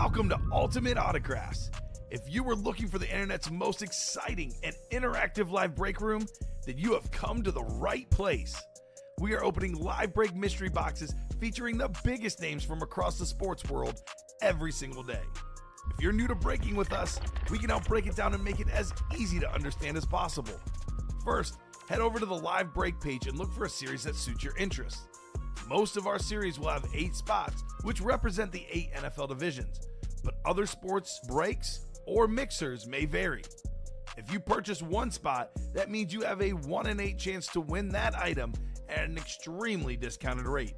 Welcome to Ultimate Autographs. If you were looking for the internet's most exciting and interactive live break room, then you have come to the right place. We are opening live break mystery boxes featuring the biggest names from across the sports world every single day. If you're new to breaking with us, we can help break it down and make it as easy to understand as possible. First, head over to the live break page and look for a series that suits your interests. Most of our series will have 8 spots, which represent the 8 NFL divisions, but other sports breaks or mixers may vary. If you purchase one spot, that means you have a 1 in 8 chance to win that item at an extremely discounted rate.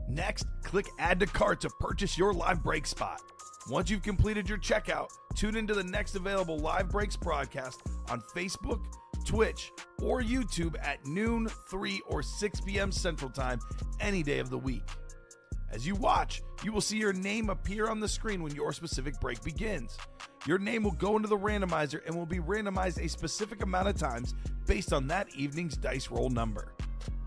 Next, click Add to Cart to purchase your live break spot. Once you've completed your checkout, tune into the next available live breaks broadcast on Facebook, Twitch, or YouTube at noon, 3, or 6 p.m. Central Time any day of the week. As you watch, you will see your name appear on the screen when your specific break begins. Your name will go into the randomizer and will be randomized a specific amount of times based on that evening's dice roll number.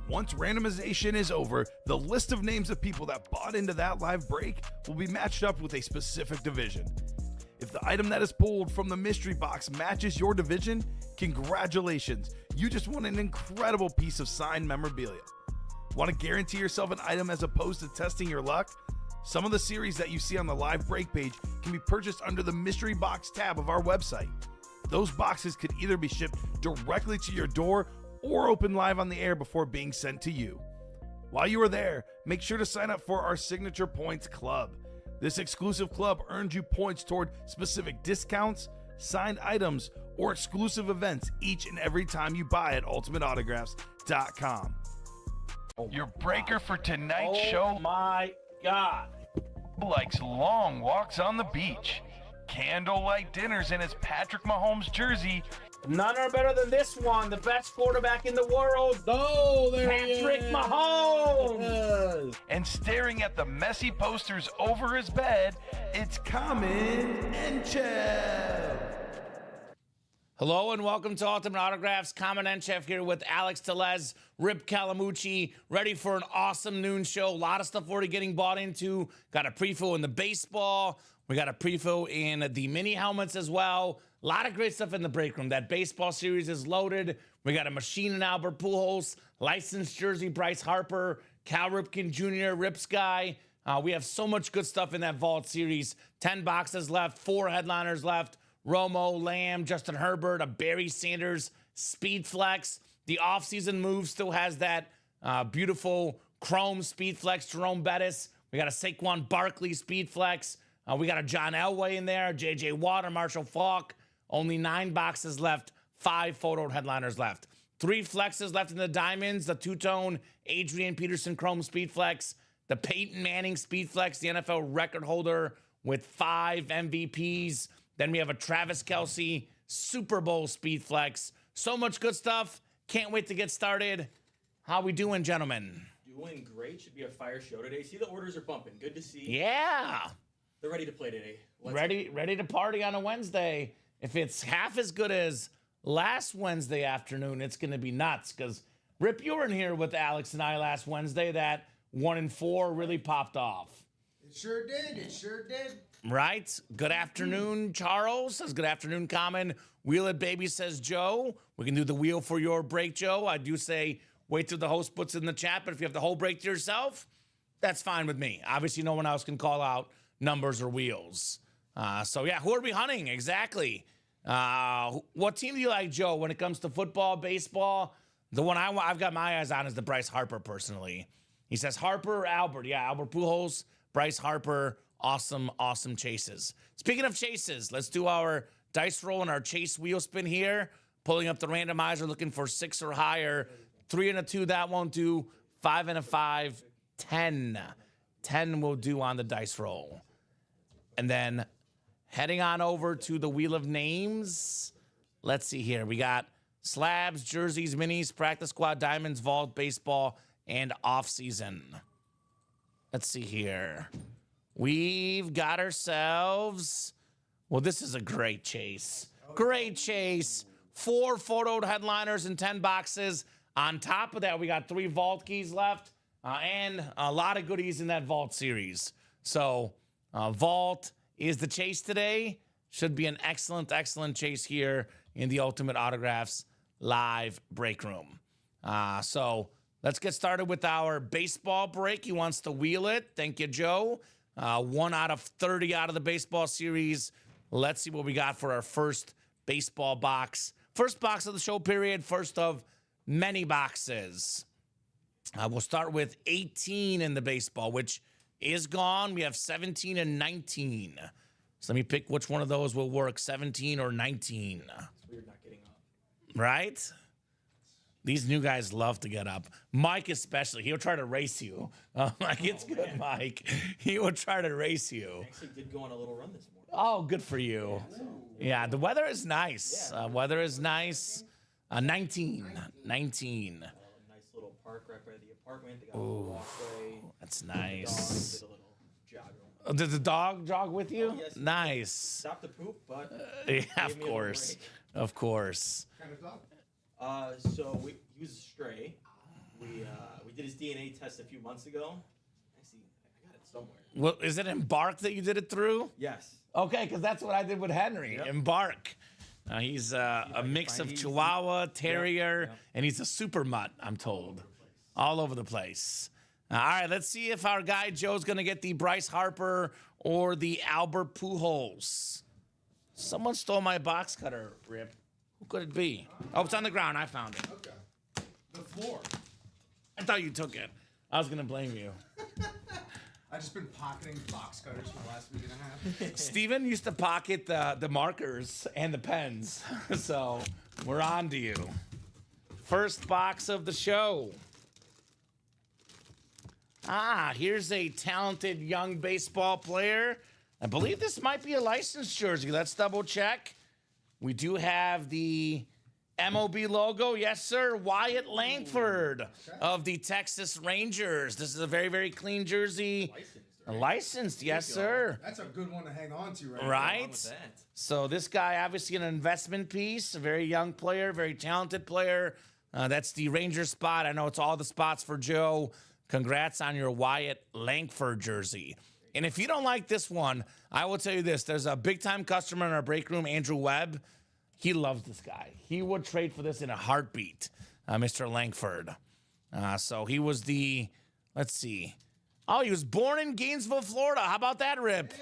Once randomization is over, the list of names of people that bought into that live break will be matched up with a specific division. If the item that is pulled from the mystery box matches your division, congratulations, you just won an incredible piece of signed memorabilia. Want to guarantee yourself an item as opposed to testing your luck? Some of the series that you see on the live break page can be purchased under the mystery box tab of our website. Those boxes could either be shipped directly to your door or open live on the air before being sent to you. While you are there, make sure to sign up for our Signature Points Club. This exclusive club earns you points toward specific discounts, signed items, or exclusive events each and every time you buy at ultimateautographs.com. Your breaker for tonight's show. Oh my God. Likes long walks on the beach, candlelight dinners in his Patrick Mahomes jersey, None are better than this one. The best quarterback in the world. Oh, there he Patrick is. Mahomes. and staring at the messy posters over his bed, it's Common and Chev. Hello and welcome to Ultimate Autographs. Common and Chef here with Alex Tellez, Rip Calamucci, ready for an awesome noon show. A lot of stuff already getting bought into. Got a preview in the baseball. We got a preview in the mini helmets as well. A lot of great stuff in the break room. That baseball series is loaded. We got a machine in Albert Pujols, licensed jersey Bryce Harper, Cal Ripken Jr., Rips guy. We have so much good stuff in that vault series. 10 boxes left, 4 headliners left. Romo, Lamb, Justin Herbert, a Barry Sanders Speed Flex. The offseason move still has that beautiful chrome Speed Flex, Jerome Bettis. We got a Saquon Barkley Speed Flex. We got a John Elway in there, J.J. Watt, Marshall Faulk. Only 9 boxes left, 5 photo headliners left. 3 flexes left in the diamonds, the two-tone Adrian Peterson Chrome Speed Flex, the Peyton Manning Speed Flex, the NFL record holder with 5 MVPs. Then we have a Travis Kelce Super Bowl Speed Flex. So much good stuff. Can't wait to get started. How we doing, gentlemen? Doing great. Should be a fire show today. See, the orders are bumping. Good to see. Yeah. They're ready to play today. Ready to party on a Wednesday. If it's half as good as last Wednesday afternoon, it's going to be nuts. Because, Rip, you were in here with Alex and I last Wednesday. That 1 and 4 really popped off. It sure did. It sure did. Right? Good afternoon, Charles says good afternoon, Common. Wheel it, baby, says Joe. We can do the wheel for your break, Joe. I do say wait till the host puts in the chat, but if you have the whole break to yourself, that's fine with me. Obviously, no one else can call out numbers or wheels. So, yeah, who are we hunting? Exactly. What team do you like, Joe, when it comes to football, baseball? The one I've got my eyes on is the Bryce Harper, personally. He says Harper or Albert. Yeah, Albert Pujols, Bryce Harper. Awesome, awesome chases. Speaking of chases, let's do our dice roll and our chase wheel spin here. Pulling up the randomizer, looking for 6 or higher. 3 and a 2, that won't do. 5 and a 5, 10. 10 will do on the dice roll. And then heading on over to the Wheel of Names. Let's see here. We got slabs, jerseys, minis, practice squad, diamonds, vault, baseball, and off-season. Let's see here. We've got ourselves, well, this is a great chase. Great chase. 4 photoed headliners and 10 boxes. On top of that, we got 3 vault keys left and a lot of goodies in that vault series. So vault is the chase today. Should be an excellent, excellent chase here in the Ultimate Autographs live break room. So let's get started with our baseball break. He wants to wheel it. Thank you, Joe. 1 out of 30 out of the baseball series. Let's see what we got for our first baseball box. First box of the show period. First of many boxes. We'll start with 18 in the baseball, which is gone. We have 17 and 19. So let me pick which one of those will work, 17 or 19. It's weird not getting up. Right? These new guys love to get up. Mike especially. He'll try to race you. Like, it's good, Mike. He will try to race you. Actually did go on a little run this morning. Oh, good for you. Yeah, the weather is nice. Weather is nice. 19. 19. Nice little park right by the apartment. They got a little walkway. That's Dog nice. did a little jog. Did the dog jog with you? Oh, yes. Nice. Stopped the poop, but Yeah, gave of me a little course. break. Of course. Kind of dog. So he was a stray. We did his DNA test a few months ago. Actually, I got it somewhere. Well, is it Embark that you did it through? Yes. Okay, because that's what I did with Henry. Yep. Embark. He's a mix find of these. Chihuahua, Terrier, Yep. and he's a super mutt, I'm told. All over the place. All right, let's see if our guy Joe's going to get the Bryce Harper or the Albert Pujols. Someone stole my box cutter, Rip. Who could it be? Oh, it's on the ground. I found it. Okay. The floor. I thought you took it. I was going to blame you. I've just been pocketing box cutters for the last week and a half. Steven used to pocket the markers and the pens. So we're on to you. First box of the show. Here's a talented young baseball player. I believe this might be a licensed jersey. Let's double check. We do have the MOB logo. Yes, sir. Wyatt Langford of the Texas Rangers. This is a very, very clean jersey. Licensed, yes, sir. That's a good one to hang on to right Right? What's that? So this guy, obviously an investment piece, a very young player, very talented player. That's the Ranger spot. I know it's all the spots for Joe. Congrats on your Wyatt Langford jersey. And if you don't like this one, I will tell you this. There's a big-time customer in our break room, Andrew Webb. He loves this guy. He would trade for this in a heartbeat, Mr. Langford. So he was the, let's see. Oh, he was born in Gainesville, Florida. How about that, Rip?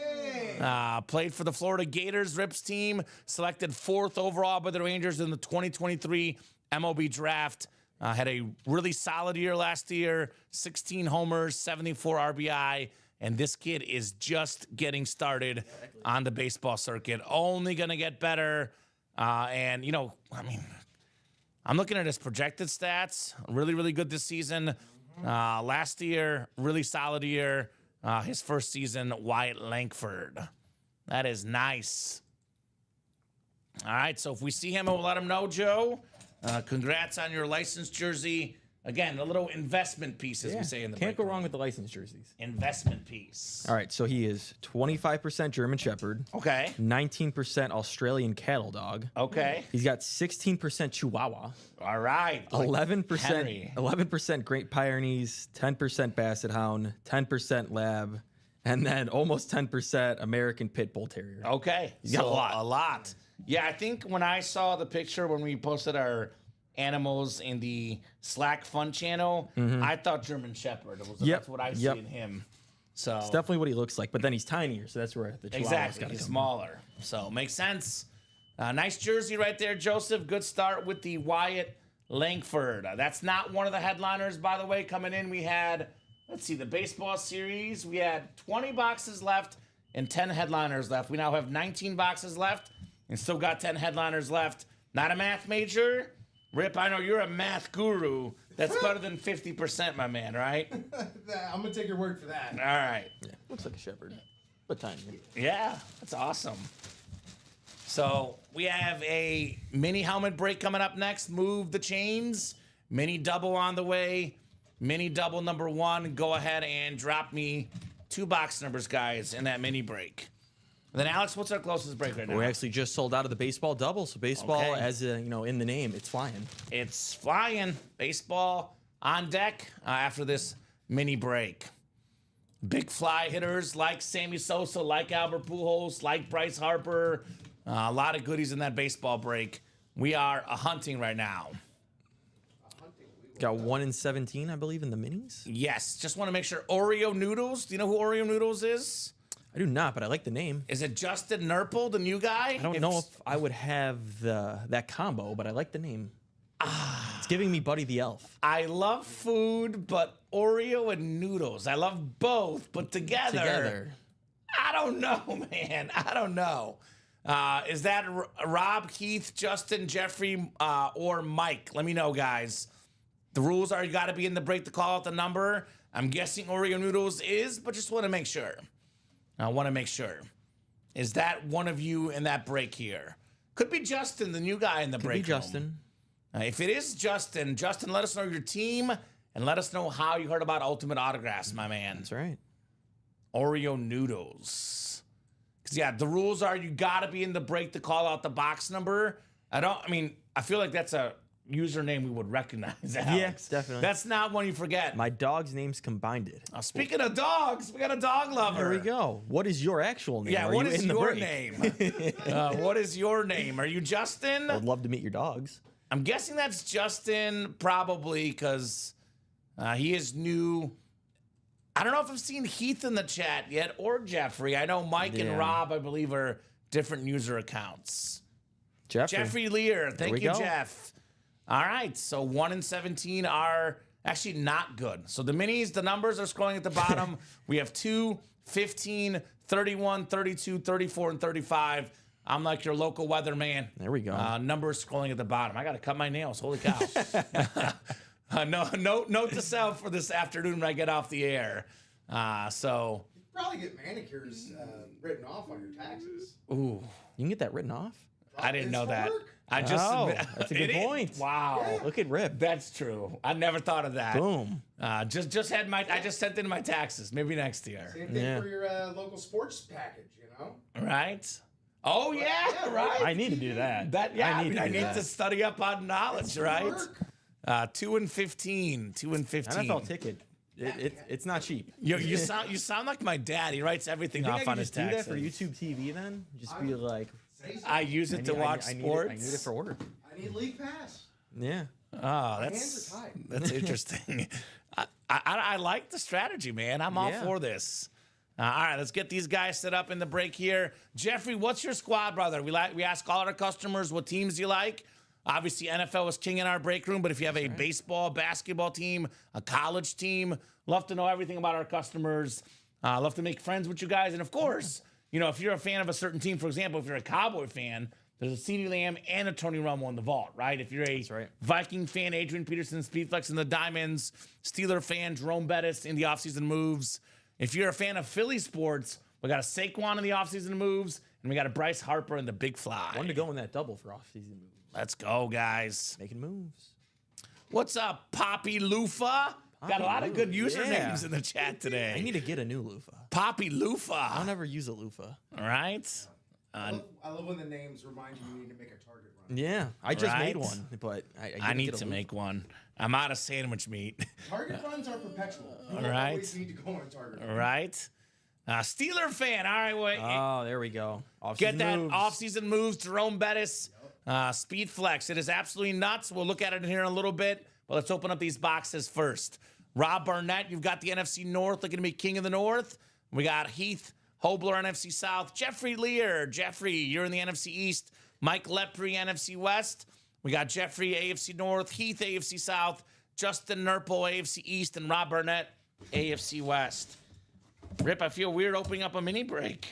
Played for the Florida Gators, Rip's team. Selected 4th overall by the Rangers in the 2023 MLB draft. Had a really solid year last year. 16 homers, 74 RBI. And this kid is just getting started on the baseball circuit. Only going to get better. And, you know, I mean, I'm looking at his projected stats. Really, really good this season. Last year, really solid year. His first season, Wyatt Langford. That is nice. All right, so if we see him, we'll let him know, Joe. Congrats on your licensed jersey. Again, a little investment piece, as we say in the Can't go break wrong room. with the license jerseys. Investment piece. All right, so he is 25% German Shepherd, Okay. 19% Australian Cattle Dog. Okay. He's got 16% Chihuahua, All right. 11% 11% Great Pyrenees, 10% Basset Hound, 10% Lab, and then almost 10% American Pit Bull Terrier. Okay. He's got a lot. A lot. Yeah, I think when I saw the picture when we posted our animals in the Slack Fun channel, I thought German Shepherd. That's what I see in him. So It's definitely what he looks like, but then he's tinier, so that's where the Chihuahua's exactly, got to he's come. smaller. So makes sense. Nice jersey right there, Joseph. Good start with the Wyatt Langford. That's not one of the headliners, by the way. Coming in, we had, let's see, the baseball series. We had 20 boxes left and 10 headliners left. We now have 19 boxes left and still got 10 headliners left. Not a math major. Rip, I know you're a math guru. That's better than 50%, my man, right? I'm gonna take your word for that. All right. Yeah, looks like a shepherd, but tiny. Yeah, that's awesome. So we have a mini helmet break coming up next. Move the chains. Mini double on the way. Mini double number 1. Go ahead and drop me 2 box numbers, guys, in that mini break. And then, Alex, what's our closest break right now? We actually just sold out of the baseball double, so baseball, Okay. as in the name, it's flying. It's flying. Baseball on deck after this mini break. big fly hitters like Sammy Sosa, like Albert Pujols, like Bryce Harper. A lot of goodies in that baseball break. We are hunting right now. Got 1 in 17, I believe, in the minis. Yes, just want to make sure. Oreo Noodles. Do you know who Oreo Noodles is? I do not, but I like the name. Is it Justin Nurple, the new guy? I don't know if I would have that combo, but I like the name. It's giving me Buddy the Elf. I love food, but Oreo and noodles. I love both, but together. I don't know, man. I don't know. Is that Rob, Keith, Justin, Jeffrey, or Mike? Let me know, guys. The rules are you got to be in the break to call out the number. I'm guessing Oreo Noodles is, but just want to make sure. I want to make sure. Is that one of you in that break here? Could be Justin, the new guy in the break. Could be Justin. If it is Justin, let us know your team and let us know how you heard about Ultimate Autographs, my man. That's right. Oreo Noodles. Because, yeah, the rules are you got to be in the break to call out the box number. I feel like that's a username we would recognize, Alex. Yeah, definitely. That's not one you forget. My dog's name's combined it. Speaking of dogs, we got a dog lover. There we go. What is your actual name? Yeah, Are what you is in the your break? name? What is your name? Are you Justin? I would love to meet your dogs. I'm guessing that's Justin, probably, because he is new. I don't know if I've seen Heath in the chat yet or Jeffrey. I know Mike and Rob, I believe, are different user accounts. Jeffrey Lear. Thank you, Jeff. All right, so 1 in 17 are actually not good. So the minis, the numbers are scrolling at the bottom. We have 2, 15, 31, 32, 34, and 35. I'm like your local weatherman. There we go. Numbers scrolling at the bottom. I got to cut my nails. Holy cow. Note to self for this afternoon when I get off the air. So You probably get manicures written off on your taxes. ooh, You can get that written off? I didn't It's know that. work. I just That's a good It is? point. Wow. Look at Rip. That's true. I never thought of that. Boom. I just sent in my taxes. Maybe next year. Same thing Yeah. for your local sports package, you know? Right? Oh yeah, right. I need to do that. I need that. to study up on knowledge, right? Work. 2 and 15. 2 and 15. NFL ticket. It's not cheap. You sound like my dad. He writes everything You think off I on could his just do taxes. that for YouTube TV then? Just be like, Say so. I use it to watch sports. I need it for work. I need league pass. Yeah. Oh, My that's hands are tied. that's interesting. I like the strategy, man. I'm all Yeah. for this. All right, let's get these guys set up in the break here. Jeffrey, what's your squad, brother? We ask all our customers what teams you like. Obviously, NFL is king in our break room, but if you have a baseball, basketball team, a college team, love to know everything about our customers. Love to make friends with you guys. And of course, if you're a fan of a certain team, for example, if you're a Cowboy fan, there's a CeeDee Lamb and a Tony Romo in the vault, right? If you're a right. Viking fan, Adrian Peterson, Speedflex and the Diamonds, Steeler fan, Jerome Bettis in the offseason moves. If you're a fan of Philly sports, we got a Saquon in the offseason moves, and we got a Bryce Harper in the Big Fly. Wanted to go in that double for off-season moves. Let's go, guys. Making moves. What's up, Poppy Lufa? Got a lot of good Lufa, usernames yeah. in the chat today. I need to get a new loofah. Poppy Lufa. I don't ever use a loofah. All right. I love when the names remind you need to make a target run. Yeah, I just Right. made one, but I I need get a to loofah. make one. I'm out of sandwich meat. Target runs are perpetual. You Right. always need to go on a target run. Right. Steeler fan. All right, wait. Oh, there we go. Get that moves. offseason moves. Jerome Bettis, Speed Flex. It is absolutely nuts. We'll look at it in here in a little bit, but let's open up these boxes first. Rob Barnett, you've got the NFC North looking to be king of the North. We got Heath Hobler, NFC South. Jeffrey Lear. Jeffrey, you're in the NFC East. Mike Lepre, NFC West. We got Jeffrey, AFC North. Heath, AFC South. Justin Nurple, AFC East. And Rob Barnett, AFC West. Rip, I feel weird opening up a mini break.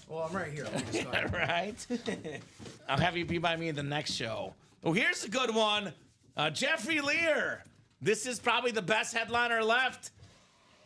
Well, I'm right here. I'll get started. Right? I'll have you be by me in the next show. Oh, here's a good one. Jeffrey Lear. This is probably the best headliner left.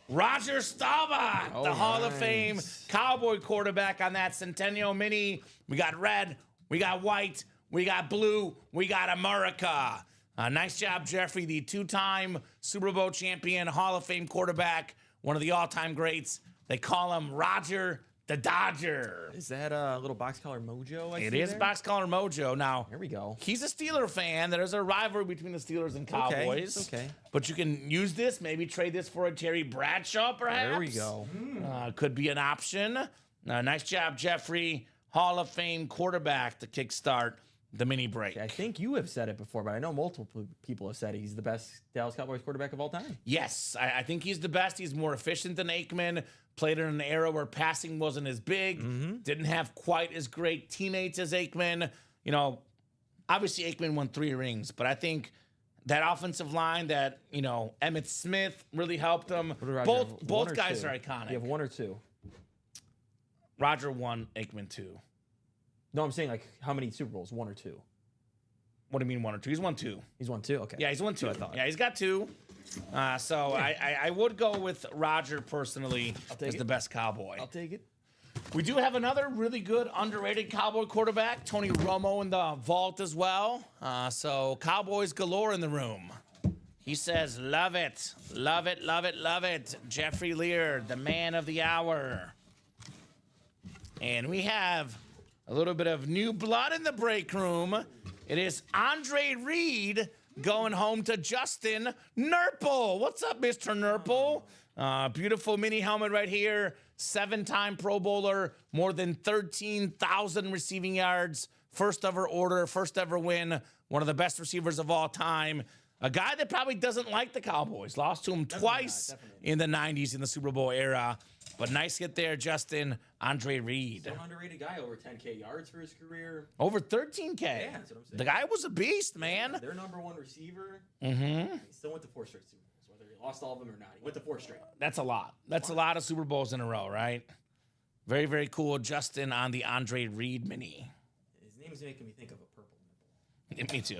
Roger Staubach, the Hall of Fame Cowboy quarterback on that Centennial Mini. We got red, we got white, we got blue, we got America. Nice job, Jeffrey, the two-time Super Bowl champion, Hall of Fame quarterback, one of the all-time greats. They call him Roger the Dodger. Is that a little box color mojo? It is box color mojo. Now, There we go. he's a Steeler fan. There's a rivalry between the Steelers and Cowboys. Okay. But you can use this, maybe trade this for a Terry Bradshaw, perhaps. There we go. Could be an option. Nice job, Jeffrey. Hall of Fame quarterback to kickstart the mini break. I think you have said it before, but I know multiple people have said he's the best Dallas Cowboys quarterback of all time. Yes, I think he's the best. He's more efficient than Aikman. Played in an era where passing wasn't as big. Didn't have quite as great teammates as Aikman. You know, obviously Aikman won 3 rings, but I think that offensive line that, you know, Emmitt Smith really helped him. What did Roger have? One Both or guys two? are iconic. You have 1 or 2? Roger won, Aikman 2. No, I'm saying like how many Super Bowls? 1 or 2? What do you mean 1 or 2? He's won 2. He's won 2. Okay. Yeah, he's won 2. I thought. Yeah, he's got 2. So I would go with Roger personally take as it. the best Cowboy. I'll take it. We do have another really good underrated Cowboy quarterback, Tony Romo, in the vault as well. So Cowboys galore in the room. He says, love it, love it, love it, love it. Jeffrey Lear, the man of the hour. And we have a little bit of new blood in the break room. It is Andre Reed going home to Justin Nurple. What's up, Mr. Nurple? Beautiful mini helmet right here. 7-time Pro Bowler, more than 13,000 receiving yards. First ever order, first ever win. One of the best receivers of all time. A guy that probably doesn't like the Cowboys. Lost to him twice in the 90s in the Super Bowl era. But nice hit there, Justin. Andre Reed. So an underrated guy, over 10K yards for his career. Over 13K. Yeah, that's what I'm saying. The guy was a beast, man. Their number 1 receiver. Mm-hmm. He still went to 4 straight Super Bowls, whether he lost all of them or not. He went to 4 straight. That's a lot. That's a lot of Super Bowls in a row, right? Very, very cool. Justin on the Andre Reed mini. His name is making me think of a purple nipple. Me too.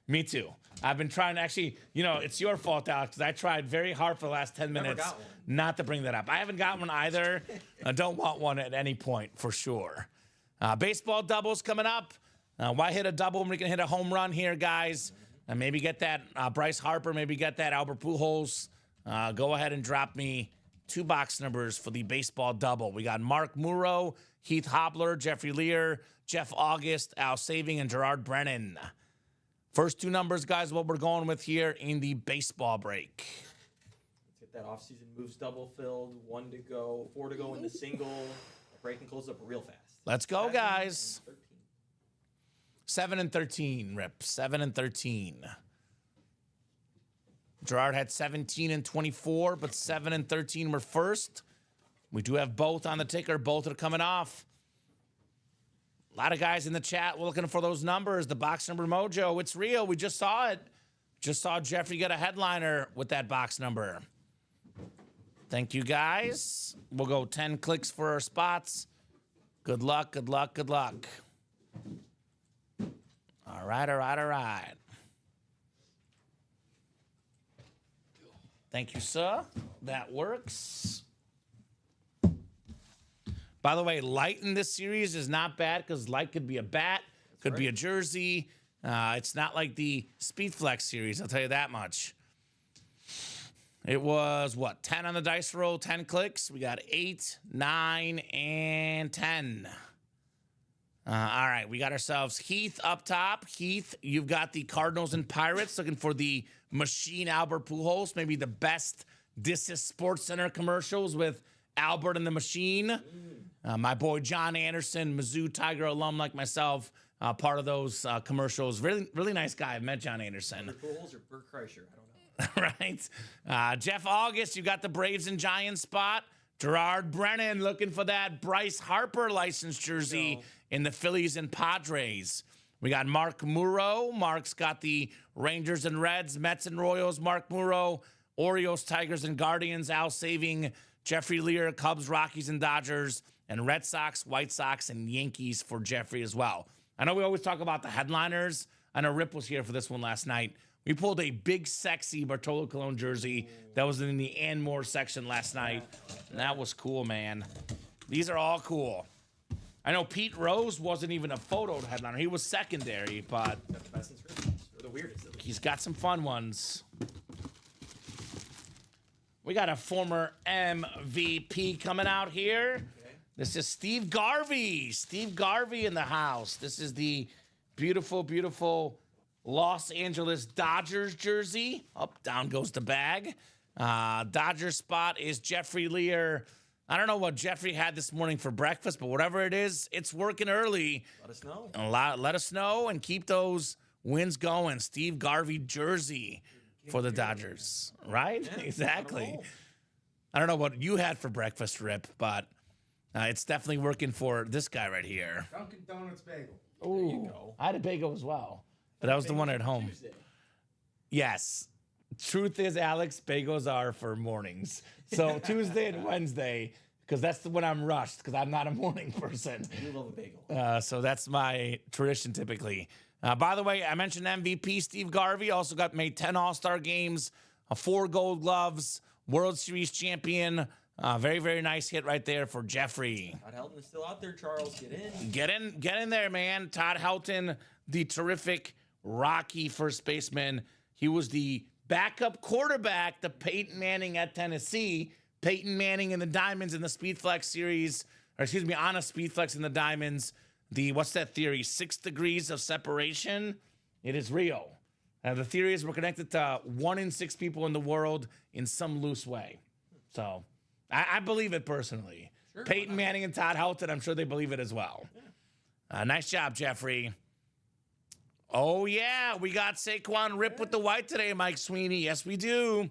Me too. I've been trying to actually, you know, it's your fault, Alex, because I tried very hard for the last 10 minutes got one. not to bring that up. I haven't got one either. I don't want one at any point, for sure. Baseball doubles coming up. Why hit a double when we can hit a home run here, guys? And maybe get that Bryce Harper, maybe get that Albert Pujols. Go ahead and drop me 2 box numbers for the baseball double. We got Mark Murrow, Heath Hobler, Jeffrey Lear, Jeff August, Al Saving, and Gerard Brennan. First 2 numbers, guys, what we're going with here in the baseball break. Let's get that offseason moves double filled. 1 to go, 4 to go in the single. The break can close up real fast. Let's go, 7 guys. and 13. 7 and 13, Rip. 7 and 13. Gerard had 17 and 24, but 7 and 13 were first. We do have both on the ticker. Both are coming off. A lot of guys in the chat looking for those numbers. The box number mojo. It's real. We just saw it. Just saw Jeffrey get a headliner with that box number. Thank you, guys. We'll go 10 clicks for our spots. Good luck, good luck, good luck. All right, all right, all right. Thank you, sir. That works. By the way, light in this series is not bad because light could be a bat, could be a jersey. It's not like the Speed Flex series, I'll tell you that much. It was, what, 10 on the dice roll, 10 clicks. We got 8, 9, and 10. All right, we got ourselves Heath up top. Heath, you've got the Cardinals and Pirates looking for the machine Albert Pujols, maybe the best This Is Sports Center commercials with Albert and the Machine. My boy John Anderson, Mizzou Tiger alum like myself, part of those commercials. Really, really nice guy. I've met John Anderson. Pujols or Bert Kreischer? I don't know. Right. Jeff August, you got the Braves and Giants spot. Gerard Brennan looking for that Bryce Harper licensed jersey in the Phillies and Padres. We got Mark Murrow. Mark's got the Rangers and Reds, Mets and Royals. Mark Murrow, Orioles, Tigers, and Guardians. Al Saving, Jeffrey Lear, Cubs, Rockies, and Dodgers. And Red Sox, White Sox, and Yankees for Jeffrey as well. I know we always talk about the headliners. I know Rip was here for this one last night. We pulled a big, sexy Bartolo Colon jersey that was in the Anmore section last night. And that was cool, man. These are all cool. I know Pete Rose wasn't even a photo headliner. He was secondary, but Got the best inscriptions, or the weirdest of them. he's got some fun ones. We got a former MVP coming out here. This is Steve Garvey. Steve Garvey in the house. This is the beautiful, beautiful Los Angeles Dodgers jersey. Up, down goes the bag. Dodger spot is Jeffrey Lear. I don't know what Jeffrey had this morning for breakfast, but whatever it is, it's working early. Let us know. Let us know and keep those wins going. Steve Garvey jersey for the Dodgers, right? Yeah, Exactly. I don't know what you had for breakfast, Rip, but it's definitely working for this guy right here. Dunkin' Donuts bagel. Ooh, go. I had a bagel as well, but that was the one at home. Tuesday. Yes. Truth is, Alex, bagels are for mornings. So Tuesday and Wednesday, because that's when I'm rushed, because I'm not a morning person. You love a bagel. So that's my tradition typically. By the way, I mentioned MVP Steve Garvey. Also made 10 All-Star games, 4 Gold Gloves, World Series champion. Very, very nice hit right there for Jeffrey. Todd Helton is still out there, Charles. Get in. Get in there, man. Todd Helton, the terrific Rocky first baseman. He was the backup quarterback to Peyton Manning at Tennessee. Peyton Manning and the Diamonds in the Speedflex series, or excuse me, on a Speedflex in the Diamonds. What's that theory? 6 degrees of separation. It is real. The theory is we're connected to 1 in 6 people in the world in some loose way. So I believe it personally. Sure, Peyton Manning and Todd Helton, I'm sure they believe it as well. Nice job, Jeffrey. Oh, yeah, we got Saquon Rip with the white today, Mike Sweeney. Yes, we do.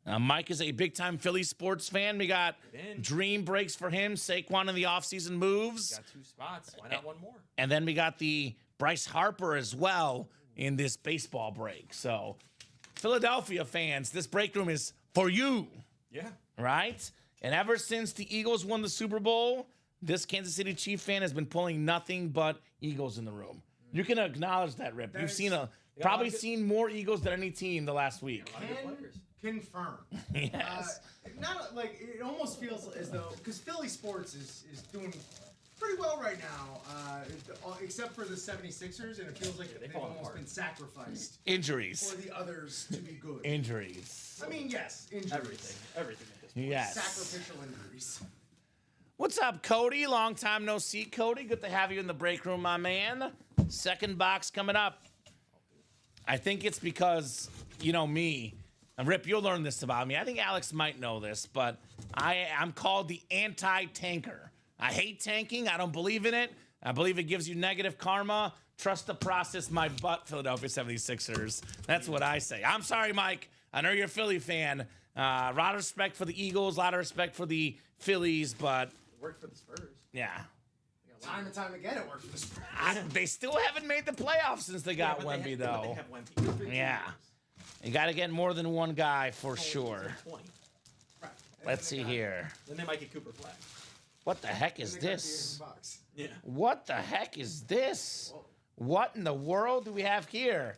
Mike is a big-time Philly sports fan. We got dream breaks for him. Saquon in the offseason moves. Got 2 spots. Why not one more? And then we got the Bryce Harper as well in this baseball break. So, Philadelphia fans, this break room is for you, Yeah. right? And ever since the Eagles won the Super Bowl, this Kansas City Chief fan has been pulling nothing but Eagles in the room. You can acknowledge that, Rip. You've seen probably seen more Eagles than any team the last week. Confirm. Yes. Not like it almost feels as though because Philly sports is doing pretty well right now, except for the 76ers, and it feels like they've fallen almost apart. been sacrificed Injuries. for the others to be good. Injuries. I mean, yes, injuries. Everything at this point. Yes. Sacrificial injuries. What's up, Cody? Long time no see, Cody. Good to have you in the break room, my man. Second box coming up. I think it's because, you know me, and Rip, you'll learn this about me. I think Alex might know this, but I'm called the anti-tanker. I hate tanking. I don't believe in it. I believe it gives you negative karma. Trust the process, my butt, Philadelphia 76ers. That's what I say. I'm sorry, Mike. I know you're a Philly fan. A lot of respect for the Eagles, a lot of respect for the Phillies, but Worked for the Spurs. yeah. Time and time again, it worked for the Spurs. They still haven't made the playoffs since they got But Wemby, they though. have Wemby. Yeah. You got to get more than one guy for sure. 20. Right. Let's see here. Then they might get Cooper Flag. What the heck is And they got the this? Bucks. Yeah. What the heck is this? What in the world do we have here?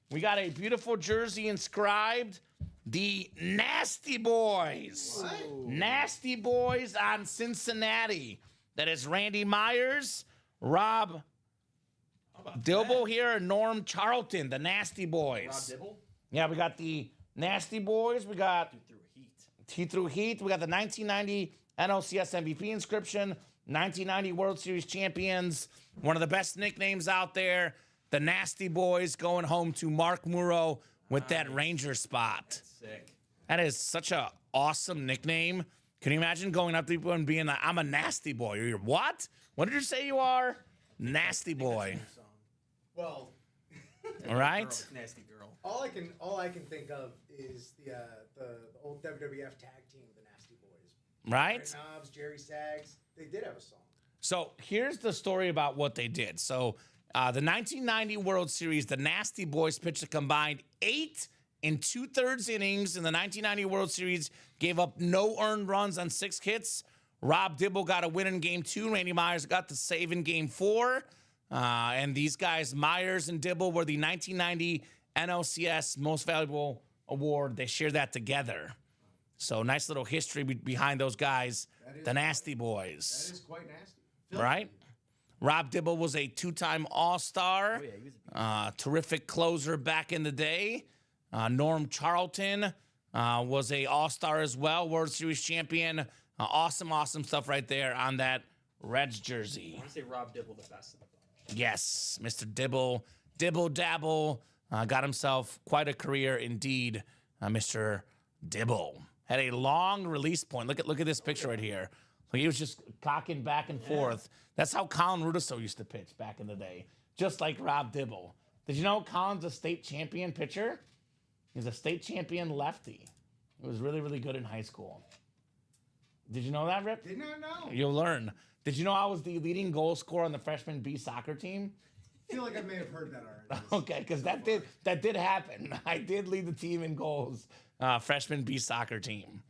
We got a beautiful jersey inscribed the Nasty Boys. Nasty Boys on Cincinnati. That is Randy Myers, Rob Dibble here, and Norm Charlton, the Nasty Rob Boys. Dibble Yeah, we got the Nasty Boys. We got threw heat. He threw heat. We got the 1990 NLCS MVP inscription, 1990 World Series champions, one of the best nicknames out there. The Nasty Boys going home to Mark Muro with that Ranger spot. Sick. That is such a awesome nickname. Can you imagine going up to people and being like, I'm a nasty boy? Or you're what? What did you say you are? Nasty boy. Well, All right? Nasty girl. all I can think of is the old WWF tag team, the Nasty Boys. Right? Ray Knobs, Jerry Sags. They did have a song. So here's the story about what they did. So the 1990 World Series, the Nasty Boys pitched a combined 8 2/3 innings in the 1990 World Series, gave up no earned runs on 6 hits. Rob Dibble got a win in Game 2. Randy Myers got the save in Game 4. And these guys, Myers and Dibble, were the 1990 NLCS Most Valuable Award. They shared that together. So nice little history behind those guys, the Nasty Boys. That is quite nasty. Right? Rob Dibble was a 2-time All-Star, Oh, yeah, he was a terrific closer back in the day. Norm Charlton was a All-Star as well, World Series champion Awesome stuff right there on that Reds jersey. I want to say Rob Dibble the best of the bunch. Yes, Mr. Dibble Dabble got himself quite a career indeed. Mr. Dibble had a long release point. Look at this picture right here. He was just cocking back and forth. That's how Colin Rudiso used to pitch back in the day, just like Rob Dibble. Did you know Colin's a state champion pitcher? He's a state champion lefty. He was really good in high school. Did you know that, Rip? Did not know. You'll learn. Did you know I was the leading goal scorer on the freshman B soccer team? I feel like I may have heard that already. Okay, because that did happen. I did lead the team in goals, freshman B soccer team.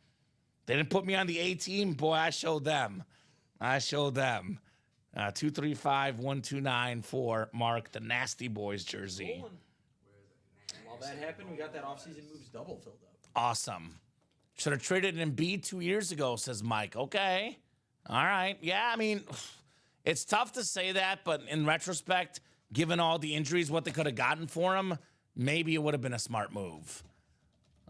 They didn't put me on the A team. Boy, I showed them. 235-129 for Mark, the Nasty Boys jersey. While that happened, we got that offseason moves double filled up. Awesome. Should have traded Embiid 2 years ago, says Mike. Okay. All right. Yeah, I mean, it's tough to say that, but in retrospect, given all the injuries, what they could have gotten for him, maybe it would have been a smart move.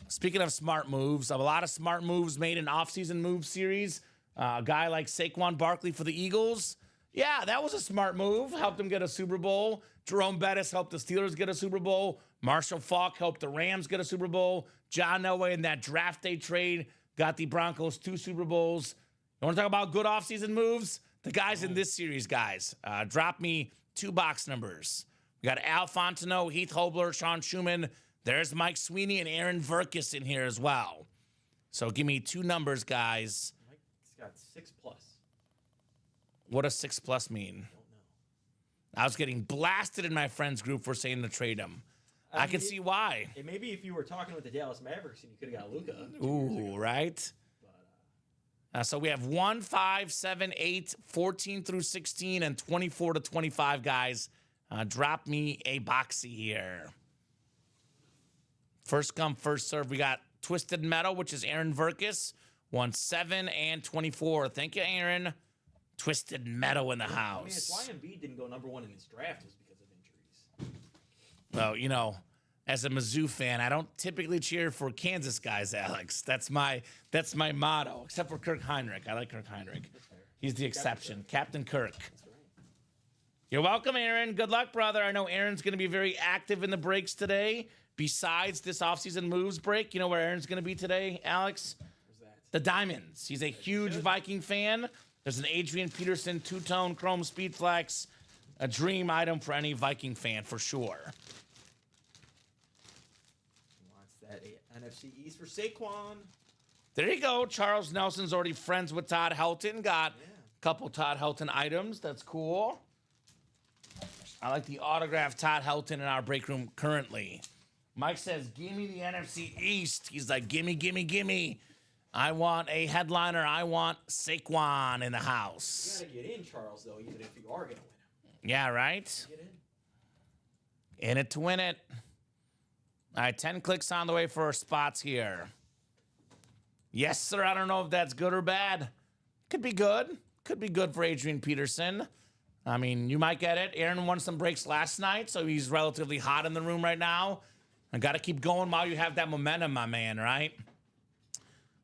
Speaking of smart moves, a lot of smart moves made in offseason move series. A guy like Saquon Barkley for the Eagles. Yeah, that was a smart move. Helped them get a Super Bowl. Jerome Bettis helped the Steelers get a Super Bowl. Marshall Faulk helped the Rams get a Super Bowl. John Elway in that draft day trade got the Broncos 2 Super Bowls. You want to talk about good offseason moves? The guys in this series, guys. Drop me 2 box numbers. We got Al Fontenot, Heath Hobler, Sean Schumann. There's Mike Sweeney and Aaron Verkus in here as well. So give me 2 numbers, guys. Mike's got 6+. What does 6+ mean? I was getting blasted in my friends group for saying to trade him. I can see why. And maybe if you were talking with the Dallas Mavericks and you could have got Luka. Ooh, right? So we have 1, 5, 7, 8, 14 through 16, and 24 to 25 guys. Drop me a boxy here. First come, first serve. We got Twisted Metal, which is Aaron Verkus. 1, 7, and 24. Thank you, Aaron. Twisted Metal in the house. I mean, it's why Embiid didn't go #1 in his draft was because of injuries. Well, you know, as a Mizzou fan, I don't typically cheer for Kansas guys, Alex. That's my motto, except for Kirk Heinrich. I like Kirk Heinrich. He's the exception. Captain Kirk. You're welcome, Aaron. Good luck, brother. I know Aaron's going to be very active in the breaks today. Besides this offseason moves break, you know where Aaron's going to be today, Alex? Where's that? The Diamonds. He's a huge Viking fan. There's an Adrian Peterson 2-tone chrome speed flex. A dream item for any Viking fan, for sure. He wants that NFC East for Saquon. There you go. Charles Nelson's already friends with Todd Helton. Got a couple Todd Helton items. That's cool. I like the autographed Todd Helton in our break room currently. Mike says, give me the NFC East. He's like, gimme. I want a headliner. I want Saquon in the house. You got to get in, Charles, though, even if you are going to win him. Yeah, right? Get in. In it to win it. All right, 10 clicks on the way for our spots here. Yes, sir. I don't know if that's good or bad. Could be good. Could be good for Adrian Peterson. I mean, you might get it. Aaron won some breaks last night, so he's relatively hot in the room right now. I got to keep going while you have that momentum, my man, right?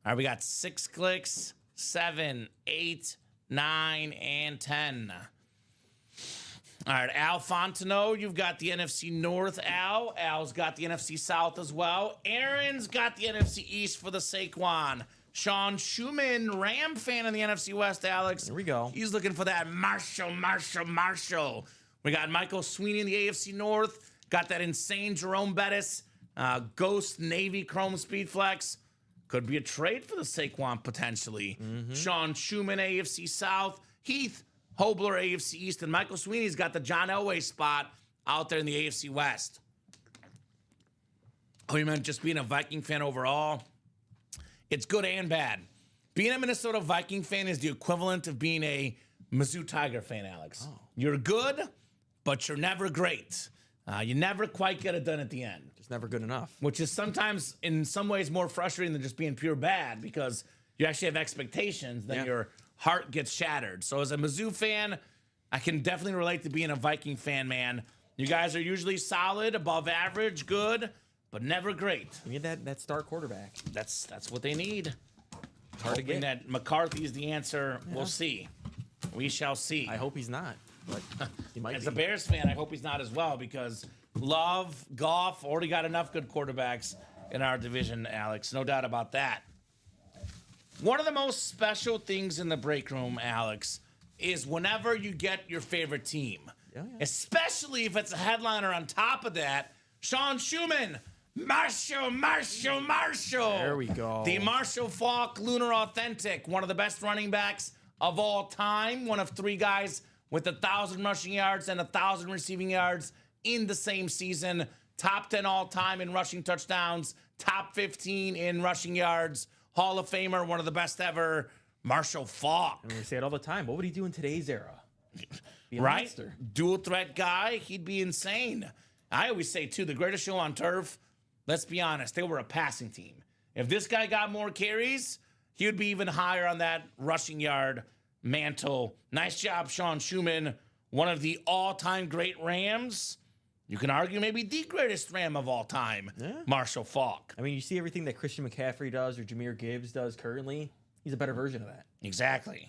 All right, we got 6 clicks, 7, 8, 9, and 10. All right, Al Fontenot, you've got the NFC North, Al. Al's got the NFC South as well. Aaron's got the NFC East for the Saquon. Sean Schumann, Ram fan in the NFC West, Alex. Here we go. He's looking for that Marshall. We got Michael Sweeney in the AFC North. Got that insane Jerome Bettis, Ghost Navy Chrome Speed Flex. Could be a trade for the Saquon potentially. Sean Schumann, AFC South. Heath Hobler, AFC East. And Michael Sweeney's got the John Elway spot out there in the AFC West. Oh, you meant just being a Viking fan overall? It's good and bad. Being a Minnesota Viking fan is the equivalent of being a Mizzou Tiger fan, Alex. Oh. You're good, but you're never great. You never quite get it done at the end. Just never good enough. Which is sometimes, in some ways, more frustrating than just being pure bad because you actually have expectations, then your heart gets shattered. So as a Mizzou fan, I can definitely relate to being a Viking fan, man. You guys are usually solid, above average, good, but never great. You need that star quarterback. That's what they need. hard to Hoping get. that McCarthy's the answer. We'll see. We shall see. I hope he's not, but he might As be. a Bears fan, I hope he's not as well because Love, Goff, already got enough good quarterbacks in our division, Alex. No doubt about that. One of the most special things in the break room, Alex, is whenever you get your favorite team. Yeah. Especially if it's a headliner on top of that. Sean Schumann, Marshall. There we go. The Marshall Faulk Lunar Authentic, one of the best running backs of all time. One of 3 guys with 1,000 rushing yards and 1,000 receiving yards in the same season. Top 10 all time in rushing touchdowns. Top 15 in rushing yards. Hall of Famer, one of the best ever. Marshall Faulk. And we say it all the time. What would he do in today's era? Be a Right? monster. Dual threat guy, he'd be insane. I always say, too, the greatest show on turf, let's be honest, they were a passing team. If this guy got more carries, he would be even higher on that rushing yard mantle. Nice job, Sean Schumann, one of the all-time great Rams. You can argue maybe the greatest Ram of all time, Marshall Faulk. I mean, you see everything that Christian McCaffrey does or Jahmyr Gibbs does currently. He's a better version of that. Exactly.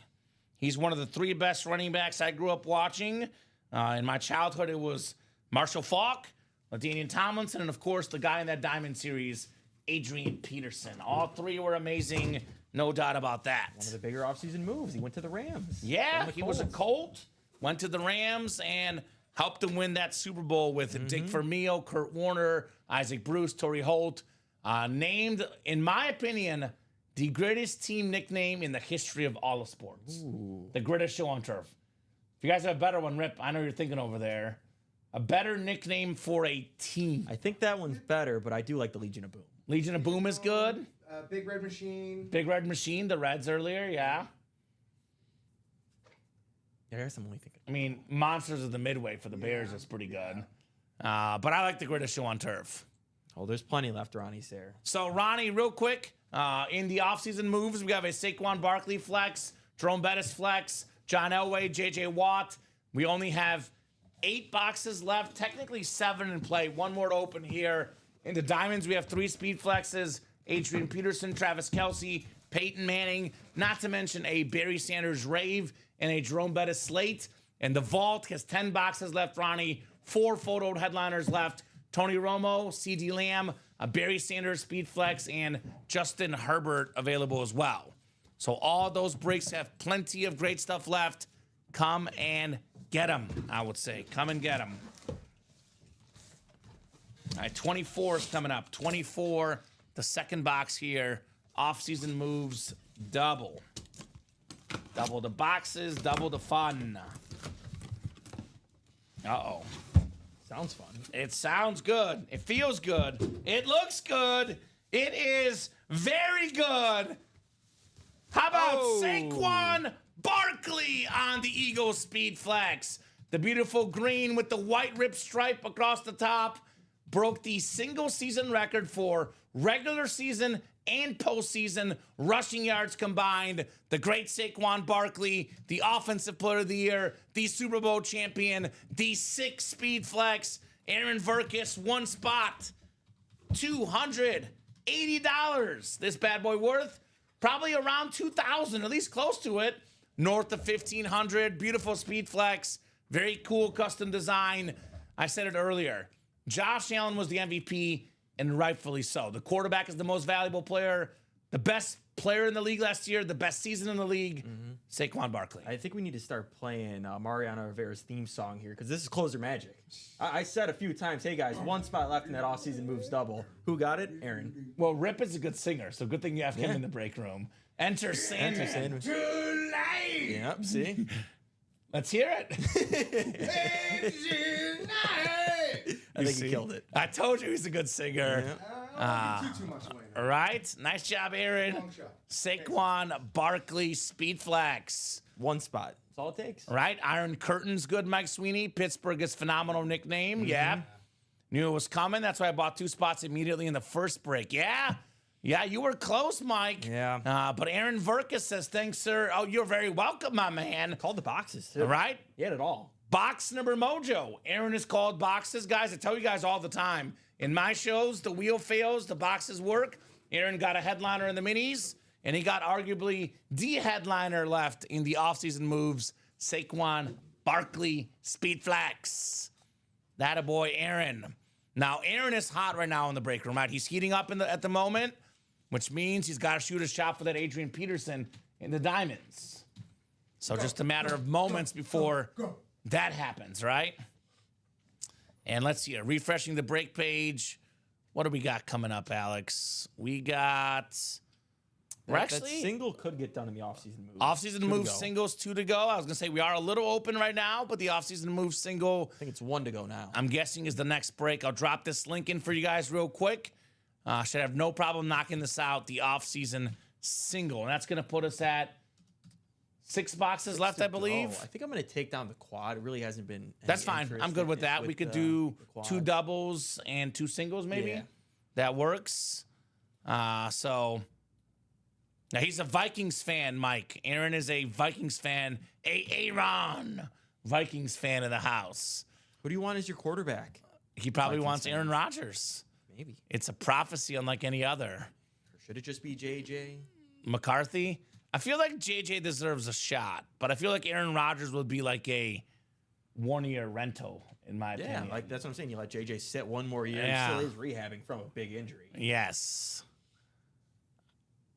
He's one of the 3 best running backs I grew up watching. In my childhood, it was Marshall Faulk, LaDainian Tomlinson, and, of course, the guy in that Diamond series, Adrian Peterson. All 3 were amazing, no doubt about that. One of the bigger offseason moves. He went to the Rams. Yeah, One of the he was a Colts. Colt, went to the Rams, and helped them win that Super Bowl with Dick Vermeil, Kurt Warner, Isaac Bruce, Torrey Holt. Named, in my opinion, the greatest team nickname in the history of all of sports. The greatest show on turf. If you guys have a better one, Rip, I know you're thinking over there. A better nickname for a team. I think that one's better, but I do like the Legion of Boom. Legion of Boom is good. Big Red Machine. Big Red Machine, the Reds earlier, yeah. Yeah, I guess I'm only thinking. I mean, Monsters of the Midway for the Bears is pretty good. But I like the greatest show on turf. Oh, there's plenty left, Ronnie's there. So, Ronnie, real quick, in the offseason moves, we have a Saquon Barkley flex, Jerome Bettis flex, John Elway, J.J. Watt. We only have 8 boxes left, technically 7 in play. One more to open here. In the Diamonds, we have 3 speed flexes, Adrian Peterson, Travis Kelce, Peyton Manning, not to mention a Barry Sanders rave and a Jerome Bettis slate. And the vault has 10 boxes left, Ronnie. 4 photoed headliners left. Tony Romo, CeeDee Lamb, a Barry Sanders speed flex, and Justin Herbert available as well. So all those breaks have plenty of great stuff left. Come and get them, I would say. Come and get them. All right, 24 is coming up. 24, the second box here. Off-season moves, double. Double the boxes, double the fun. Uh-oh. Sounds fun. It sounds good. It feels good. It looks good. It is very good. How about Saquon Barkley on the Eagles Speed Flex? The beautiful green with the white rip stripe across the top broke the single season record for regular season and postseason rushing yards combined. The great Saquon Barkley, the offensive player of the year, the Super Bowl champion, the 6 speed flex. Aaron Verkis, 1 spot, $280. This bad boy worth probably around $2,000, at least close to it. North of $1,500. Beautiful speed flex. Very cool custom design. I said it earlier. Josh Allen was the MVP, and rightfully so. The quarterback is the most valuable player, the best player in the league last year, the best season in the league, Saquon Barkley. I think we need to start playing Mariano Rivera's theme song here because this is closer magic. I said a few times, hey guys, 1 spot left in that offseason moves double. Who got it? Aaron. Well, Rip is a good singer, so good thing you have him in the break room. Enter Sandman. Sandman. Too late. Yep, see? Let's hear it. I think he killed it. I told you he's a good singer. I don't give too much away. All right. Nice job, Aaron. Long shot. Saquon Barkley Speed Flex. 1 spot. That's all it takes. All right. Iron Curtain's good, Mike Sweeney. Pittsburgh is phenomenal nickname. Yeah. Knew it was coming. That's why I bought 2 spots immediately in the first break. Yeah. Yeah, you were close, Mike. Yeah. But Aaron Verkis says, thanks, sir. Oh, you're very welcome, my man. Called the boxes, too. All right. He had it all. Box number mojo. Aaron is called boxes. Guys, I tell you guys all the time. In my shows, the wheel fails, the boxes work. Aaron got a headliner in the minis. And he got arguably the headliner left in the offseason moves, Saquon Barkley Speed Flex. That a boy, Aaron. Now, Aaron is hot right now in the break room, right? He's heating up at the moment, which means he's got to shoot a shot for that Adrian Peterson in the diamonds. So just a matter of moments before that happens, right? And let's see, refreshing the break page. What do we got coming up, Alex? We got... That single could get done in the offseason move. Offseason move singles, 2 to go. I was going to say we are a little open right now, but the offseason move single, I think it's 1 to go now. I'm guessing is the next break. I'll drop this link in for you guys real quick. Should have no problem knocking this out, the offseason single. And that's going to put us at 6 boxes left, I believe. I think I'm going to take down the quad. It really hasn't been. That's fine. I'm good with that. We could do 2 doubles and 2 singles, maybe. Yeah. That works. So now he's a Vikings fan, Mike. Aaron is a Vikings fan. Aaron, Vikings fan in the house. Who do you want as your quarterback? He probably Vikings wants fan. Aaron Rodgers. Maybe. It's a prophecy unlike any other. Or should it just be JJ? McCarthy. I feel like JJ deserves a shot, but I feel like Aaron Rodgers would be like a 1-year rental, in my opinion. Yeah, like that's what I'm saying. You let JJ sit 1 more year. Yeah. He still is rehabbing from a big injury. Yes.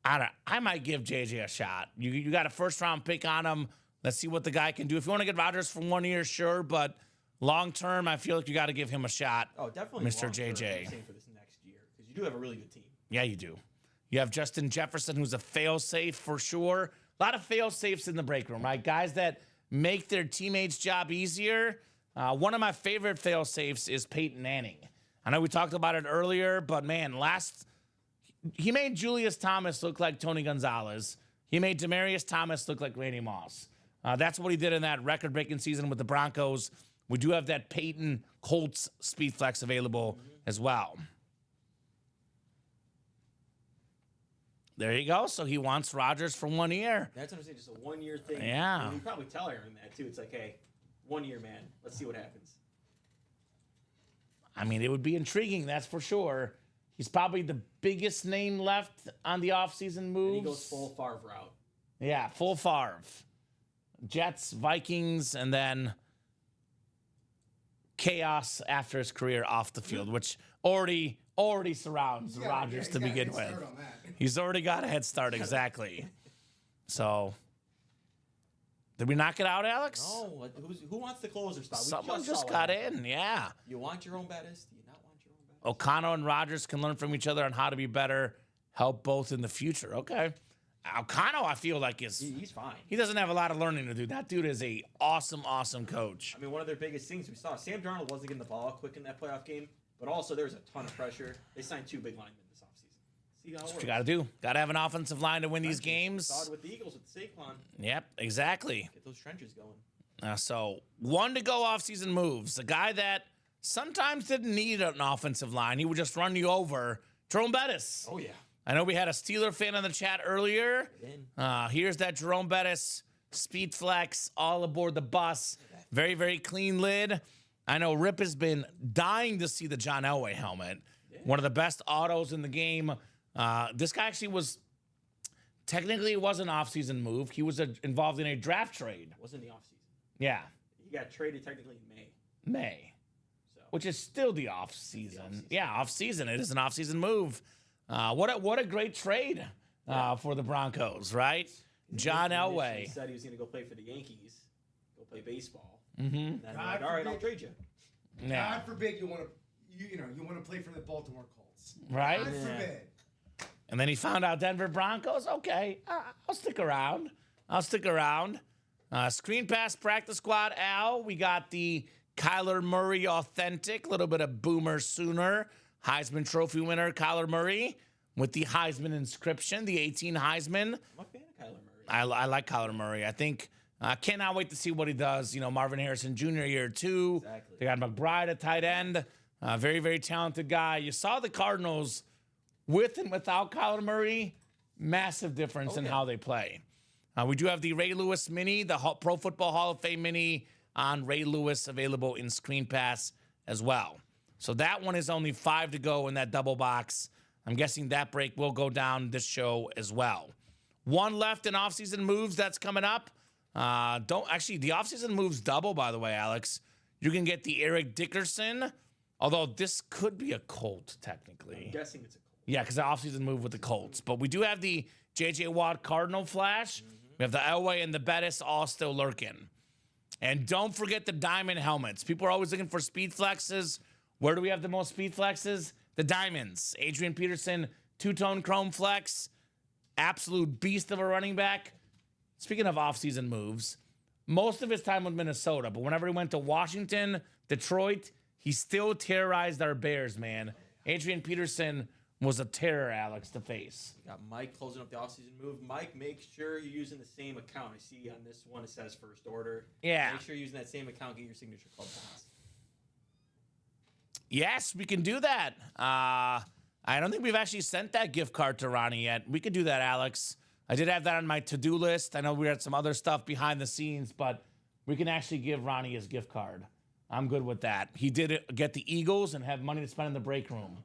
I might give JJ a shot. You got a first-round pick on him. Let's see what the guy can do. If you want to get Rodgers for 1 year, sure, but long-term, I feel like you got to give him a shot. Oh, definitely. Mr. long-term, JJ. I'm saying for this next year because you do have a really good team. Yeah, you do. You have Justin Jefferson, who's a fail-safe for sure. A lot of fail-safes in the break room, right? Guys that make their teammates' job easier. One of my favorite fail-safes is Peyton Manning. I know we talked about it earlier, but man, he made Julius Thomas look like Tony Gonzalez. He made Demaryius Thomas look like Randy Moss. That's what he did in that record-breaking season with the Broncos. We do have that Peyton Colts Speed Flex available as well. There you go. So he wants Rodgers for 1 year. That's what I'm saying. Just a 1 year thing. Yeah. And you probably tell Aaron that too. It's like, hey, 1 year, man. Let's see what happens. I mean, it would be intriguing, that's for sure. He's probably the biggest name left on the offseason moves. And he goes full Favre route. Yeah, full Favre. Jets, Vikings, and then chaos after his career off the field, which already surrounds Rodgers to begin with. He's already got a head start, exactly. So, did we knock it out, Alex? No, who wants the closer spot? Someone just got in, yeah. You want your own Bettis? Do you not want your own Bettis? O'Connell and Rodgers can learn from each other on how to be better, help both in the future. Okay. O'Connell, I feel like He's fine. he doesn't have a lot of learning to do. That dude is a awesome coach. I mean, one of their biggest things we saw, Sam Darnold wasn't getting the ball out quick in that playoff game, but also there was a ton of pressure. They signed 2 big linemen this offseason. See how it That's works. what you got to do. Got to have an offensive line to win these games. Saw it with the Eagles with Saquon. Yep, exactly. Get those trenches going. So 1 to go offseason moves. A guy that sometimes didn't need an offensive line. He would just run you over. Jerome Bettis. Oh, yeah. I know we had a Steeler fan in the chat earlier. Here's that Jerome Bettis Speed Flex all aboard the bus. Very, very clean lid. I know Rip has been dying to see the John Elway helmet. Yeah. One of the best autos in the game. This guy actually was, technically it was an offseason move. He was involved in a draft trade. It wasn't the offseason. Yeah. He got traded technically in May. May. Which is still the offseason. Yeah, offseason. It is an offseason move. What a great trade for the Broncos, right? John Elway. He said he was going to go play for the Yankees, go play baseball. Mm-hmm. And then like, all right, I'll trade you. Yeah. God forbid you want to play for the Baltimore Colts. Right? God forbid. And then he found out Denver Broncos. Okay, I'll stick around. Screen pass practice squad, Al. We got the Kyler Murray authentic, little bit of Boomer Sooner. Heisman Trophy winner Kyler Murray with the Heisman inscription, the 18 Heisman. I'm a fan of Kyler Murray. I like Kyler Murray. I think I cannot wait to see what he does. You know, Marvin Harrison Jr. year 2. Exactly. They got McBride at tight end. Very, very talented guy. You saw the Cardinals with and without Kyler Murray. Massive difference in how they play. We do have the Ray Lewis Mini, the Pro Football Hall of Fame Mini on Ray Lewis, available in Screen Pass as well. So that one is only 5 to go in that double box. I'm guessing that break will go down this show as well. One left in offseason moves that's coming up. The offseason moves double, by the way, Alex. You can get the Eric Dickerson, although this could be a Colt, technically. I'm guessing it's a Colt. Yeah, because the offseason move with the Colts. But we do have the J.J. Watt Cardinal Flash. We have the Elway and the Bettis all still lurking. And don't forget the diamond helmets. People are always looking for speed flexes. Where do we have the most speed flexes? The diamonds. Adrian Peterson, two-tone chrome flex. Absolute beast of a running back. Speaking of offseason moves, most of his time with Minnesota, but whenever he went to Washington, Detroit, he still terrorized our Bears, man. Adrian Peterson was a terror, Alex, to face. We got Mike closing up the offseason move. Mike, make sure you're using the same account. I see on this one it says first order. Yeah. Make sure you're using that same account. Get your signature club points. Yes, we can do that. I don't think we've actually sent that gift card to Ronnie yet. We could do that, Alex. I did have that on my to-do list. I know we had some other stuff behind the scenes, but we can actually give Ronnie his gift card. I'm good with that. He did get the Eagles and have money to spend in the break room.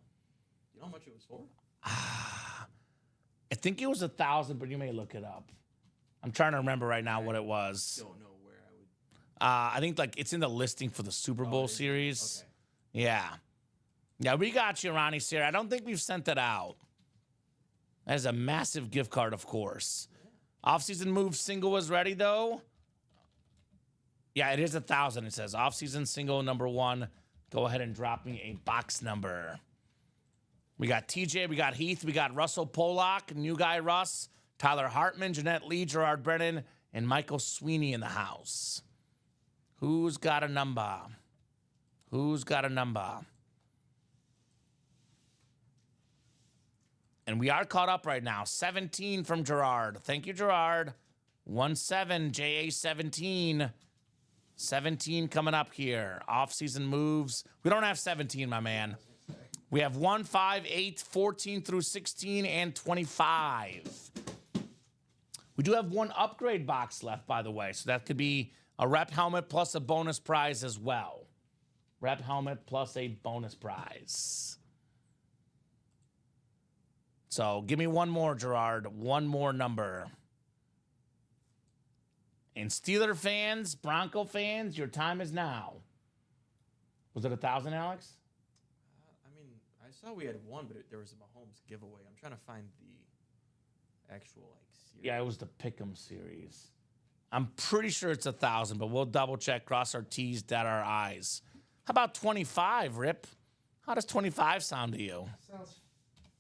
You know how much it was for? I think it was 1,000, but you may look it up. I'm trying to remember right now what it was. Don't know where I would. I think like it's in the listing for the Super Bowl it is? series. Okay. Yeah. Yeah, we got you, Ronnie Sarah. I don't think we've sent that out. That is a massive gift card, of course. Offseason move single is ready, though. Yeah, it is 1,000. It says offseason single number 1. Go ahead and drop me a box number. We got TJ, we got Heath, we got Russell Pollock, new guy Russ, Tyler Hartman, Jeanette Lee, Gerard Brennan, and Michael Sweeney in the house. Who's got a number? Who's got a number? And we are caught up right now. 17 from Gerard. Thank you, Gerard. 1-7, JA17. 17 coming up here. Off-season moves. We don't have 17, my man. We have 1, 5, 8, 14 through 16, and 25. We do have one upgrade box left, by the way. So that could be a rep helmet plus a bonus prize as well. Rep helmet plus a bonus prize. So give me one more, Gerard. One more number. And Steeler fans, Bronco fans, your time is now. Was it 1,000, Alex? I mean, I saw we had one, but there was a Mahomes giveaway. I'm trying to find the actual series. Yeah, it was the Pick'em series. I'm pretty sure it's 1,000, but we'll double check, cross our T's, dot our I's. How about 25, Rip? How does 25 sound to you? Sounds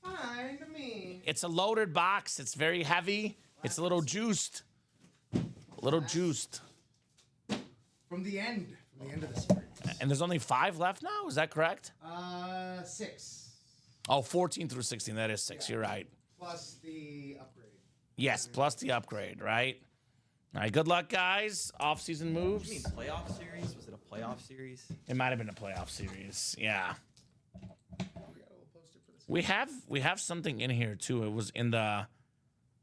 fine to me. It's a loaded box. It's very heavy. It's a little juiced. A little juiced. From the end of the series. And there's only 5 left now? Is that correct? 6. Oh, 14 through 16. That is 6. You're right. Plus the upgrade. Yes, plus the upgrade, right? All right, good luck, guys. Off-season moves. You mean playoff series? Was it a playoff series? It might have been a playoff series. Yeah. We got a little poster for this. We have something in here too. It was in the. I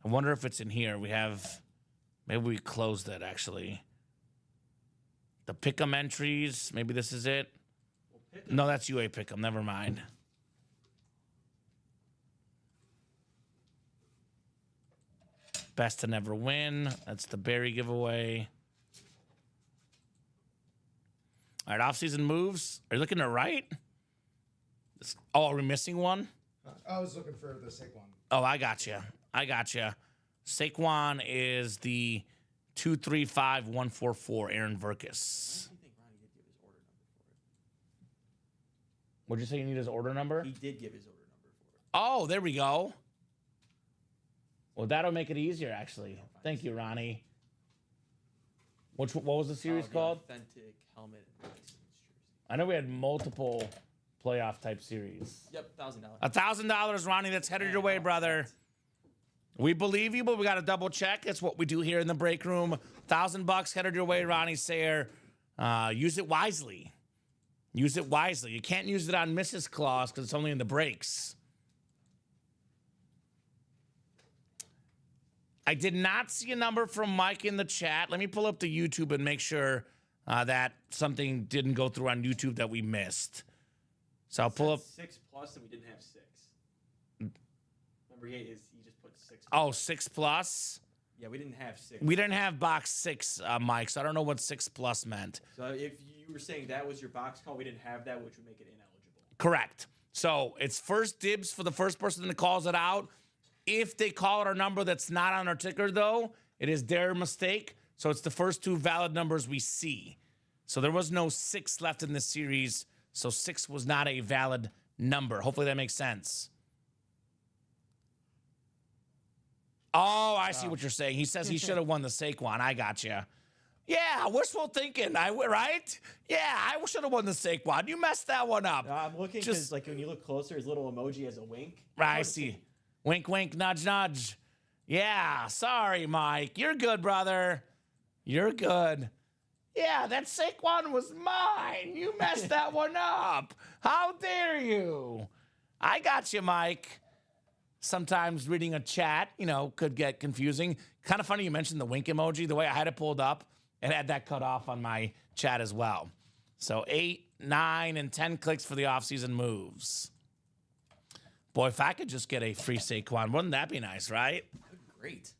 wonder if it's in here. We have. Maybe we closed it actually. The Pick'em entries. Maybe this is it. No, that's UA Pick'em. Never mind. Best to never win. That's the Barry giveaway. All right, off-season moves. Are you looking to right? Oh, are we missing one? I was looking for the sick one. Oh, I got you. Saquon is the 235144, Aaron Verkus. I think Ronnie did give his order number for it. What'd you say you need his order number? He did give his order number for it. Oh, there we go. Well, that'll make it easier, actually. Thank you, Ronnie. What was the series The called? Authentic helmet and license jersey. I know we had multiple playoff type series. Yep, $1,000. $1,000, Ronnie. That's headed your way, brother. We believe you, but we got to double check. That's what we do here in the break room. $1,000 headed your way, Ronnie Sayer. Use it wisely. Use it wisely. You can't use it on Mrs. Claus because it's only in the breaks. I did not see a number from Mike in the chat. Let me pull up the YouTube and make sure that something didn't go through on YouTube that we missed. So I'll pull up. 6+ and we didn't have 6. Remember, he just put put 6. Oh, 6+. Yeah, we didn't have 6. We didn't have box 6, Mike, so I don't know what 6+ meant. So if you were saying that was your box call, we didn't have that, which would make it ineligible. Correct. So it's first dibs for the first person that calls it out. If they call it our number that's not on our ticker, though, it is their mistake. So it's the first 2 valid numbers we see. So there was no 6 left in this series. So 6 was not a valid number. Hopefully that makes sense. Oh, I see what you're saying. He says he should have won the Saquon. I got you. Yeah, wishful thinking. Right? Yeah, I should have won the Saquon. You messed that one up. I'm looking because like when you look closer, his little emoji has a wink. Right, I see. Wink, wink, nudge, nudge. Yeah, sorry, Mike. You're good, brother. You're good. Yeah, that Saquon was mine. You messed that one up. How dare you? I got you, Mike. Sometimes reading a chat, could get confusing. Kind of funny you mentioned the wink emoji. The way I had it pulled up, it had that cut off on my chat as well. So 8, 9, and 10 clicks for the offseason moves. Boy, if I could just get a free Saquon, wouldn't that be nice, right? Great.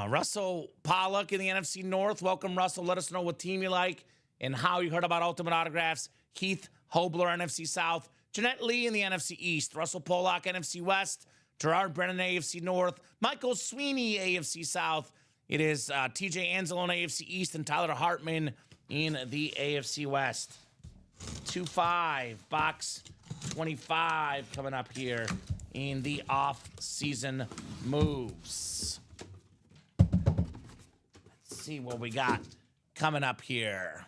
Russell Pollock in the NFC North. Welcome, Russell. Let us know what team you like and how you heard about Ultimate Autographs. Heath Hobler, NFC South. Jeanette Lee in the NFC East. Russell Pollock, NFC West. Gerard Brennan, AFC North. Michael Sweeney, AFC South. It is TJ Anzalone, AFC East, and Tyler Hartman in the AFC West. 2-5, box 25 coming up here in the off-season moves. Let's see what we got coming up here.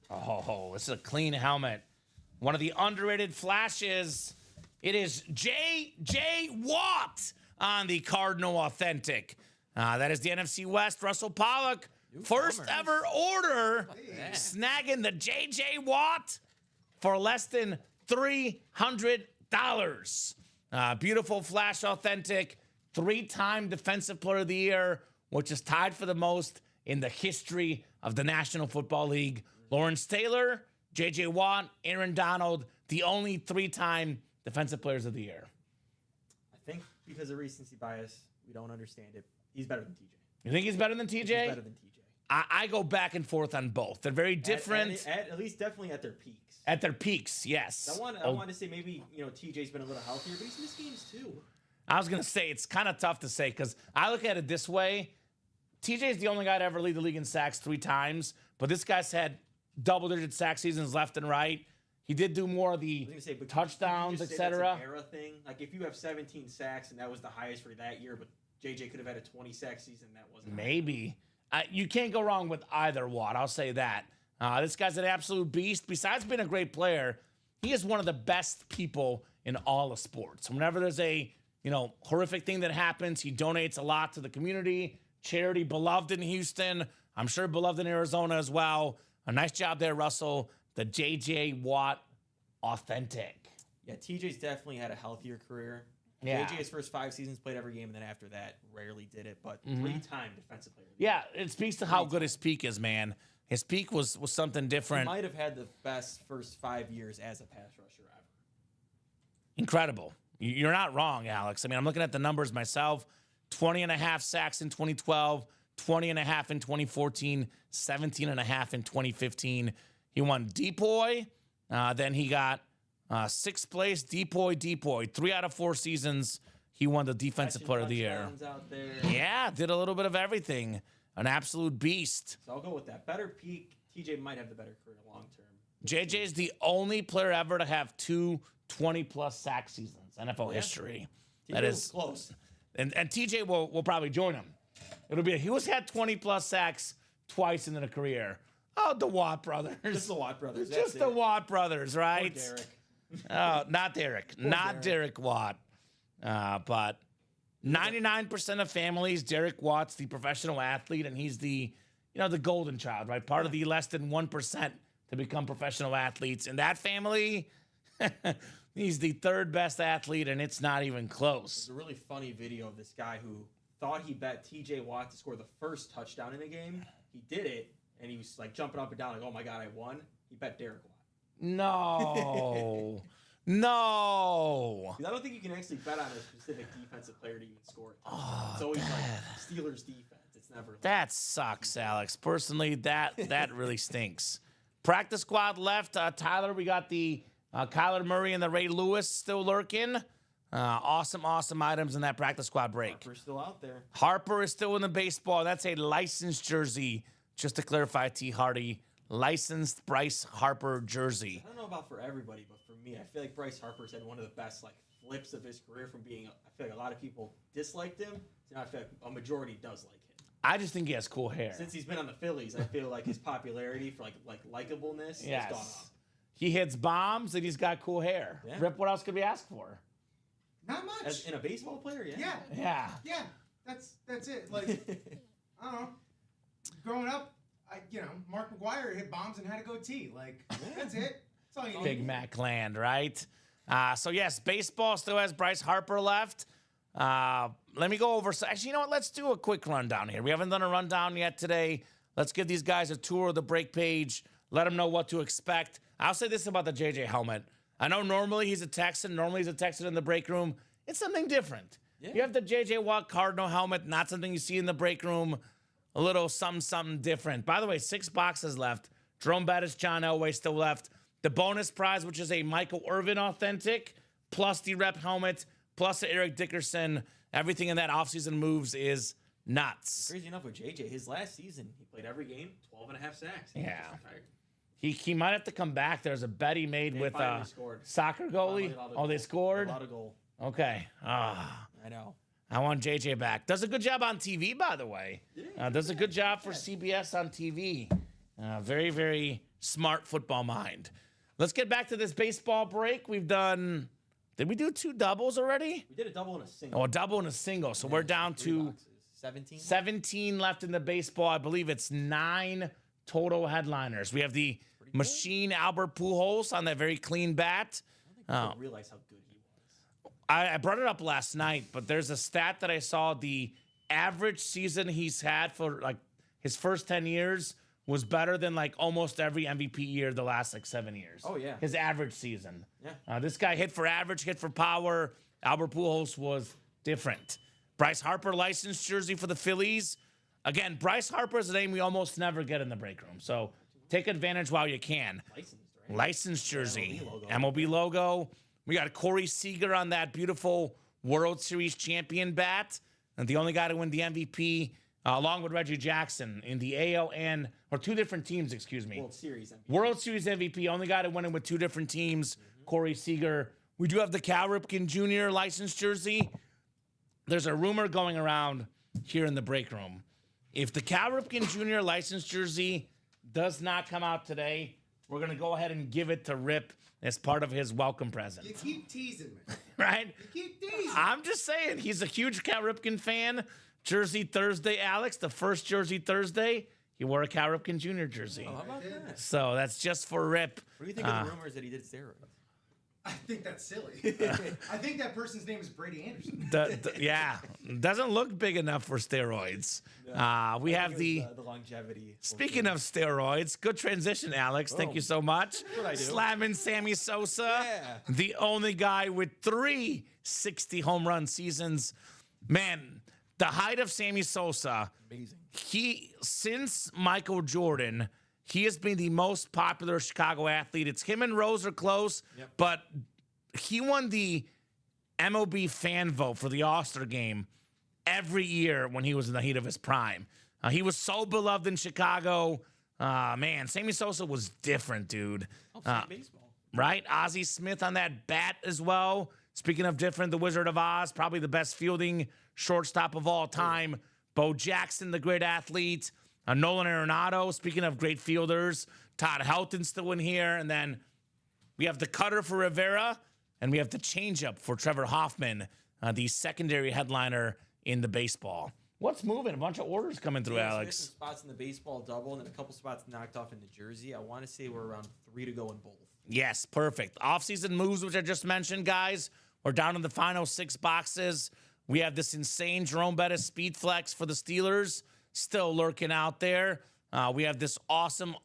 Oh, this is a clean helmet. One of the underrated flashes. It is J.J. Watt on the Cardinal Authentic. That is the NFC West. Russell Pollock, first ever order, snagging the J.J. Watt for less than $300. Beautiful Flash Authentic, 3-time Defensive Player of the Year, which is tied for the most in the history of the National Football League. Lawrence Taylor, J.J. Watt, Aaron Donald, the only 3-time Defensive Players of the Year. I think because of recency bias, we don't understand it. He's better than TJ. You think he's better than TJ? He's better than TJ. I go back and forth on both. They're very different. At least definitely at their peaks. At their peaks, yes. I want to say maybe, TJ's been a little healthier, but he's missed games too. I was going to say, it's kind of tough to say because I look at it this way. TJ's the only guy to ever lead the league in sacks 3 times, but this guy's had double-digit sack seasons left and right. He did do more of the touchdowns, etc. Era thing. Like if you have 17 sacks and that was the highest for that year, but JJ could have had a 20-sack season, that wasn't. Maybe. You can't go wrong with either Watt. I'll say that. This guy's an absolute beast. Besides being a great player, he is one of the best people in all of sports. Whenever there's a horrific thing that happens, he donates a lot to the community, charity, beloved in Houston. I'm sure beloved in Arizona as well. A nice job there, Russell. The J.J. Watt Authentic. Yeah, TJ's definitely had a healthier career. Yeah. JJ's first 5 seasons played every game, and then after that, rarely did it. But 3-time defensive player. Yeah, it speaks to how good his peak is, man. His peak was something He different. might have had the best first 5 years as a pass rusher ever. Incredible. You're not wrong, Alex. I mean, I'm looking at the numbers myself. 20.5 sacks in 2012, 20.5 in 2014, 17.5 in 2015. He won Depoy. Then he got 6th place, Depoy. 3 out of 4 seasons, he won the Defensive Player of the Year. Out there. Yeah, did a little bit of everything. An absolute beast. So I'll go with that. Better peak. TJ might have the better career long term. JJ is the only player ever to have 2 20-plus sack seasons, NFL history. TJ That was is close. And TJ will probably join him. He was had 20-plus sacks twice in a career. Oh, the Watt brothers. Just the Watt brothers. Just the Watt brothers, right? Poor Derek. Oh, not Derek. Not Derek Watt. But 99% of families, Derek Watt's the professional athlete, and he's the golden child, right? Part of the less than 1% to become professional athletes. In that family, he's the 3rd best athlete, and it's not even close. There's a really funny video of this guy who thought he bet TJ Watt to score the first touchdown in a game. He did it, and he was like jumping up and down like, oh my God, I won. He bet Derek Watt. No. No. 'Cause I don't think you can actually bet on a specific defensive player to even score. It's always like Steelers defense. It's never. That sucks, Alex. Personally, that really stinks. Practice squad left. Tyler, we got the Kyler Murray and the Ray Lewis still lurking. Awesome items in that practice squad break. We're still out there. Harper is still in the baseball. That's a licensed jersey. Just to clarify, T. Hardy, licensed Bryce Harper jersey. I don't know about for everybody, but for me, I feel like Bryce Harper's had one of the best like flips of his career from being. I feel like a lot of people disliked him. So now I feel like a majority does like him. I just think he has cool hair. Since he's been on the Phillies, I feel like his popularity for like likableness has gone up. He hits bombs and he's got cool hair. Yeah. Rip, what else could we ask for? Not much. As in a baseball player, yeah. Yeah. That's it. Like, I don't know. Growing up, Mark McGuire hit bombs and had a goatee. Like, that's it. That's all you need. Big Mac land, right? So, yes, baseball still has Bryce Harper left. Let me go over. So actually, you know what? Let's do a quick rundown here. We haven't done a rundown yet today. Let's give these guys a tour of the break page. Let them know what to expect. I'll say this about the JJ helmet. I know normally he's a Texan. Normally he's a Texan in the break room. It's something different. Yeah. You have the JJ Watt Cardinal helmet, not something you see in the break room. A little something different. By the way, 6 boxes left. Jerome Bettis, John Elway still left. The bonus prize, which is a Michael Irvin authentic, plus the rep helmet, plus the Eric Dickerson. Everything in that offseason moves is nuts. Crazy enough with JJ, his last season, he played every game, 12.5 sacks. Yeah. He might have to come back. There's a bet he made with soccer goalie. They scored? A lot of goal. Okay. I know. I want JJ back. Does a good job on TV, by the way. Does a good job for CBS on TV. Very, very smart football mind. Let's get back to this baseball break. We've done... Did we do 2 doubles already? We did a double and a single. Oh, a double and a single. So we're down to 17 left in the baseball. I believe it's 9 total headliners. We have the machine Albert Pujols on that very clean bat. I don't think people realize how good he was. I brought it up last night, but there's a stat that I saw. The average season he's had for like his first 10 years was better than like almost every MVP year the last like 7 years. Oh, yeah. His average season. Yeah. This guy hit for average, hit for power. Albert Pujols was different. Bryce Harper licensed jersey for the Phillies. Again, Bryce Harper is a name we almost never get in the break room. So take advantage while you can. Licensed jersey. MLB logo. We got Corey Seager on that beautiful World Series champion bat. And the only guy to win the MVP, along with Reggie Jackson in the AL or 2 different teams, excuse me. World Series MVP. Only guy to win it with 2 different teams, Corey Seager. We do have the Cal Ripken Jr. licensed jersey. There's a rumor going around here in the break room. If the Cal Ripken Jr. licensed jersey does not come out today, we're going to go ahead and give it to Rip as part of his welcome present. You keep teasing me. Right? You keep teasing. I'm just saying, he's a huge Cal Ripken fan. Jersey Thursday, Alex, the first Jersey Thursday, he wore a Cal Ripken Jr. jersey. Oh, how about that? So that's just for Rip. What do you think of the rumors that he did steroids? I think that's silly. I think that person's name is Brady Anderson. Yeah, doesn't look big enough for steroids. We have the longevity. Speaking of steroids, good transition, Alex. Thank you so much. That's what I do. Slamming Sammy Sosa, the only guy with 3 60 home run seasons. Man, the height of Sammy Sosa. Amazing. Since Michael Jordan, he has been the most popular Chicago athlete. It's him and Rose are close, but he won the MLB fan vote for the All-Star game every year when he was in the heat of his prime. He was so beloved in Chicago. Man, Sammy Sosa was different, dude. Baseball. Right? Ozzie Smith on that bat as well. Speaking of different, the Wizard of Oz, probably the best fielding shortstop of all time. Bo Jackson, the great athlete. Nolan Arenado, speaking of great fielders. Todd Helton still in here. And then we have the cutter for Rivera. And we have the changeup for Trevor Hoffman, the secondary headliner in the baseball. What's moving? A bunch of orders coming through, Alex. Some spots in the baseball double and then a couple spots knocked off in the jersey. I want to say we're around 3 to go in both. Yes, perfect. Offseason moves, which I just mentioned, guys. We're down to the final 6 boxes. We have this insane Jerome Bettis speed flex for the Steelers still lurking out there. We have this awesome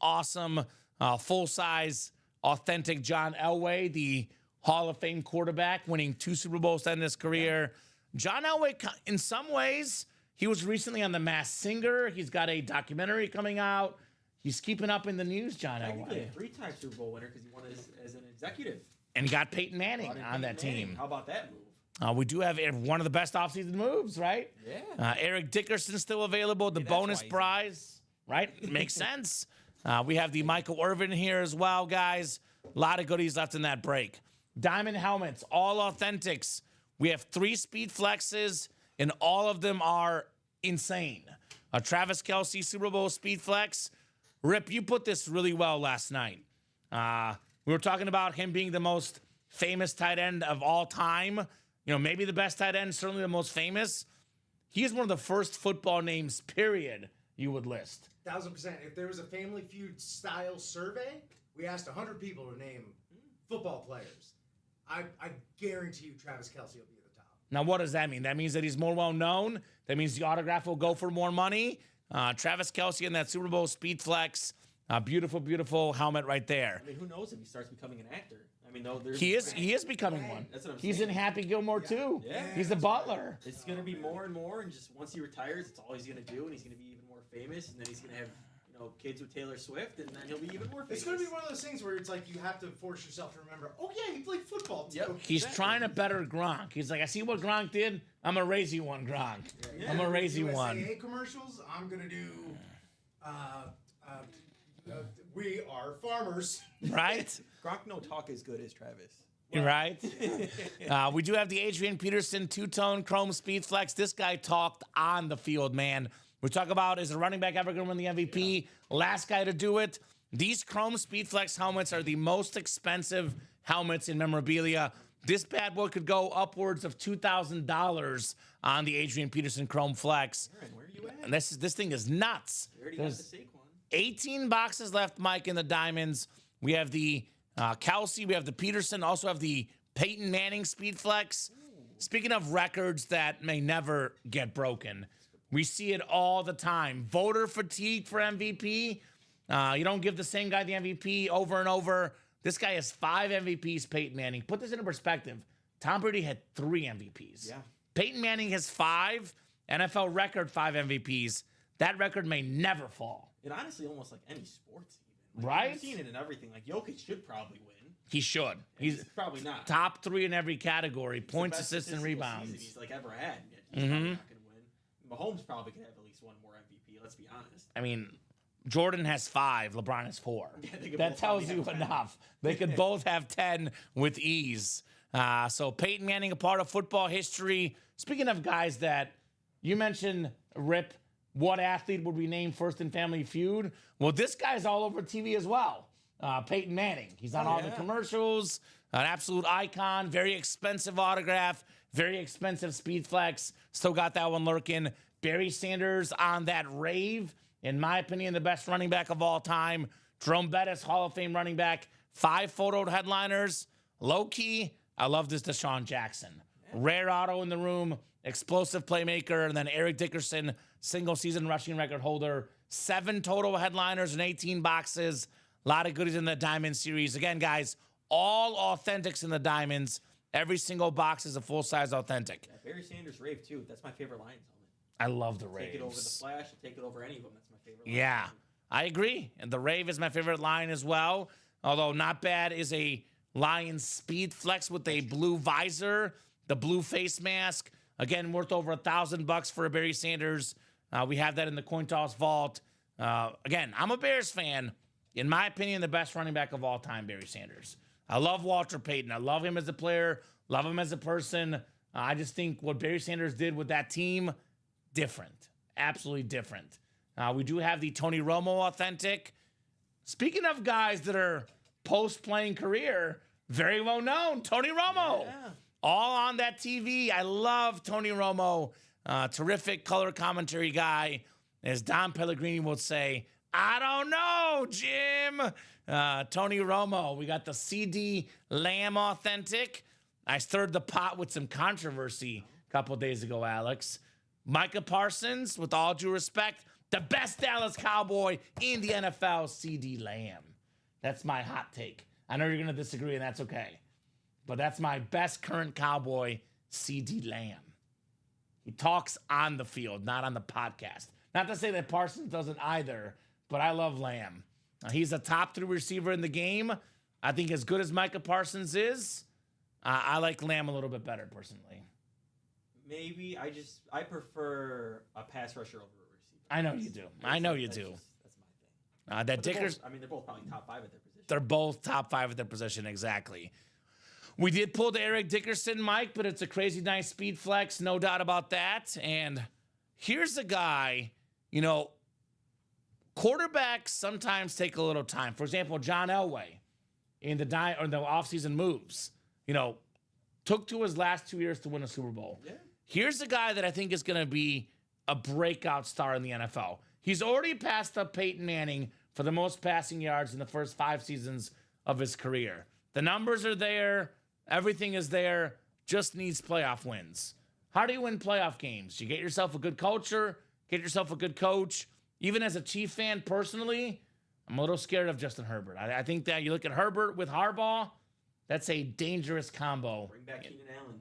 full-size, authentic John Elway, the Hall of Fame quarterback, winning 2 Super Bowls in his career. John Elway, in some ways, he was recently on The Masked Singer. He's got a documentary coming out. He's keeping up in the news, John Technically Elway. a 3-time Super Bowl winner because he won as an executive. And he got Peyton Manning Brought in on that Peyton Manning. team. How about that move? We do have one of the best offseason moves, right? Yeah. Eric Dickerson still available. The that's bonus why he's prize, right? Makes sense. We have the Michael Irvin here as well, guys. A lot of goodies left in that break. Diamond helmets, all authentics. We have 3 speed flexes, and all of them are insane. A Travis Kelce Super Bowl speed flex. Rip, you put this really well last night. We were talking about him being the most famous tight end of all time. You know, maybe the best tight end, certainly the most famous. He is one of the first football names, period, you would list. 1000%. If there was a Family Feud style survey, we asked 100 people to name football players. I guarantee you Travis Kelce will be at the top. Now, what does that mean? That means that he's more well-known. That means the autograph will go for more money. Travis Kelce in that Super Bowl speed flex. Beautiful, beautiful helmet right there. I mean, who knows if he starts becoming an actor? I mean, no, there's He is becoming one. That's what I'm He's saying. in Happy Gilmore too. Yeah. He's the butler. It's gonna be more and more, and just once he retires, it's all he's gonna do, and he's gonna be even more famous, and then he's gonna have kids with Taylor Swift, and then he'll be even more famous. It's going to be one of those things where it's like you have to force yourself to remember, oh, yeah, he played football, too. Yep. He's trying to better Gronk. He's like, I see what Gronk did. I'm going to raise you one, Gronk. I'm going to raise you one. USAA commercials, I'm going to do, we are farmers. Right? Gronk no talk as good as Travis. Right? We do have the Adrian Peterson two-tone chrome speed flex. This guy talked on the field, man. We talk about, is a running back ever going to win the MVP? Last guy to do it. These chrome speed flex helmets are the most expensive helmets in memorabilia. This bad boy could go upwards of $2,000 on the Adrian Peterson chrome flex. Aaron, where are you at? And this thing is nuts. You already got There's the Saquon. 18 boxes left, Mike, in the diamonds. We have the Kelce, we have the Peterson, also have the Peyton Manning speed flex. Speaking of records that may never get broken, we see it all the time. Voter fatigue for MVP. You don't give the same guy the MVP over and over. This guy has 5 MVPs, Peyton Manning. Put this into perspective. Tom Brady had 3 MVPs. Yeah. Peyton Manning has 5, NFL record 5 MVPs. That record may never fall. And honestly, almost like any sports, even. Right? I've seen it in everything. Like Jokic should probably win. He should. He's probably not. top 3 in every category: It's the points, best assists, and statistical rebounds. season he's ever had. Yet he's probably not going to win. Mahomes probably could have at least one more MVP. Let's be honest. I mean, Jordan has 5, LeBron has 4. Yeah, they could That both tells probably you have 10. enough. They could both have 10 with ease. So Peyton Manning, a part of football history. Speaking of guys that you mentioned, Rip, what athlete would we name first in Family Feud? Well, this guy's all over TV as well. Peyton Manning. He's on all the commercials. An absolute icon. Very expensive autograph. Very expensive speed flex. Still got that one lurking. Barry Sanders on that rave. In my opinion, the best running back of all time. Jerome Bettis, Hall of Fame running back. 5 photo headliners. Low key, I love this Deshaun Jackson. Rare auto in the room. Explosive playmaker. And then Eric Dickerson, single season rushing record holder. 7 total headliners and 18 boxes. A lot of goodies in the Diamond series. Again, guys, all authentics in the Diamonds. Every single box is a full-size authentic. Yeah, Barry Sanders rave too. That's my favorite Lions helmet. I love the Raves. Take it over the Flash. I'll take it over any of them. That's my favorite. Lions Yeah, helmet. I agree. And the Rave is my favorite line as well. Although not bad is a Lion Speed Flex with a blue visor, the blue face mask. Again, worth over $1,000 for a Barry Sanders. We have that in the coin toss vault. Again, I'm a Bears fan. In my opinion, the best running back of all time, Barry Sanders. I love Walter Payton. I love him as a player, love him as a person. I just think what Barry Sanders did with that team, different. Absolutely different. We do have the Tony Romo authentic. Speaking of guys that are post-playing career, very well known, Tony Romo. Yeah. All on that TV. I love Tony Romo. Terrific color commentary guy. As Don Pellegrini would say, I don't know, Jim. Tony Romo. We got the CD Lamb authentic. I stirred the pot with some controversy a couple days ago, Alex. Micah Parsons, with all due respect, the best Dallas Cowboy in the NFL, CD Lamb. That's my hot take. I know you're going to disagree, and that's okay. but that's my best current Cowboy, CD Lamb. He talks on the field, not on the podcast. Not to say that Parsons doesn't either, but I love Lamb. He's a top 3 receiver in the game. I think as good as Micah Parsons is, I like Lamb a little bit better personally. Maybe I prefer a pass rusher over a receiver. I know you do. I know you do. That's my thing. That Dickers. They're both probably top 5 at their position. They're both top 5 at their position, exactly. We did pull the Eric Dickerson, Mike, but it's a crazy nice speed flex, no doubt about that. And here's a guy, quarterbacks sometimes take a little time. For example, John Elway in the offseason moves, took to his last 2 years to win a Super Bowl. Yeah. Here's a guy that I think is going to be a breakout star in the NFL. He's already passed up Peyton Manning for the most passing yards in the first 5 seasons of his career. The numbers are there. Everything is there. Just needs playoff wins. How do you win playoff games? You get yourself a good culture, get yourself a good coach. Even as a Chief fan personally, I'm a little scared of Justin Herbert. I think that you look at Herbert with Harbaugh, that's a dangerous combo. Bring back Keenan Allen.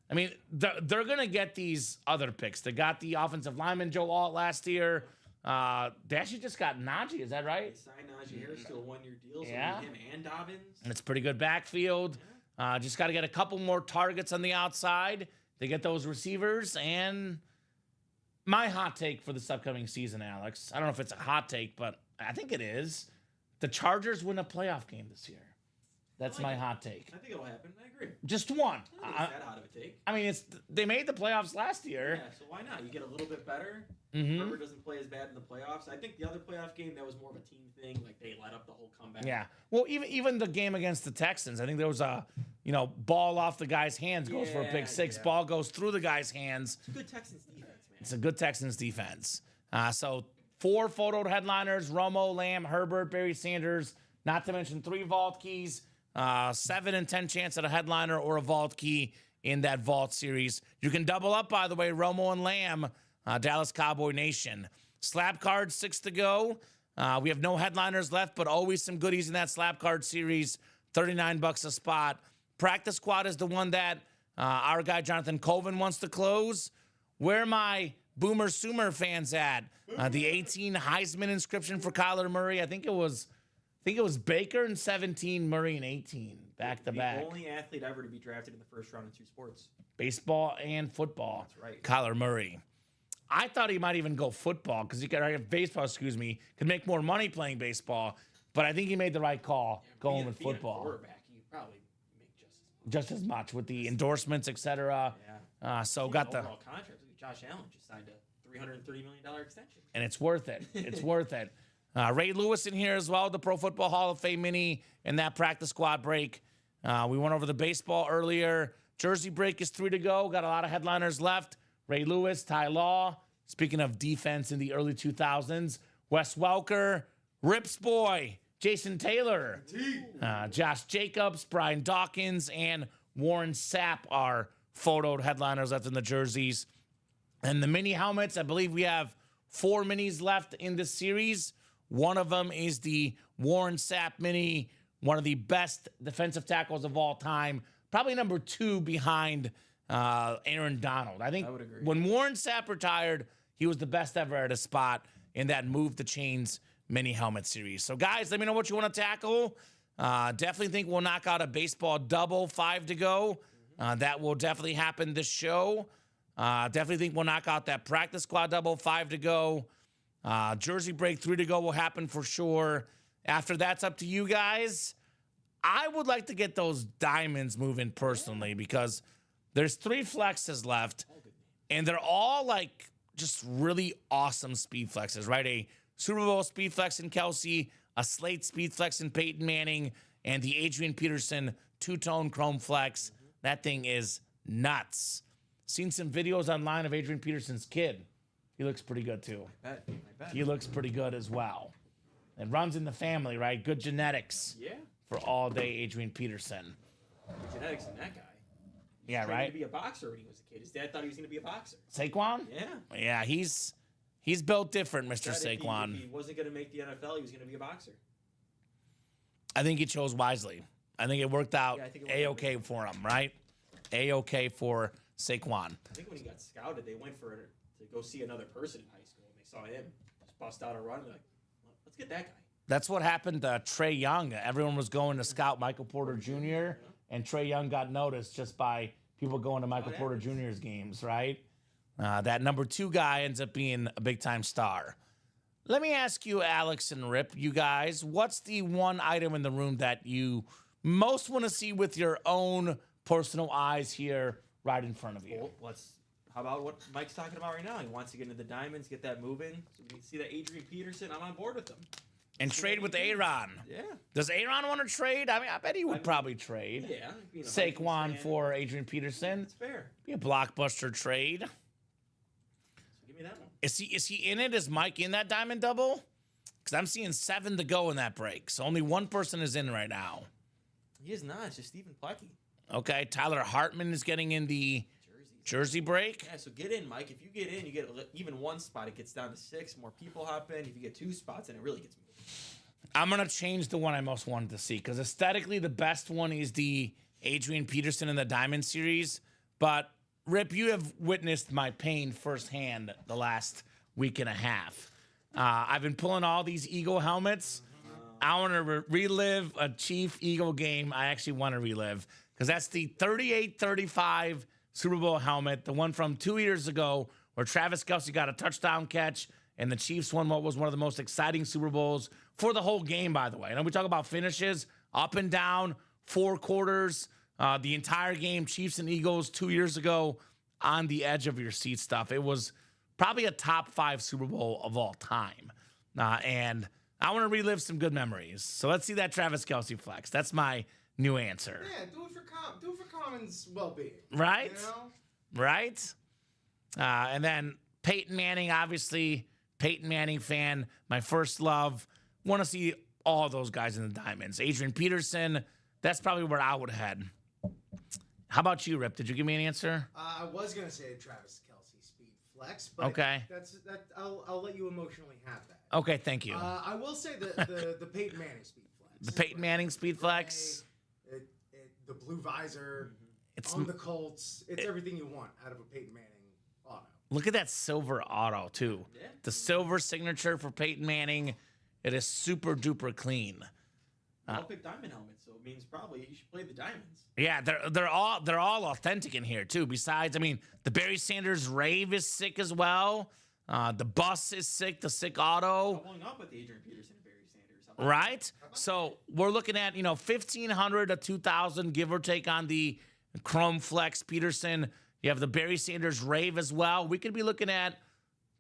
I mean, they're going to get these other picks. They got the offensive lineman Joe Alt last year. They actually just got Najee. Is that right? They signed Najee Harris to a 1-year deal. So Yeah. him and Dobbins. And it's a pretty good backfield. Just got to get a couple more targets on the outside. They get those receivers. And my hot take for this upcoming season, Alex, I don't know if it's a hot take, but I think it is. The Chargers win a playoff game this year. That's my hot take. I think it'll happen. I agree. Just one. I don't think it's that hot of a take. I mean, they made the playoffs last year. Yeah, so why not? You get a little bit better. Mhm. Herbert doesn't play as bad in the playoffs. I think the other playoff game, that was more of a team thing. Like, they let up the whole comeback. Yeah. Well, even the game against the Texans, I think there was a, ball off the guy's hands, goes for a pick six. Yeah. Ball goes through the guy's hands. It's a good Texans defense, man. It's a good Texans defense. So 4 photoed headliners: Romo, Lamb, Herbert, Barry Sanders. Not to mention 3 vault keys. 7 and 10 chance at a headliner or a vault key in that vault series. You can double up, by the way, Romo and Lamb, Dallas Cowboy Nation. Slap cards, 6 to go. We have no headliners left, but always some goodies in that slap card series. $39 a spot. Practice squad is the one that our guy Jonathan Colvin wants to close. Where are my Boomer Sooner fans at? The 18 Heisman inscription for Kyler Murray. I think it was Baker in 17, Murray in 18, back to back. The only athlete ever to be drafted in the first round in 2 sports. Baseball and football. That's right. Kyler Murray. I thought he might even go football because baseball, could make more money playing baseball. But I think he made the right call going with Being a football. quarterback, you probably make Just as much with the endorsements, etc. So got the overall contract. Josh Allen just signed a $330 million extension. and it's worth it. It's worth it. Ray Lewis in here as well, the Pro Football Hall of Fame mini and that practice squad break. We went over the baseball earlier. Jersey break is 3 to go. Got a lot of headliners left. Ray Lewis, Ty Law. Speaking of defense in the early 2000s, Wes Welker, Rips Boy, Jason Taylor, Josh Jacobs, Brian Dawkins, and Warren Sapp are photoed headliners left in the jerseys. And the mini helmets, I believe we have 4 minis left in this series. One of them is the Warren Sapp mini, one of the best defensive tackles of all time. Probably number 2 behind Aaron Donald. I think I would agree. when Warren Sapp retired, he was the best ever at a spot in that Move the Chains mini helmet series. So, guys, let me know what you want to tackle. Definitely think we'll knock out a baseball double, 5 to go. That will definitely happen this show. Definitely think we'll knock out that practice squad double, 5 to go. Jersey break, 3 to go will happen for sure. After that's up to you guys. I would like to get those diamonds moving personally because there's 3 flexes left, and they're all like just really awesome speed flexes, right? A Super Bowl speed flex in Kelsey, a Slate speed flex in Peyton Manning, and the Adrian Peterson 2-tone chrome flex. That thing is nuts. Seen some videos online of Adrian Peterson's kid. He looks pretty good too. I bet. He looks pretty good as well. It runs in the family, right? Good genetics Yeah. for all day Adrian Peterson. Genetics in that guy. Yeah, Trained right? to be a boxer when he was a kid. His dad thought he was going to be a boxer. Saquon? Yeah. Yeah, he's built different, Mr. Said Saquon. If he wasn't going to make the NFL, he was going to be a boxer. I think he chose wisely. I think it worked out Yeah, I think it worked out A-okay for him, right? A-okay for Saquon. I think when he got scouted, they went to go see another person in high school, and they saw him just bust out a run. They're like, let's get that guy. That's what happened to Trey Young. Everyone was going to scout Michael Porter Jr., and Trey Young got noticed just by people going to Michael Porter Jr.'s games, right? That number 2 guy ends up being a big-time star. Let me ask you, Alex and Rip, you guys, what's the one item in the room that you most want to see with your own personal eyes here right in front of you? Well, how about what Mike's talking about right now? He wants to get into the diamonds, get that moving. So we can see that Adrian Peterson. I'm on board with him. And trade with Aaron. Yeah. Does Aaron want to trade? I mean, I bet he would probably trade. Yeah. Being a Vikings Saquon fan, for Adrian Peterson. It's fair. Be a blockbuster trade. So give me that one. Is he in it? Is Mike in that diamond double? Because I'm seeing 7 to go in that break. So only one person is in right now. He is not. It's just Stephen Plecky. Okay, Tyler Hartman is getting in the jersey break. Yeah, so get in, Mike. If you get in, you get even one spot. It gets down to 6. More people hop in. If you get 2 spots, then it really gets moved. I'm going to change the one I most wanted to see because aesthetically the best one is the Adrian Peterson in the Diamond Series. But, Rip, you have witnessed my pain firsthand the last week and a half. I've been pulling all these Eagle helmets. I want to relive a Chief Eagle game I actually want to relive because that's the 38-35 Super Bowl helmet, the one from 2 years ago where Travis Kelce got a touchdown catch and the Chiefs won what was one of the most exciting Super Bowls for the whole game, by the way. And we talk about finishes, up and down, 4 quarters, the entire game, Chiefs and Eagles 2 years ago, on the edge of your seat stuff. It was probably a top 5 Super Bowl of all time. And I want to relive some good memories. So let's see that Travis Kelce flex. That's my new answer. Yeah, do it for Common's well-being. Right? You know? Right? And then Peyton Manning, obviously, Peyton Manning fan, my first love. Want to see all those guys in the diamonds. Adrian Peterson, that's probably where I would head. How about you, Rip? Did you give me an answer? I was gonna say Travis Kelce speed flex, but Okay. I'll let you emotionally have that. Okay, thank you. I will say the Peyton Manning speed flex. The Peyton Manning speed flex. The blue visor It's on the Colts. It's everything you want out of a Peyton Manning auto. Look at that silver auto, too. Yeah. The silver signature for Peyton Manning. It is super duper clean. I'll pick diamond helmets, so it means probably you should play the diamonds. Yeah, they're all authentic in here too. Besides, I mean, the Barry Sanders rave is sick as well. The bus is sick. The sick auto, Following up with Adrian Peterson and Barry Sanders. How about right? So we're looking at 1,500 to 2,000, give or take, on the Chrome Flex Peterson. You have the Barry Sanders rave as well. We could be looking at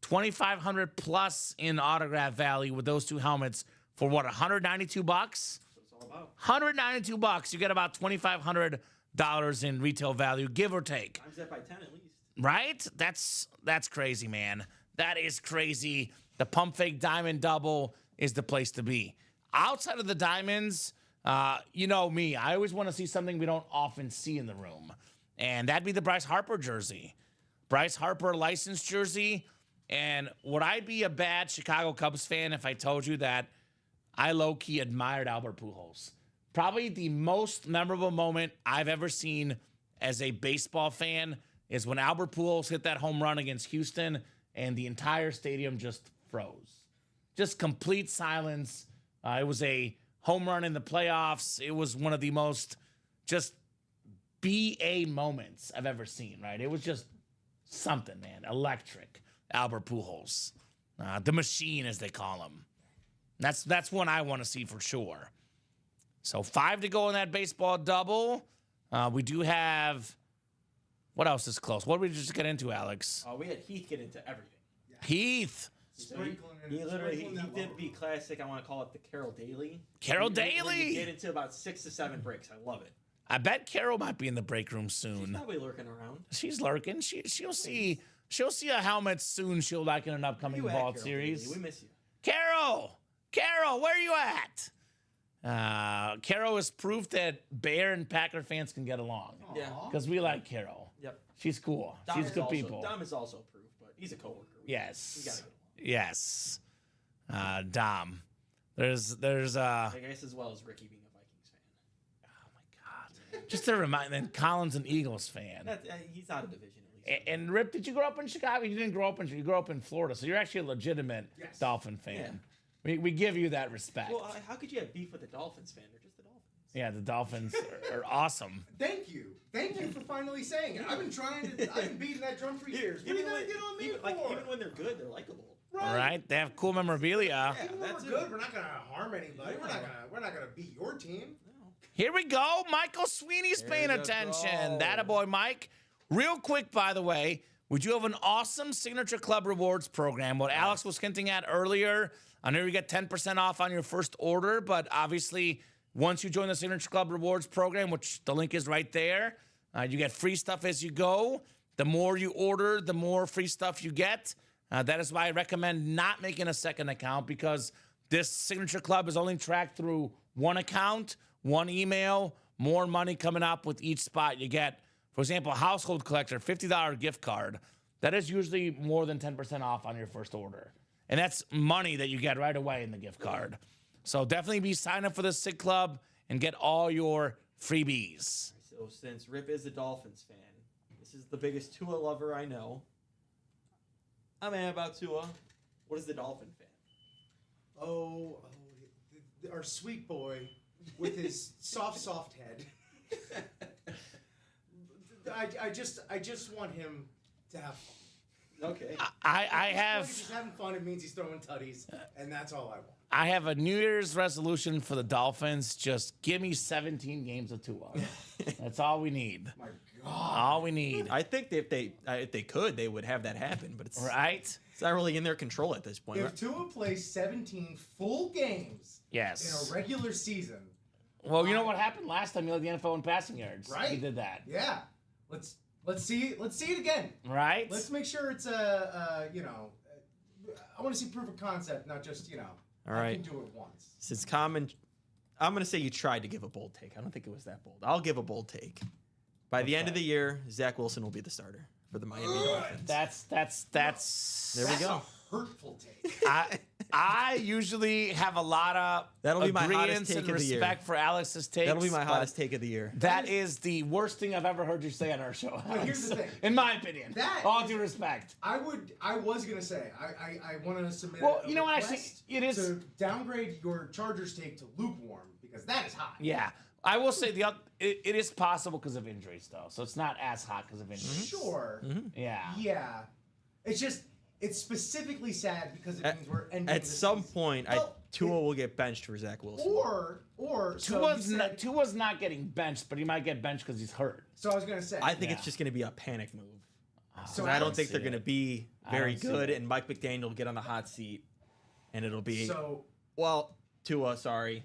2,500 plus in autograph value with those 2 helmets for what, $192? That's what it's all about. $192. You get about $2,500 in retail value, give or take. Times that by 10 at least. Right? That's crazy, man. That is crazy. The pump fake diamond double is the place to be. Outside of the diamonds, you know me. I always want to see something we don't often see in the room. And that'd be the Bryce Harper jersey. Bryce Harper licensed jersey. And would I be a bad Chicago Cubs fan if I told you that I low-key admired Albert Pujols? Probably the most memorable moment I've ever seen as a baseball fan is when Albert Pujols hit that home run against Houston and the entire stadium just froze. Just complete silence. It was a home run in the playoffs. It was one of the most just BA moments I've ever seen, right? It was just something, man. Electric. Albert Pujols. The machine, as they call him. That's one I want to see for sure. So 5 to go in that baseball double. We do have... What else is close? What did we just get into, Alex? We had Heath get into everything. Heath. So he did be classic. I want to call it the Carol Daly. Carol When you Daly. get into about 6 to 7 breaks. I love it. I bet Carol might be in the break room She's soon. probably lurking around. She's lurking. She'll see a helmet soon. She'll like in an upcoming You at, Vault Carol series. Daly? We miss you. Carol, where you at? Carol is proof that Bear and Packer fans can get along. Yeah. Because we like Carol. Yep. She's cool. Dom She's is good also, people. Dom is also proof, but he's a coworker. We gotta Yes. get along. Yes. Dom. There's I guess as well as Ricky being a Vikings fan. oh my Just to remind, then Colin's an Eagles fan. He's out of division at least. And Rip, did you grow up in Chicago? You didn't grow up you grew up in Florida, so you're actually a legitimate Yes. Dolphin fan. We give you that respect. Well, how could you have beef with a Dolphins fan? They're just the Dolphins. Yeah, the Dolphins are awesome. Thank you for finally saying it. I've been beating that drum for years. What are you gonna get on me for? Even when they're good, they're likable. All right, they have cool memorabilia. Even when we're good, we're not gonna harm anybody. We're not gonna beat your team. Here we go. Michael Sweeney's paying you attention. go. That boy, Mike. Real quick, by the way, we do have an awesome Signature Club Rewards program. What Alex was hinting at earlier. I know you get 10% off on your first order, but obviously, once you join the Signature Club Rewards program, which the link is right there, you get free stuff as you go. The more you order, the more free stuff you get. That is why I recommend not making a second account, because this Signature Club is only tracked through one account, one email, more money coming up with each spot you get. For example, Household Collector, $50 gift card. That is usually more than 10% off on your first order. And that's money that you get right away in the gift card. So definitely be signed up for the SIG Club and get all your freebies. So since Rip is a Dolphins fan, this is the biggest Tua lover I know. I'm mad about Tua. What is the Dolphin fan? Our sweet boy with his soft head. I just want him to have fun. Okay. I If have he's just having fun. It means he's throwing tutties, and that's all I want. I have a New Year's resolution for the Dolphins. Just give me 17 games of Tua. That's all we need. My God. All we need. I think if they could, they would have that happen, but it's Right? not really in their control at this point. If Tua plays 17 full games in Yes. a regular season, Well, you know what happened last time? You led the NFL in passing yards. Right. He did that. yeah, let's see it again. Right? Let's make sure it's I want to see proof of concept, not just All I right. can do it once. Since Common, I'm going to say you tried to give a bold take. I don't think it was that bold. I'll give a bold take. By the end of the year, Zach Wilson will be the starter for the Miami Dolphins. That's There we That's go. a hurtful take. I usually have a lot of That'll be my hottest agreeance take and of the year. respect for Alex's takes. That'll be my but hottest take of the year. That is the worst thing I've ever heard you say on our show. But here's the thing. In my opinion. That all is- due respect. I was gonna say I want to submit. Well, a you know what, actually, request it is- to downgrade your Chargers take to lukewarm because that is hot. Yeah. I will say it is possible because of injuries, though. So it's not as hot because of injuries. Sure. Yeah. Yeah. It's specifically sad because it means we're ending At the some season. point, Well, Tua will get benched for Zach Wilson. or so Tua's not getting benched, but he might get benched because he's hurt. So I was gonna say. I think Yeah. it's just going to be a panic move. So I don't Alex- think they're going to be very don't see good, it. and Mike McDaniel will get on the hot seat, and it'll be, So Tua, sorry.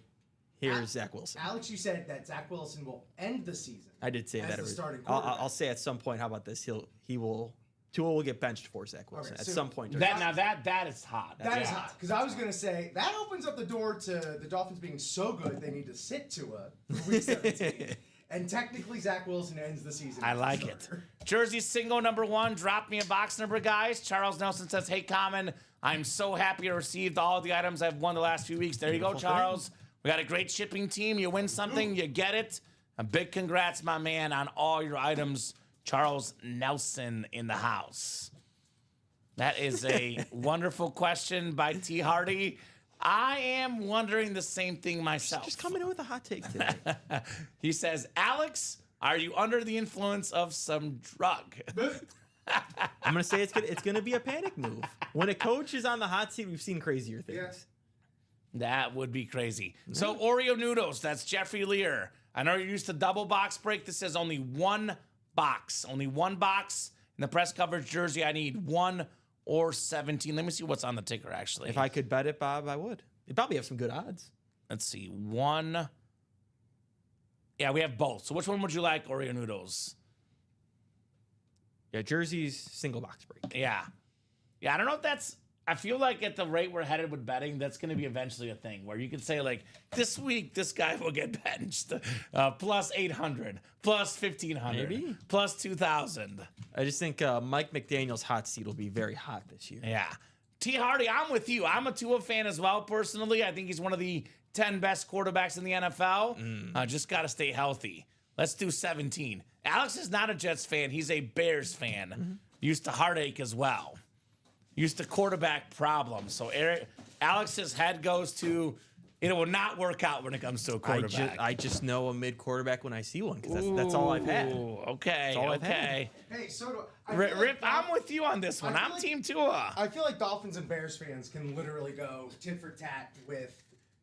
Here's Zach Wilson. Alex, you said that Zach Wilson will end the season. I did say as that. the already. starting I'll quarterback. say at some point, how about this? Tua will get benched for Zach Wilson Okay, at so some point. during That the now season. that is hot. That is Yeah. hot because I was gonna say that opens up the door to the Dolphins being so good they need to sit Tua for week 17, and technically Zach Wilson ends the season. I as the like it. starter. Jersey single #1. Drop me a box number, guys. Charles Nelson says, "Hey, Common, I'm so happy I received all the items I've won the last few weeks." There you go, Beautiful Charles. We got a great shipping team. You win something, you get it. A big congrats, my man, on all your items. Charles Nelson in the house. That is a wonderful question by T. Hardy. I am wondering the same thing myself. Just coming in with a hot take today. He says, Alex, are you under the influence of some drug? I'm gonna say it's gonna be a panic move. When a coach is on the hot seat, we've seen crazier things. Yeah. That would be crazy. So Oreo noodles, that's Jeffrey Lear. I know you're used to double box break. This says only one box. Only one box. In the press coverage jersey, I need 1 or 17. Let me see what's on the ticker, actually. If I could bet it, Bob, I would. It'd probably have some good odds. Let's see. 1. Yeah, we have both. So which one would you like, Oreo noodles? Yeah, jerseys, single box break. Yeah. Yeah, I don't know if that's... I feel like at the rate we're headed with betting, that's going to be eventually a thing where you can say, like, this week, this guy will get benched. Plus 800, plus 1,500, Maybe. plus 2,000. I just think Mike McDaniel's hot seat will be very hot this year. Yeah. T. Hardy, I'm with you. I'm a Tua fan as well, personally. I think he's one of the 10 best quarterbacks in the NFL. Just got to stay healthy. Let's do 17. Alex is not a Jets fan. He's a Bears fan. Used to heartache as well. Used to quarterback problems. So Alex's head goes to, it will not work out when it comes to a quarterback. I just know a mid quarterback when I see one because that's all I've had. Ooh, okay, all I've okay. Hey, so do I. I feel Rip, like I'm with you on this one. I feel I'm like- Team Tua. I feel like Dolphins and Bears fans can literally go tit for tat with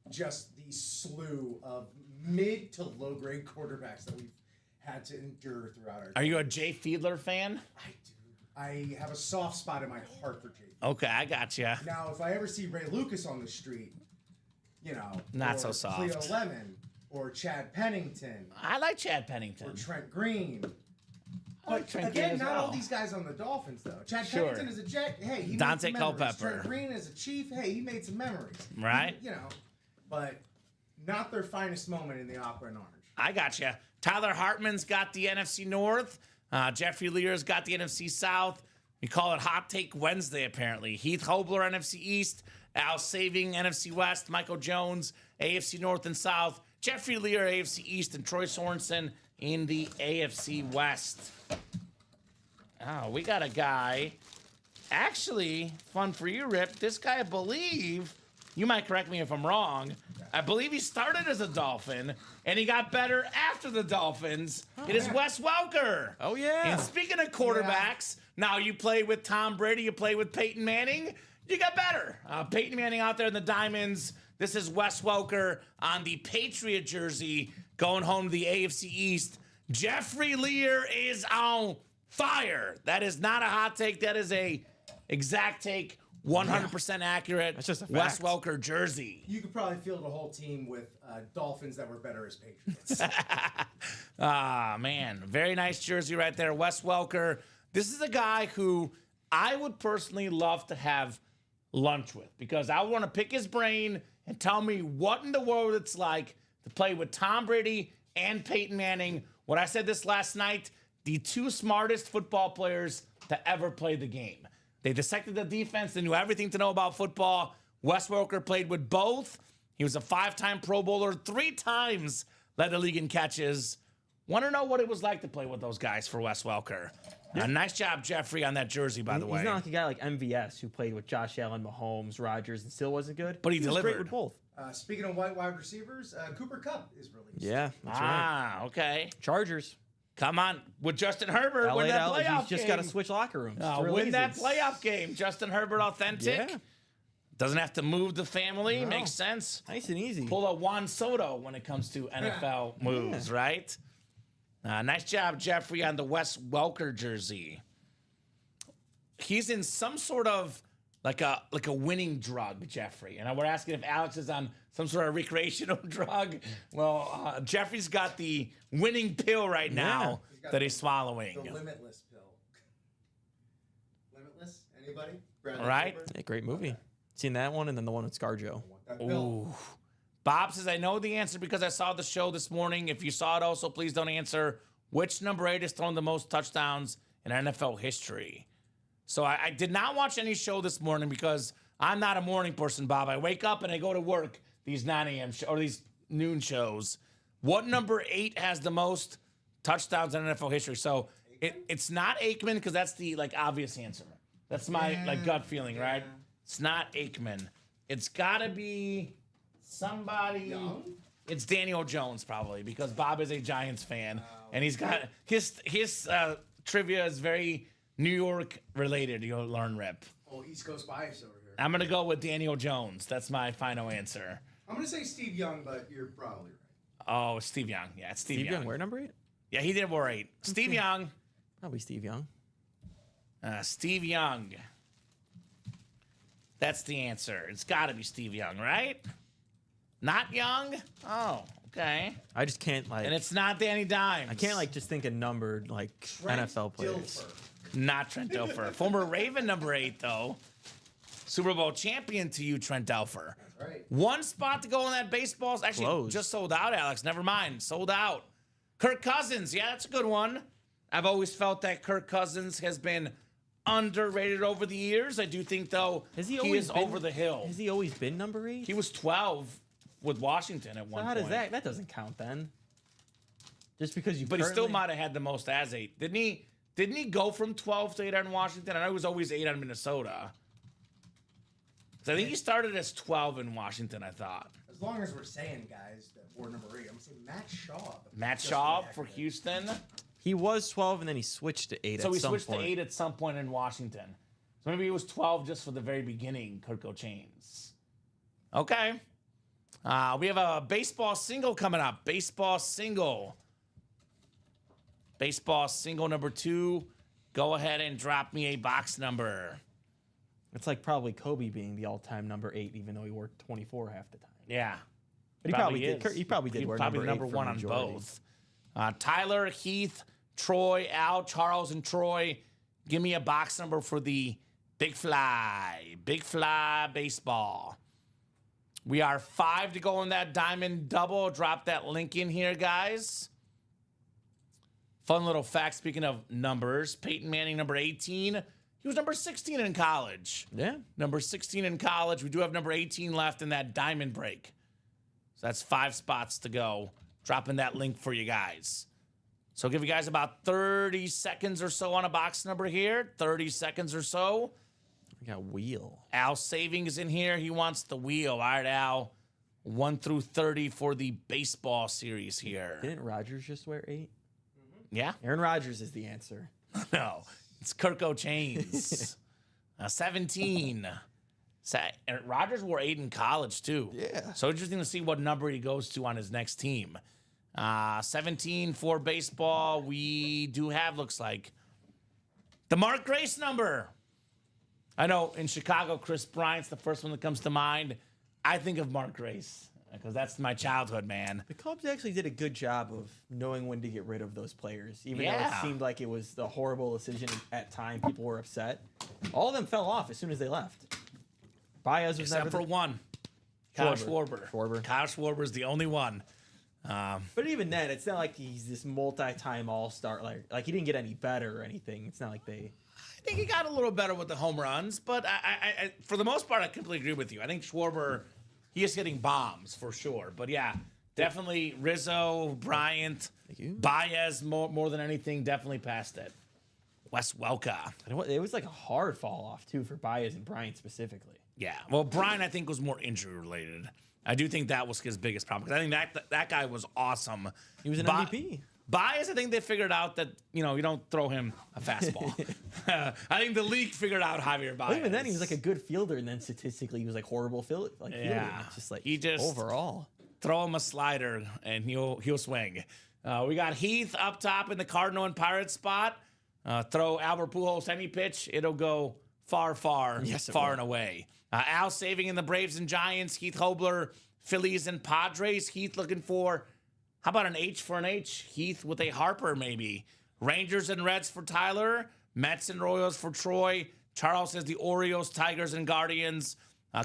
just the slew of mid to low grade quarterbacks that we've had to endure throughout our. Are you a Jay Fiedler fan? I do. I have a soft spot in my heart for Jake. Okay, I got you. Now, if I ever see Ray Lucas on the street, you know, Not or so soft. Cleo Lemon, or Chad Pennington, I like Chad or Pennington. Trent Green. I like Trent Green Again, as not well. all these guys on the Dolphins though. Chad Sure. Pennington is a Jet. Hey, he Dante made some memories. Culpepper. Trent Green is a Chief. Hey, he made some memories. Right. You know, but not their finest moment in the Aqua and Orange. I got you. Tyler Hartman's got the NFC North. Jeffrey Lear's got the NFC South. We call it Hot Take Wednesday, apparently. Heath Hobler, NFC East. Al Saving, NFC West. Michael Jones, AFC North and South. Jeffrey Lear, AFC East. And Troy Sorensen in the AFC West. Oh, we got a guy. Actually, fun for you, Rip. This guy, I believe, you might correct me if I'm wrong. I believe he started as a Dolphin, and he got better after the Dolphins. It is Wes Welker. Oh, yeah. And speaking of quarterbacks, now you play with Tom Brady, you play with Peyton Manning, you got better. Peyton Manning out there in the Diamonds. This is Wes Welker on the Patriot jersey going home to the AFC East. Jeffrey Lear is on fire. That is not a hot take. That is a exact take, 100% accurate. That's just a Wes fact. Welker jersey. You could probably field a whole team with Dolphins that were better as Patriots. Ah, man. Very nice jersey right there. Wes Welker. This is a guy who I would personally love to have lunch with because I want to pick his brain and tell me what in the world it's like to play with Tom Brady and Peyton Manning. What I said this last night, the two smartest football players to ever play the game. They dissected the defense. They knew everything to know about football. Wes Welker played with both. He was a 5-time Pro Bowler, 3 times led the league in catches. Want to know what it was like to play with those guys for Wes Welker. Nice job, Jeffrey, on that jersey, by the way. He's not like a guy like MVS who played with Josh Allen, Mahomes, Rodgers, and still wasn't good. But he was delivered. great with both. Speaking of white wide receivers, Cooper Kupp is released. Yeah, that's right. Okay. Chargers. Come on. With Justin Herbert, LA win that to LA, playoff he's just game. got to switch locker rooms. It's Win really that easy. playoff game. Justin Herbert authentic. Yeah. Doesn't have to move the family. No. Makes sense. Nice and easy. Pull a Juan Soto when it comes to NFL moves, right? Nice job, Jeffrey, on the Wes Welker jersey. He's in some sort of like a winning drug, Jeffrey. And we're asking if Alex is on some sort of recreational drug. Well, Jeffrey's got the winning pill right now that he's swallowing. The Limitless pill. Limitless? Anybody? Bradley Right? Cooper? Yeah, great movie. Seen that one and then the one with ScarJo. That pill. Ooh. Bob says, I know the answer because I saw the show this morning. If you saw it also, please don't answer. Which number 8 has thrown the most touchdowns in NFL history? So I did not watch any show this morning because I'm not a morning person, Bob. I wake up and I go to work these 9 a.m. Or these noon shows. What number 8 has the most touchdowns in NFL history? So it's not Aikman because that's the obvious answer. That's my gut feeling, right? It's not Aikman. It's got to be somebody. Young? It's Daniel Jones probably because Bob is a Giants fan and he's got his trivia is very New York related. You'll learn, Rip. Oh, East Coast bias over here. I'm gonna go with Daniel Jones. That's my final answer. I'm going to say Steve Young, but you're probably right. Oh, Steve Young. Yeah, it's Steve, Steve Young. Young, where number 8? Yeah, he did wear 8. Steve Young. Probably Steve Young. Steve Young. That's the answer. It's got to be Steve Young, right? Not Young? Oh, okay. I just can't And it's not Danny Dimes. I can't just think of numbered Trent NFL players. Dilfer. Not Trent Dilfer. Former Raven number 8 though. Super Bowl champion to you, Trent Dilfer. That's right. One spot to go in that baseball's actually Close. just sold out, Alex. Never mind. Sold out. Kirk Cousins. Yeah, that's a good one. I've always felt that Kirk Cousins has been underrated over the years. I do think, though, Has he he always is been, over the hill. Has he always been number 8? He was 12 with Washington at So one how point. does that doesn't count then? Just because you But he still currently- might have had the most as 8. Didn't he? Didn't he go from 12 to 8 on Washington? I know he was always 8 on Minnesota. 'Cause I think he started as 12 in Washington, I thought. As long as we're saying, guys, that board number 8, I'm gonna say Matt Schaub. Matt Just Schaub be for accurate. Houston. He was 12 and then he switched to 8 So at he some switched point. to 8 at some point in Washington. So maybe he was 12 just for the very beginning, Kirko Chains. Okay. We have a baseball single coming up. Baseball single. Baseball single number 2. Go ahead and drop me a box number. It's like probably Kobe being the all-time number 8, even though he wore 24 half the time. Yeah. But he probably is. did. He probably did wear probably number, number 8 for 1 on majority. both. Tyler, Heath, Troy, Al, Charles, and Troy. Give me a box number for the Big Fly. Big Fly baseball. We are 5 to go in that diamond double. Drop that link in here, guys. Fun little fact, speaking of numbers. Peyton Manning, number 18. He was number 16 in college. Yeah. Number 16 in college. We do have number 18 left in that diamond break. So that's 5 spots to go. Dropping that link for you guys. So I'll give you guys about 30 seconds or so on a box number here. 30 seconds or so. We got wheel. Al Saving is in here. He wants the wheel. All right, Al. 1 through 30 for the baseball series here. Didn't Rodgers just wear 8? Yeah? Aaron Rodgers is the answer. No. It's Kirko Chains. 17. Rodgers wore 8 in college, too. Yeah. So interesting to see what number he goes to on his next team. 17 for baseball. We do have, looks like, the Mark Grace number. I know in Chicago, Chris Bryant's the first one that comes to mind. I think of Mark Grace because that's my childhood, man. The Cubs actually did a good job of knowing when to get rid of those players. Even though Yeah. it seemed like it was a horrible decision at time, people were upset. All of them fell off as soon as they left. Baez was Except never for the- one. Kyle Schwarber. Schwarber. Kyle Schwarber is the only one. But even then, it's not like he's this multi-time all-star. Like he didn't get any better or anything. It's not like they. I think he got a little better with the home runs, but I for the most part, I completely agree with you. I think Schwarber, he is hitting bombs for sure. But yeah, definitely Rizzo, Bryant, you. Baez more than anything, definitely passed it. Wes Welka. It was like a hard fall off too for Baez and Bryant specifically. Yeah. Well, Bryant, I think, was more injury related. I do think that was his biggest problem because I think that guy was awesome. He was an Ba- MVP. Baez, I think they figured out that, you don't throw him a fastball. I think the league figured out Javier Baez. But even then, he was like a good fielder, and then statistically, he was like horrible fielding. Yeah. It's just like He just- overall. Throw him a slider and he'll swing. We got Heath up top in the Cardinal and Pirates spot. Throw Albert Pujols any pitch, it'll go far, Yes, it far will. and away. Al Saving in the Braves and Giants. Heath Hobler, Phillies and Padres. Heath looking for, how about an H for an H? Heath with a Harper maybe. Rangers and Reds for Tyler. Mets and Royals for Troy. Charles has the Orioles, Tigers, and Guardians.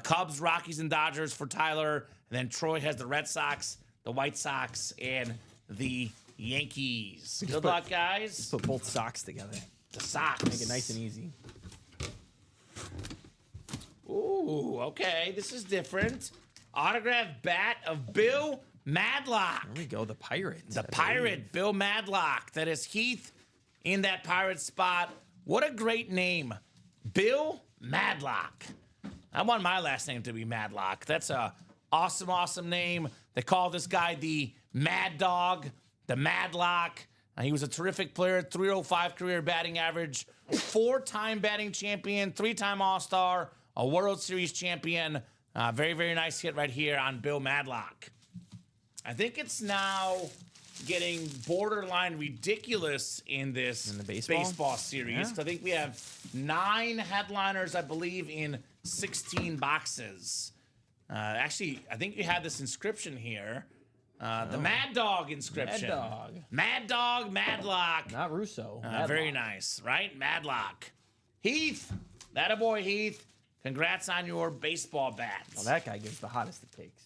Cubs, Rockies, and Dodgers for Tyler. And then Troy has the Red Sox, the White Sox, and the Yankees. Good luck, guys. Put both socks together. The Sox. Make it nice and easy. Ooh, okay. This is different. Autograph bat of Bill Madlock. There we go. The Pirates. The Pirate, Bill Madlock. That is Heath in that Pirate spot. What a great name. Bill Madlock. I want my last name to be Madlock. That's a awesome name. They call this guy the Mad Dog, the Madlock. He was a terrific player, 305 career batting average, 4-time batting champion, 3-time All-Star, a World Series champion. Very, very nice hit right here on Bill Madlock. I think it's now getting borderline ridiculous in this In the baseball? series. Yeah. I think we have 9 headliners, I believe, in 16 boxes. Actually, I think you had this inscription here. The Mad Dog inscription. Mad Dog. Mad Dog, Madlock. Not Russo. Very Madlock. nice, right? Madlock. Heath. That a boy, Heath. Congrats on your baseball bats. Well, that guy gives the hottest of takes.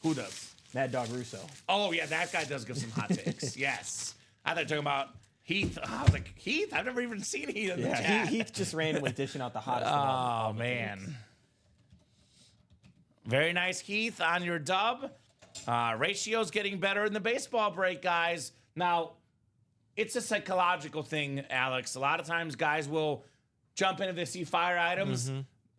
Who does? Mad Dog Russo. Oh, yeah, that guy does give some hot takes. Yes. I thought you were talking about Heath. I was like, Heath? I've never even seen Heath in the Yeah, chat. Heath just randomly dishing out the hottest. of all Oh, the man. takes. Very nice, Heath, on your dub. Ratio's getting better in the baseball break, guys. Now, it's a psychological thing, Alex. A lot of times guys will jump in if they see fire items.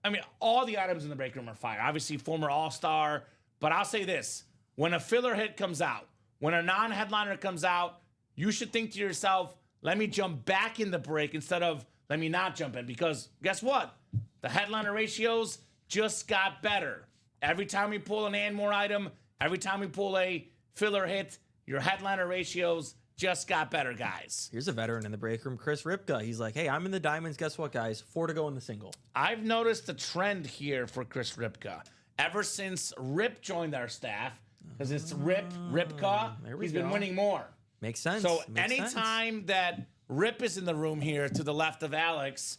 I mean, all the items in the break room are fire. Obviously, former All-Star. But I'll say this. When a filler hit comes out, when a non-headliner comes out, you should think to yourself, let me jump back in the break instead of let me not jump in. Because guess what? The headliner ratios just got better. Every time we pull an and more item, every time we pull a filler hit, your headliner ratios just got better, guys. Here's a veteran in the break room, Chris Ripka. He's like, hey, I'm in the diamonds. Guess what, guys? 4 to go in the single. I've noticed a trend here for Chris Ripka. Ever since Rip joined our staff, because it's Ripka, there we he's been go. winning more. Makes sense. So Makes sense. anytime that Rip is in the room here to the left of Alex,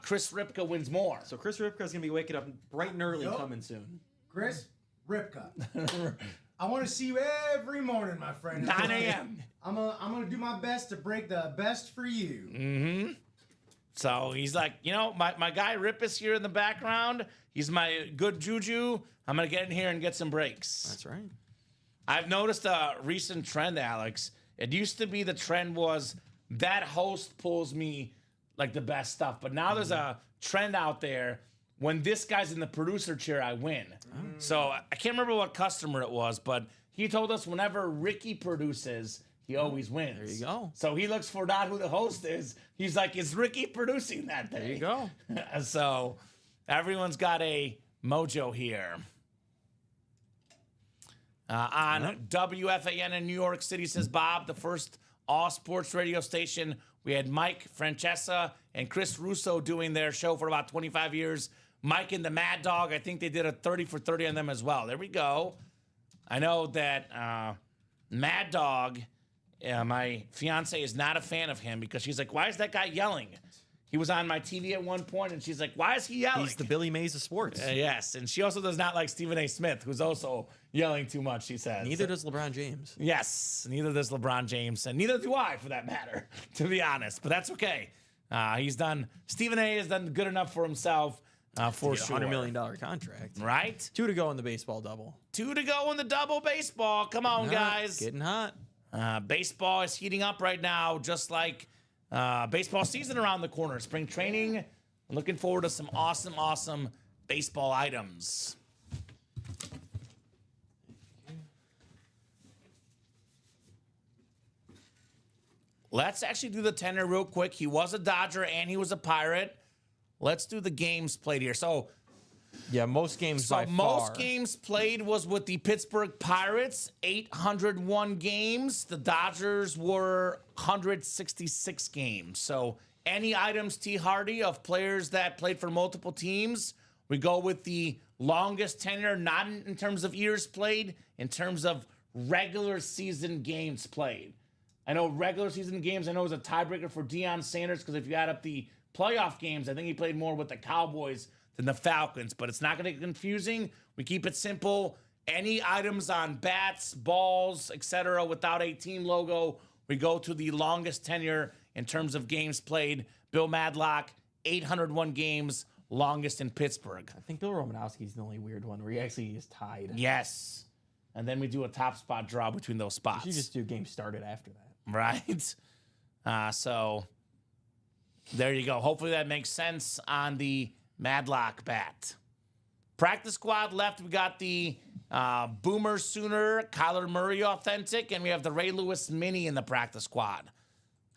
Chris Ripka wins more. So Chris Ripka's going to be waking up bright and early Yup. coming soon. Chris Ripka. I want to see you every morning, my friend. 9 a.m. I'm gonna do my best to break the best for you. So he's like, my guy Rip is here in the background. He's my good juju. I'm going to get in here and get some breaks. That's right. I've noticed a recent trend, Alex. It used to be the trend was that host pulls me like the best stuff. But now there's a trend out there. When this guy's in the producer chair, I win. So I can't remember what customer it was, but he told us whenever Ricky produces, he always wins. There you go. So he looks for not who the host is. He's like, is Ricky producing that day? There you go. So everyone's got a mojo here. On WFAN in New York City, says Bob, the first all-sports radio station. We had Mike Francesa and Chris Russo doing their show for about 25 years. Mike and the Mad Dog, I think they did a 30 for 30 on them as well. There we go. I know that Mad Dog, my fiance, is not a fan of him because she's like, why is that guy yelling? He was on my TV at one point, and she's like, why is he yelling? He's the Billy Mays of sports. Yes, and she also does not like Stephen A. Smith, who's also yelling too much, she says. Neither does LeBron James. Yes, neither does LeBron James, and neither do I, for that matter, to be honest. But that's okay. Stephen A. has done good enough for himself, for sure. $100 million contract. Right? 2 to go in the baseball double. 2 to go in the double baseball. Come on, guys. Getting hot. Baseball is heating up right now, just like baseball season around the corner. Spring training. I'm looking forward to some awesome baseball items. Let's actually do the tenor real quick. He was a Dodger and he was a Pirate. Let's do the games played here. So Yeah, most games by most far. games played was with the Pittsburgh Pirates, 801 games. The Dodgers were 166 games. So any items, T. Hardy, of players that played for multiple teams, we go with the longest tenure, not in terms of years played, in terms of regular season games played. I know regular season games, I know, is a tiebreaker for Deion Sanders because if you add up the playoff games, I think he played more with the Cowboys than the Falcons, but it's not going to get confusing. We keep it simple. Any items on bats, balls, etc. without a team logo, we go to the longest tenure in terms of games played. Bill Madlock, 801 games, longest in Pittsburgh. I think Bill Romanowski's the only weird one where he actually is tied. Yes. And then we do a top spot draw between those spots. You just do games started after that. Right? So there you go. Hopefully that makes sense on the Madlock bat. Practice squad left. We got the Boomer Sooner, Kyler Murray authentic, and we have the Ray Lewis mini in the practice squad.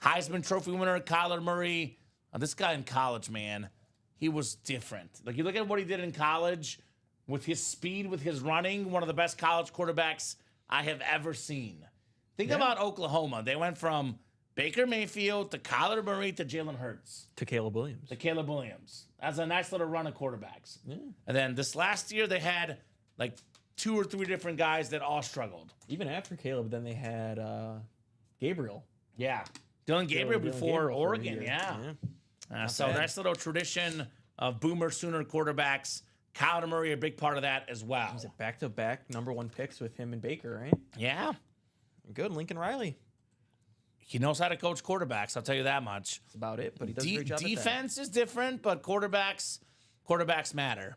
Heisman Trophy winner, Kyler Murray. This guy in college, man, he was different. Like, you look at what he did in college with his speed, with his running, one of the best college quarterbacks I have ever seen. Think about Oklahoma. They went from Baker Mayfield to Kyler Murray to Jalen Hurts. To Caleb Williams. To Caleb Williams. That's a nice little run of quarterbacks. Yeah. And then this last year, they had like 2 or 3 different guys that all struggled. Even after Caleb, then they had Gabriel. Yeah. Dylan Gabriel before Gabriel for a Oregon, year. yeah. So bad. nice little tradition of Boomer Sooner quarterbacks. Kyler Murray, a big part of that as well. Was it back-to-back #1 picks with him and Baker, right? Yeah. Good. Lincoln Riley. He knows how to coach quarterbacks, I'll tell you that much. That's about it, but he does a great job at that. Defense is different, but quarterbacks matter.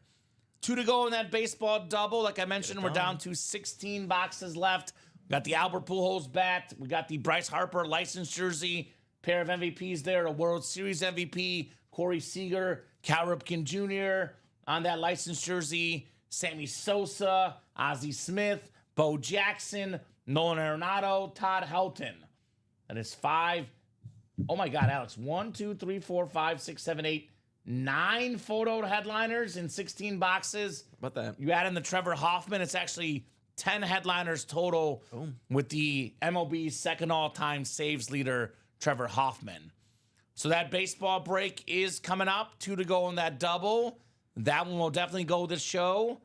2 to go in that baseball double. Like I mentioned, we're down to 16 boxes left. Got the Albert Pujols bat. We got the Bryce Harper licensed jersey. Pair of MVPs there. A World Series MVP, Corey Seager, Cal Ripken Jr. on that licensed jersey. Sammy Sosa, Ozzie Smith, Bo Jackson, Nolan Arenado, Todd Helton. That is 5. Oh my God, Alex. 1, 2, 3, 4, 5, 6, 7, 8, 9 photo headliners in 16 boxes. How about that? You add in the Trevor Hoffman, it's actually 10 headliners total with the MLB's second all-time saves leader, Trevor Hoffman. So that baseball break is coming up. 2 to go on that double. That one will definitely go this show.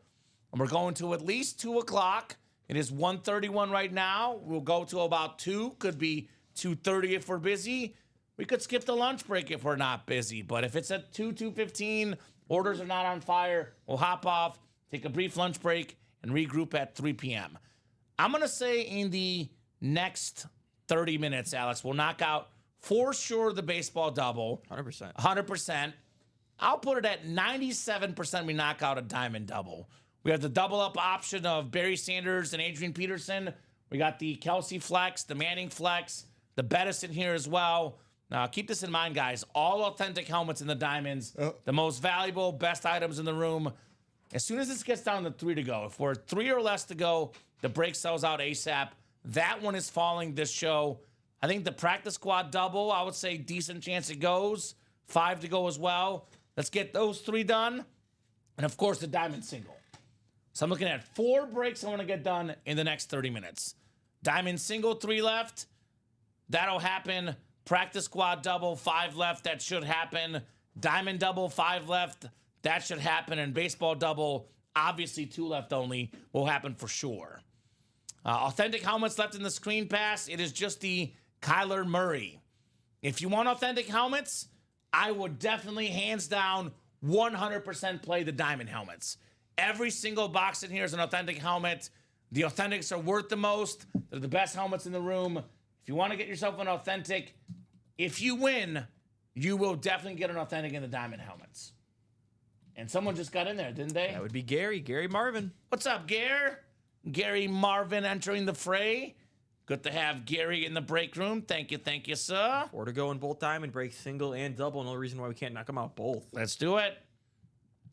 And we're going to at least 2 o'clock. It is 1:31 right now. We'll go to about 2. Could be 2:30 if we're busy. We could skip the lunch break if we're not busy. But if it's at 2:15, orders are not on fire, we'll hop off, take a brief lunch break, and regroup at 3 p.m. I'm going to say in the next 30 minutes, Alex, we'll knock out for sure the baseball double. 100%. 100%. I'll put it at 97% we knock out a diamond double. We have the double up option of Barry Sanders and Adrian Peterson. We got the Kelsey flex, the Manning flex, the Bettis in here as well. Now, keep this in mind, guys. All authentic helmets in the diamonds, the most valuable, best items in the room. As soon as this gets down to 3 to go, if we're 3 or less to go, the break sells out ASAP. That one is falling this show. I think the practice squad double, I would say decent chance it goes. 5 to go as well. Let's get those 3 done. And, of course, the diamond single. So I'm looking at 4 breaks I want to get done in the next 30 minutes. Diamond single, 3 left. That'll happen. Practice squad double, 5 left. That should happen. Diamond double, 5 left. That should happen. And baseball double, obviously 2 left only, will happen for sure. Authentic helmets left in the screen pass. It is just the Kyler Murray. If you want authentic helmets, I would definitely, hands down, 100% play the diamond helmets. Every single box in here is an authentic helmet. The authentics are worth the most. They're the best helmets in the room. If you want to get yourself an authentic, if you win, you will definitely get an authentic in the diamond helmets. And someone just got in there, didn't they? That would be Gary Marvin. What's up, Gare? Gary Marvin entering the fray. Good to have Gary in the break room. Thank you, sir. 4 to go in both diamond breaks, single and double. No reason why we can't knock them out both. Let's do it.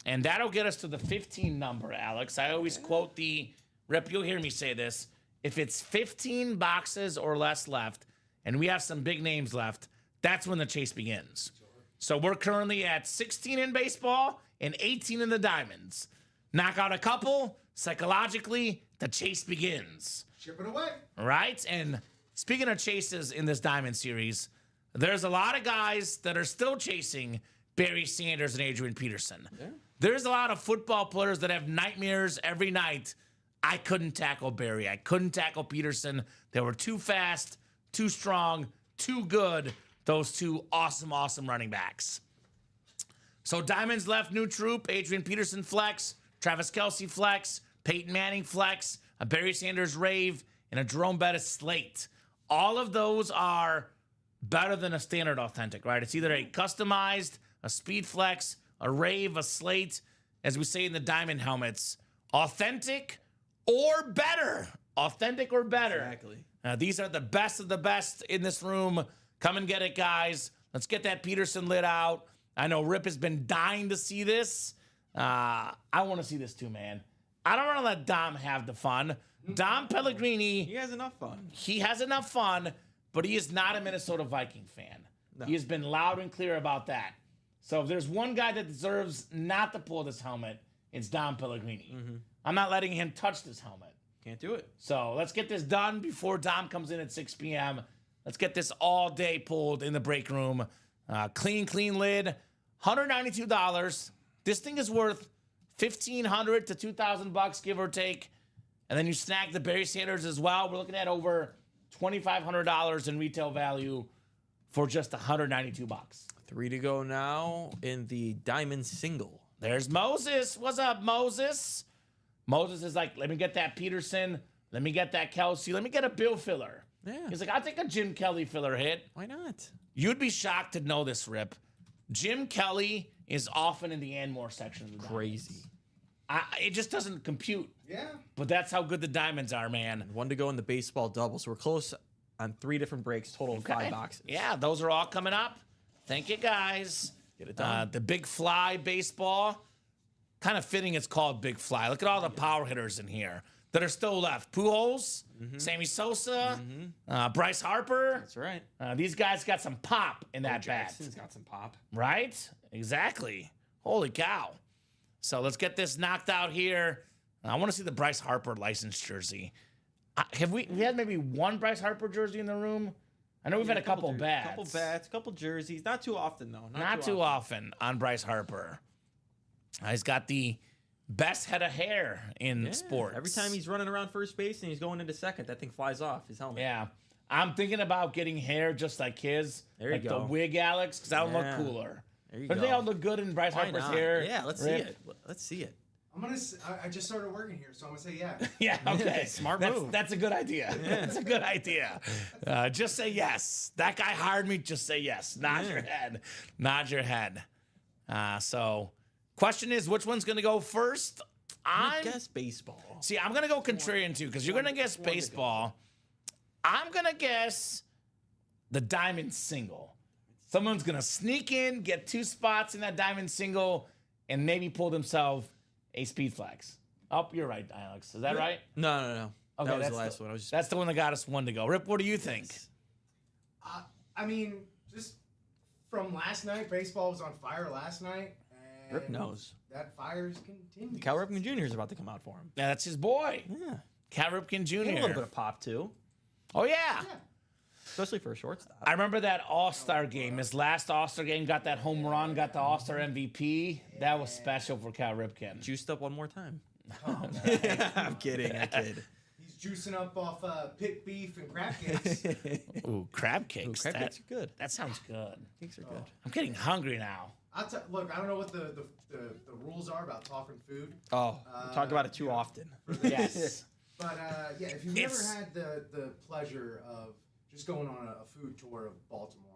And that'll get us to the 15 number, Alex. I always quote the rep. You'll hear me say this. If it's 15 boxes or less left, and we have some big names left, that's when the chase begins. So we're currently at 16 in baseball and 18 in the diamonds. Knock out a couple, psychologically, the chase begins. Ship it away. Right? And speaking of chases in this diamond series, there's a lot of guys that are still chasing Barry Sanders and Adrian Peterson. Yeah. There's a lot of football players that have nightmares every night. I couldn't tackle Barry. I couldn't tackle Peterson. They were too fast, too strong, too good. Those 2 awesome running backs. So diamonds left, new troop, Adrian Peterson flex, Travis Kelce flex, Peyton Manning flex, a Barry Sanders rave, and a Jerome Bettis slate. All of those are better than a standard authentic, right? It's either a customized, a speed flex, a rave, a slate, as we say in the diamond helmets. Authentic or better. Authentic or better. Exactly. These are the best of the best in this room. Come and get it, guys. Let's get that Peterson lid out. I know Rip has been dying to see this. I want to see this too, man. I don't want to let Dom have the fun. Dom Pellegrini. He has enough fun. He has enough fun, but he is not a Minnesota Viking fan. No. He has been loud and clear about that. So if there's one guy that deserves not to pull this helmet, it's Dom Pellegrini. Mm-hmm. I'm not letting him touch this helmet. Can't do it. So let's get this done before Dom comes in at 6 p.m. Let's get this all day pulled in the break room. Clean lid. $192. This thing is worth $1,500 to $2,000, give or take. And then you snag the Barry Sanders as well. We're looking at over $2,500 in retail value for just $192. 3 to go now in the diamond single. There's Moses. What's up, Moses? Moses is like, let me get that Peterson. Let me get that Kelsey. Let me get a Bill filler. Yeah. He's like, I'll take a Jim Kelly filler hit. Why not? You'd be shocked to know this, Rip. Jim Kelly is often in the Anmore section of the Crazy. diamonds. It just doesn't compute. Yeah. But that's how good the diamonds are, man. 1 to go in the baseball double. So we're close on 3 different breaks, total of 5 boxes. Yeah, those are all coming up. Thank you, guys. Get it done. The Big Fly baseball. Kind of fitting it's called Big Fly. Look at all the power hitters in here that are still left. Pujols, Sammy Sosa, Bryce Harper. That's right. These guys got some pop in that bat. Jackson's got some pop. Right? Exactly. Holy cow. So let's get this knocked out here. I want to see the Bryce Harper license jersey. Have we had maybe one Bryce Harper jersey in the room? I know we've had a couple bats. Couple bats, couple jerseys. Not too often, though. Not too often on Bryce Harper. He's got the best head of hair in sports. Every time he's running around first base and he's going into second, that thing flies off his helmet. Yeah. I'm thinking about getting hair just like his. There you like go. the wig, Alex, because that'll Yeah. look cooler. There you But go. they all look good in Bryce Why Harper's not? hair. Yeah, let's Rip. see it. Let's see it. I just started working here, so I'm gonna say yeah. Yeah, okay. Smart that's, move. That's a good idea. That's a good idea. Just say yes. That guy hired me. Just say yes. Nod your head. Nod your head. So, question is, which one's going to go first? I guess baseball. See, I'm going to go contrarian too, because you're going to guess baseball. I'm going to guess the diamond single. Someone's going to sneak in, get 2 spots in that diamond single, and maybe pull themselves a speed flex. Oh, you're right, Alex. Is that right? No. Okay, That was that's the last one. I was just That's the one that got us 1 to go. Rip, what do you think? I mean, just from last night, baseball was on fire last night. And Rip knows. that fire's continued. Cal Ripken Jr. is about to come out for him. Yeah, that's his boy, Yeah. Cal Ripken Jr. He had a little bit of pop, too. Oh, yeah. Yeah. Especially for a shortstop. I remember that All-Star game. His last All-Star game, got that home run, got the All-Star MVP. That was special for Cal Ripken. Juiced up one more time. Oh, I'm kidding. I kid. He's juicing up off pit beef and crab cakes. Ooh, crab cakes. Crab cakes are good. That sounds good. Cakes are good. I'm getting hungry now. Look, I don't know what the rules are about talking food. Oh, we talk about it too often. Yes. But yeah, if you've never It's- had the pleasure of just going on a food tour of Baltimore,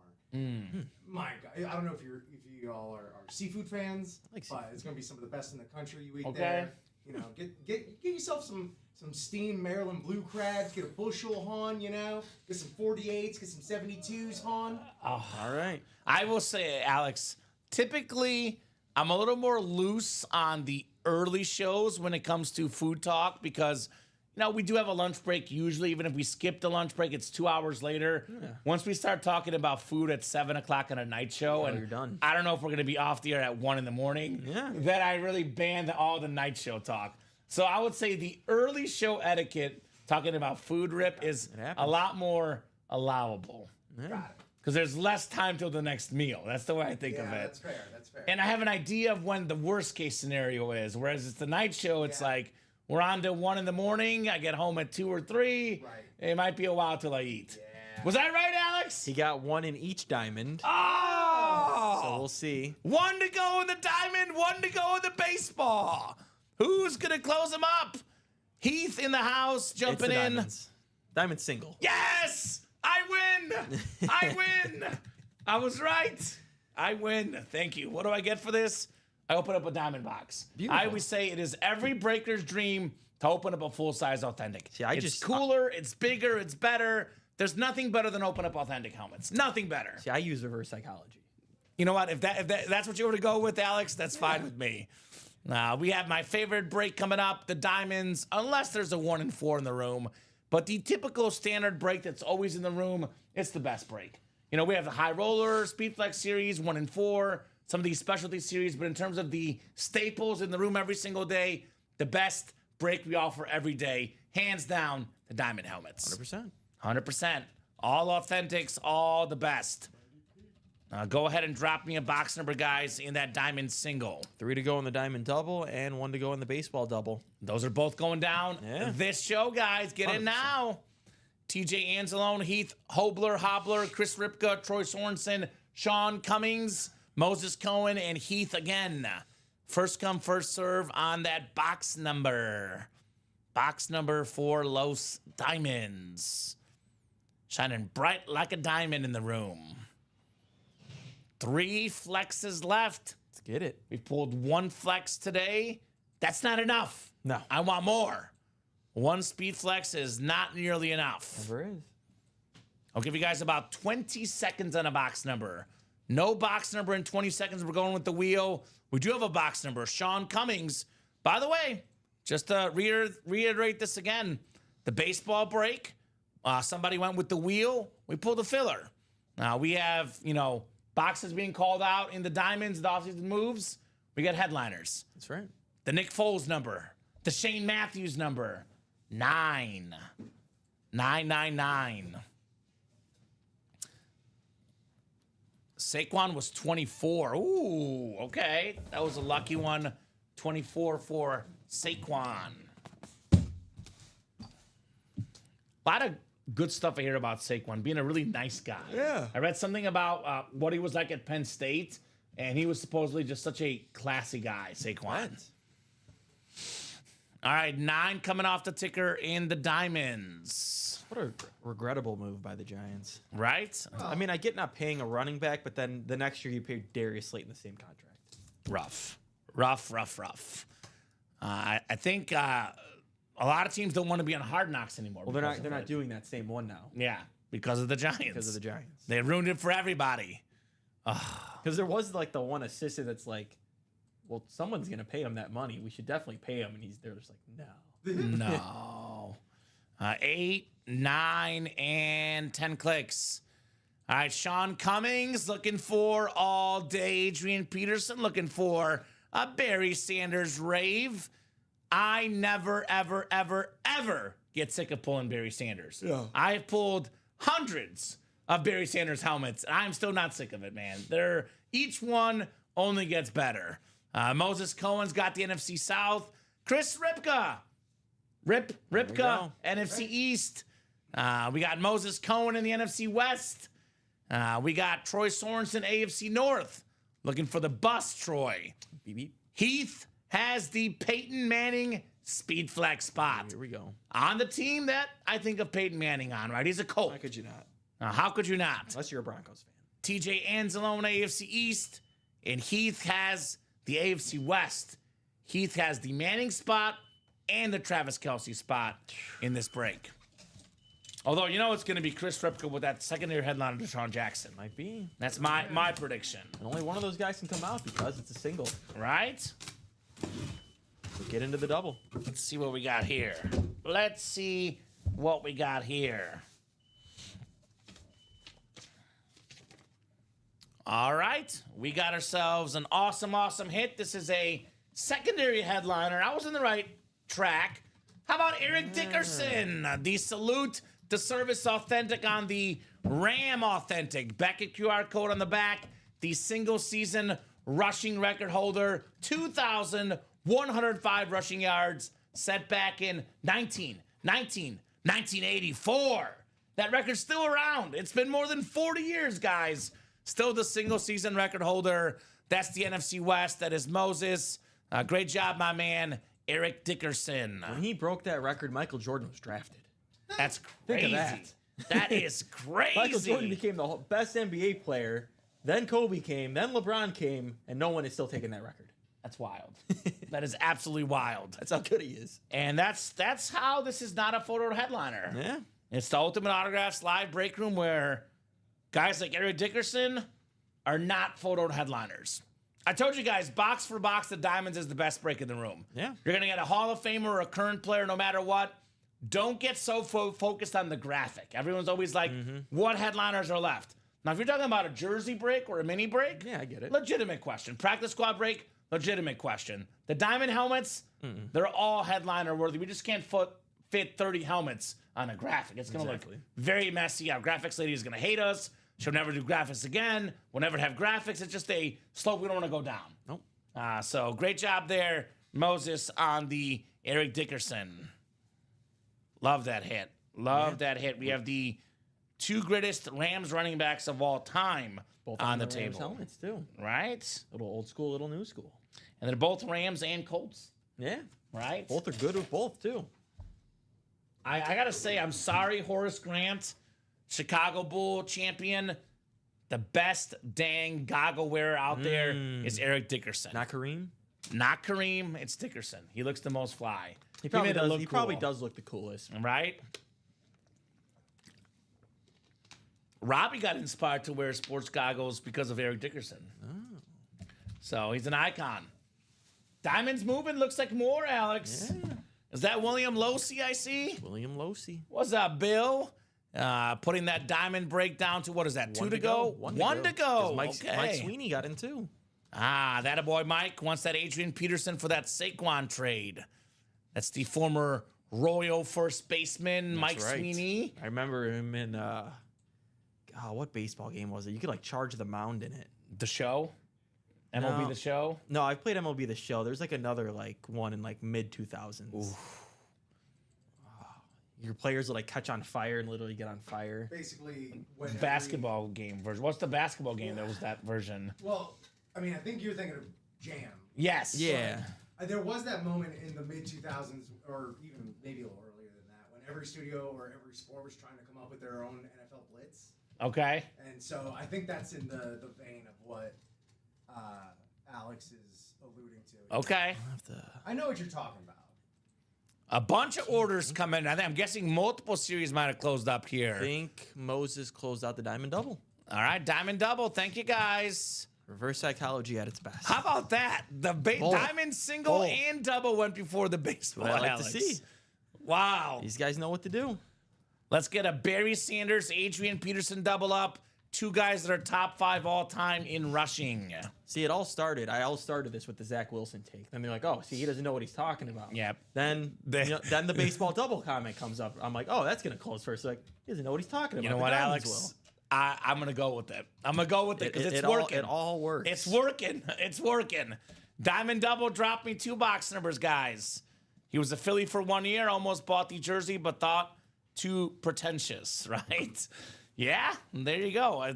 my God, I don't know if you all are seafood fans, like but it's gonna be some of the best in the country. You eat Okay. there. You know, get yourself some steamed Maryland blue crabs. Get a bushel, hon. You know, get some 48s, get some 72s, hon. All right. I will say, Alex, typically I'm a little more loose on the early shows when it comes to food talk because, you know, we do have a lunch break usually. Even if we skip the lunch break, it's 2 hours later. Once we start talking about food at 7 o'clock on a night show, and you're done. I don't know if we're going to be off the air at 1 in the morning, Yeah. then I really ban all the night show talk. So I would say the early show etiquette, talking about food, Rip, is happens. a lot more allowable. Got it. Because there's less time till the next meal. That's the way I think Yeah, of it. that's fair. That's fair. And I have an idea of when the worst case scenario is. Whereas it's the night show, it's like we're on to 1 in the morning. I get home at 2 or 3. Right. It might be a while till I eat. Yeah. Was that right, Alex? He got 1 in each diamond. Oh! So we'll see. 1 to go in the diamond, 1 to go in the baseball. Who's going to close them up? Heath in the house, It's jumping the in. diamonds. Diamond single. Yes! I win! I win! I was right. I win. Thank you. What do I get for this? I open up a diamond box. Beautiful. I always say it is every breaker's dream to open up a full-size authentic. See, It's cooler, it's bigger, it's better. There's nothing better than open up authentic helmets. Nothing better. See, I use reverse psychology. You know what? If that's what you were to go with, Alex, that's fine with me. We have my favorite break coming up, the diamonds, unless there's a 1 in 4 in the room. But the typical standard break that's always in the room, it's the best break. You know, we have the high roller, Speedflex series, 1 in 4, some of these specialty series. But in terms of the staples in the room every single day, the best break we offer every day, hands down, the diamond helmets. 100%. 100%. All authentics, all the best. Go ahead and drop me a box number, guys, in that diamond single. 3 to go in the diamond double and 1 to go in the baseball double. Those are both going down Yeah. this show, guys. Get in 100%. now. TJ Anzalone, Heath Hobbler, Chris Ripka, Troy Sorensen, Sean Cummings, Moses Cohen, and Heath again. First come, first serve on that box number. Box number for Los Diamonds. Shining bright like a diamond in the room. 3 flexes left. Let's get it. We've pulled 1 flex today. That's not enough. No. I want more. One speed flex is not nearly enough. Never is. I'll give you guys about 20 seconds on a box number. No box number in 20 seconds. We're going with the wheel. We do have a box number. Sean Cummings. By the way, just to reiterate this again, the baseball break, somebody went with the wheel. We pulled a filler. Now we have, boxes being called out in the diamonds, the offseason moves. We got headliners. That's right. The Nick Foles number. The Shane Matthews number. 999. Saquon was 24. Ooh, okay. That was a lucky one. 24 for Saquon. A lot of good stuff I hear about Saquon, being a really nice guy. Yeah. I read something about what he was like at Penn State, and he was supposedly just such a classy guy, Saquon. All right, 9 coming off the ticker in the diamonds. What a regrettable move by the Giants. Right? I mean, I get not paying a running back, but then the next year you pay Darius Slayton the same contract. Rough. I think a lot of teams don't want to be on Hard Knocks anymore. Well, they're not doing that same one now Yeah, because of the Giants. because of the Giants. They ruined it for everybody. Because there was like the one assistant that's like, well, someone's gonna pay him that money. We should definitely pay him, and they're just like, no. No. 8, 9, and 10 clicks. All right, Sean Cummings looking for all day. Adrian Peterson looking for a Barry Sanders rave. I never, ever, ever, ever get sick of pulling Barry Sanders. Yeah. I have pulled hundreds of Barry Sanders helmets, and I'm still not sick of it, man. Each one only gets better. Moses Cohen's got the NFC South. Chris Ripka. Ripka, go. NFC East. We got Moses Cohen in the NFC West. We got Troy Sorensen, AFC North. Looking for the bus, Troy. Beep, beep. Heath has the Peyton Manning speed flex spot. Here we go. On the team that I think of Peyton Manning on, right? He's a Colt. How could you not? How could you not? Unless you're a Broncos fan. TJ Anzalone, AFC East. And Heath has the AFC West. Heath has the Manning spot and the Travis Kelce spot in this break. Although, it's going to be Chris Ripka with that secondary headliner, Deshaun Jackson. Might be. That's my prediction. And only one of those guys can come out because it's a single. Right? So get into the double. Let's see what we got here. All right. We got ourselves an awesome hit. This is a secondary headliner. I was in the right track. How about Eric Dickerson? The salute to Service Authentic on the Ram Authentic. Beckett QR code on the back. The single season rushing record holder. 2,105 rushing yards set back in 1984. That record's still around. It's been more than 40 years, guys. Still the single season record holder. That's the NFC West. That is Moses. Great job, my man, Eric Dickerson. When he broke that record, Michael Jordan was drafted. That's Think crazy. of that. That is crazy. Michael Jordan became the best NBA player. Then Kobe came. Then LeBron came. And no one is still taking that record. That's wild. That is absolutely wild. That's how good he is. And that's how this is not a photo headliner. Yeah. It's the Ultimate Autographs live break room where guys like Eric Dickerson are not photo headliners. I told you guys, box for box, the Diamonds is the best break in the room. Yeah. You're going to get a Hall of Famer or a current player no matter what. Don't get so focused on the graphic. Everyone's always like, what headliners are left? Now, if you're talking about a jersey break or a mini break, Yeah, I get it. legitimate question. Practice squad break, legitimate question. The Diamond helmets, they're all headliner worthy. We just can't fit 30 helmets on a graphic. It's going to Exactly. look very messy. Our graphics lady is going to hate us. She'll never do graphics again. We'll never have graphics. It's just a slope we don't want to go down. Nope. So great job there, Moses, on the Eric Dickerson. Love that hit. Love that hit. We have the 2 greatest Rams running backs of all time Both on the Rams table. helmets too. Right? Little old school, little new school. And they're both Rams and Colts. Yeah. Right? Both are good with both too. I got to say, I'm sorry, Horace Grant, Chicago Bull champion. The best dang goggle wearer out there is Eric Dickerson. Not Kareem. Not Kareem. It's Dickerson. He looks the most fly. He probably made it does. look He probably cool. does look the coolest. Right? Robbie got inspired to wear sports goggles because of Eric Dickerson. Oh. So he's an icon. Diamond's moving. Looks like more, Alex. Yeah. Is that William Losey I see? William Losey. What's up, Bill? Putting that diamond break down to, what is that, 2 to go? One to go. 'Cause Okay. Mike Sweeney got in too. That a boy Mike wants that Adrian Peterson for that Saquon trade. That's the former Royal first baseman, Mike right. Sweeney. I remember him in what baseball game was it? You could like charge the mound in it. The show? MLB No. The Show? No, I played MLB The Show. There's like another like one in like mid 2000s. Your players will like catch on fire and literally get on fire. Basically, when Basketball game version. What's the basketball game that was that version? Well, I mean, I think you're thinking of Jam. Yes. Yeah. There was that moment in the mid 2000s, or even maybe a little earlier than that, when every studio or every sport was trying to come up with their own NFL blitz. Okay. And so I think that's in the vein of what Alex is alluding to. Okay. I know what you're talking about. A bunch of orders come in. I'm guessing multiple series might have closed up I here. think Moses closed out the diamond double. All right, Diamond Double. Thank you, guys. Reverse psychology at its best. How about that? The Both. Diamond single Both. and double went before the baseball. What I like Alex. to see. Wow. These guys know what to do. Let's get a Barry Sanders, Adrian Peterson double up. Two guys that are top 5 all time in rushing. See, I all started this with the Zach Wilson take. Then they're like, oh, see, he doesn't know what he's talking about. Yep. Then then the baseball double comment comes up. I'm like, oh, that's gonna close first. Like, he doesn't know what he's talking about. You know The what, Diamonds Alex? I'm going to go with it. I'm going to go with it because it's working. It all works. It's working. It's working. Diamond Double dropped me 2 box numbers, guys. He was a Philly for 1 year, almost bought the jersey, but thought too pretentious, right? Yeah, there you go.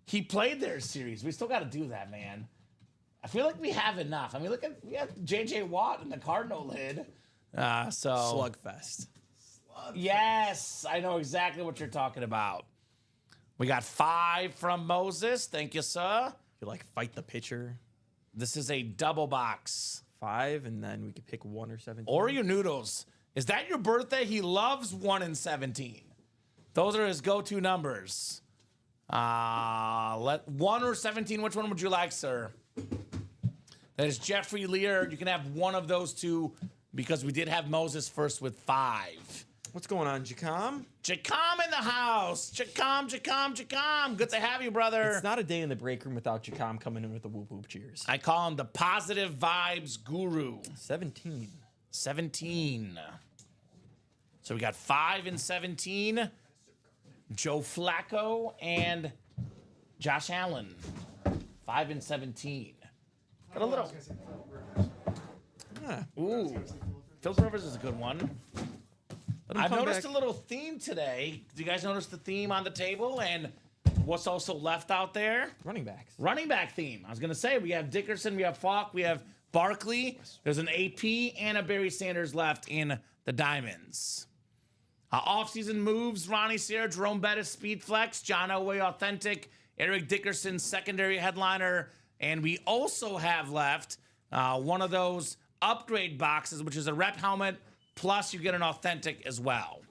He played their series. We still got to do that, man. I feel like we have enough. I mean, we have J.J. Watt in the Cardinal lid. Slugfest. Yes, I know exactly what you're talking about. We got 5 from Moses. Thank you, sir. You like fight the pitcher. This is a double box. 5, and then we could pick 1 or 17. Oreo Noodles. Is that your birthday? He loves 1 and 17. Those are his go-to numbers. 1 or 17. Which one would you like, sir? That is Jeffrey Lear. You can have one of those 2 because we did have Moses first with 5. What's going on, Jacom? Jacom in the house. Jacom. Good to have you, brother. It's not a day in the break room without Jacom coming in with the whoop whoop cheers. I call him the positive vibes guru. 17. 17. So we got 5 and 17. Joe Flacco and Josh Allen. 5 and 17. Got a little. Yeah. Ooh. Phil Rivers is a good one. Let him I've come noticed back. a little theme today. Do you guys notice the theme on the table and what's also left out there? Running backs. Running back theme. I was going to say, we have Dickerson, we have Falk, we have Barkley. There's an AP and a Barry Sanders left in the Diamonds. Offseason moves, Ronnie Sarah, Jerome Bettis, Speed Flex, John Elway, Authentic, Eric Dickerson, secondary headliner. And we also have left one of those upgrade boxes, which is a rep helmet, plus you get an Authentic as well.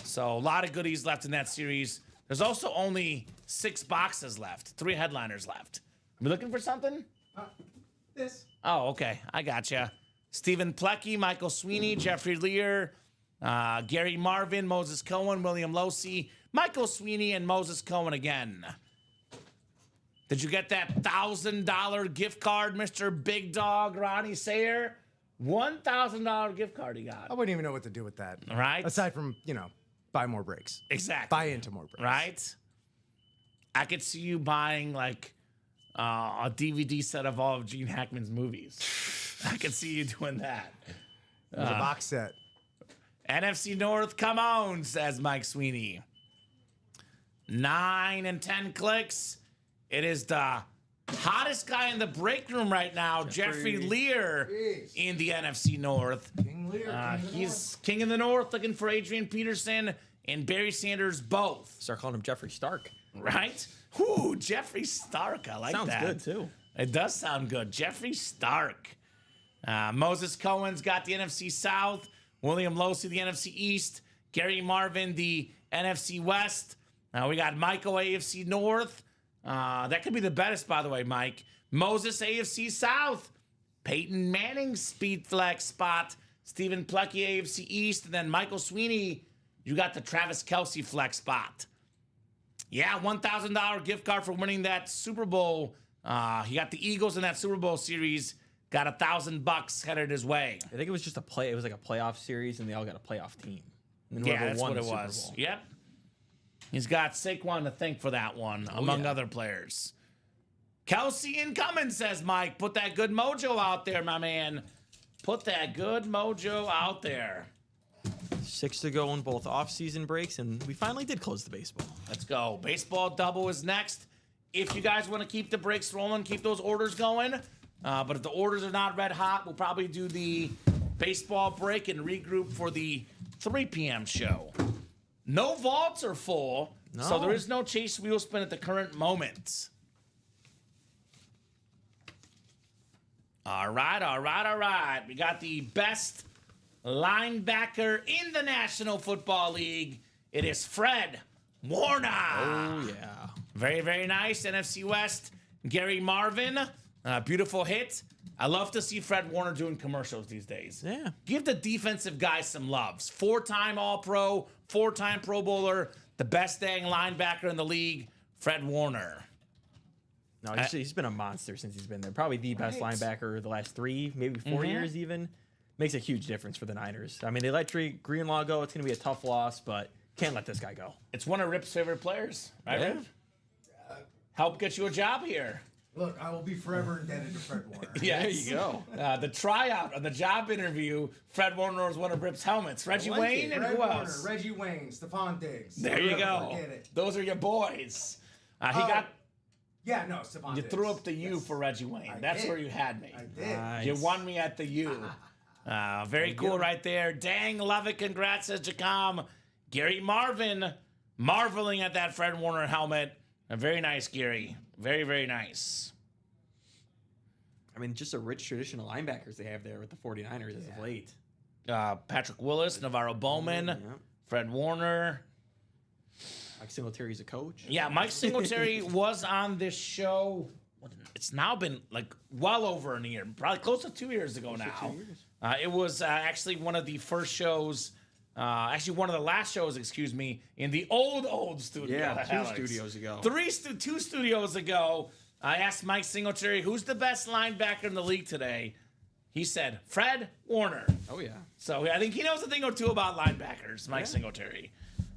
So a lot of goodies left in that series. There's also only 6 boxes left, 3 headliners left. Are we looking for something? This. Oh, okay. I gotcha. Stephen Plecki, Michael Sweeney, Jeffrey Lear, Gary Marvin, Moses Cohen, William Losey, Michael Sweeney, and Moses Cohen again. Did you get that $1,000 gift card, Mr. Big Dog Ronnie Sayer? $1,000 gift card he got. I wouldn't even know what to do with that. Right? Aside from, buy more breaks. Exactly. Buy into more breaks. Right? I could see you buying like a DVD set of all of Gene Hackman's movies. I could see you doing that. There's a box set. NFC North, come on, says Mike Sweeney. 9 and 10 clicks. It is the hottest guy in the break room right now, Jeffrey Lear, Jeez. in the NFC North. King Lear. He's king in the North, looking for Adrian Peterson and Barry Sanders both. Start calling him Jeffrey Stark. Right? Ooh, Jeffrey Stark. I like Sounds that. good, too. It does sound good. Jeffrey Stark. Moses Cohen's got the NFC South. William Losey, the NFC East. Gary Marvin, the NFC West. We got Michael, AFC North. That could be the best, by the way, Mike. Moses, AFC South. Peyton Manning, Speed Flex spot. Stephen Plecky, AFC East. And then Michael Sweeney, you got the Travis Kelce Flex spot. Yeah, $1,000 gift card for winning that Super Bowl. He got the Eagles in that Super Bowl series. Got $1,000 headed his way. I think it was just it was like a playoff series, and they all got a playoff team. And then Yeah, whoever that's won what the it Super was. Bowl. Yep. He's got Saquon to thank for that one, among yeah. other players. Kelsey and Cummins says, Mike, put that good mojo out there, my man. Put that good mojo out there. 6 to go in both off-season breaks, and we finally did close the baseball. Let's go. Baseball double is next. If you guys want to keep the breaks rolling, keep those orders going. But if the orders are not red hot, we'll probably do the baseball break and regroup for the 3 p.m. show. No vaults are full, so there is no Chase Wheel Spin at the current moment. All right. We got the best linebacker in the National Football League. It is Fred Warner. Oh, yeah. Very, very nice. NFC West, Gary Marvin. Beautiful hit. I love to see Fred Warner doing commercials these days. Yeah. Give the defensive guys some loves. 4-time All-Pro, 4-time Pro Bowler, the best dang linebacker in the league, Fred Warner. No, he's been a monster since he's been there. Probably the best linebacker the last 3, maybe 4 years even. Makes a huge difference for the Niners. I mean, they let Greenlaw go. It's going to be a tough loss, but can't let this guy go. It's one of Rip's favorite players, right, Yeah. Rip? Help get you a job here. Look, I will be forever indebted to Fred Warner. Yes. There you go. The tryout on the job interview, Fred Warner was one of Rip's helmets. Reggie Wayne and Fred who Warner, else? Reggie Wayne, Stephon Diggs. There you Never go. forget it. Those are your boys. Yeah, no, Stephon You Diggs. threw up the U Yes. for Reggie Wayne. I That's did. where you had me. I did. Nice. You won me at the U. Very cool right there. Dang, love it. Congrats, says Jacom. Gary Marvin marveling at that Fred Warner helmet. Very nice, Gary. Very, very nice. I mean, just a rich traditional linebackers they have there with the 49ers as of late. Patrick Willis, Navarro Bowman, Yeah. Fred Warner. Mike Singletary's a coach. Yeah, Mike Singletary was on this show. It's now been like well over a year, probably close to 2 years ago now. It was actually one of the first shows, actually one of the last shows, excuse me, in the old studio. Yeah, at 2 Alex. studios ago. 2 studios ago, I asked Mike Singletary, who's the best linebacker in the league today? He said, Fred Warner. Oh, yeah. So I think he knows a thing or two about linebackers, Mike Singletary.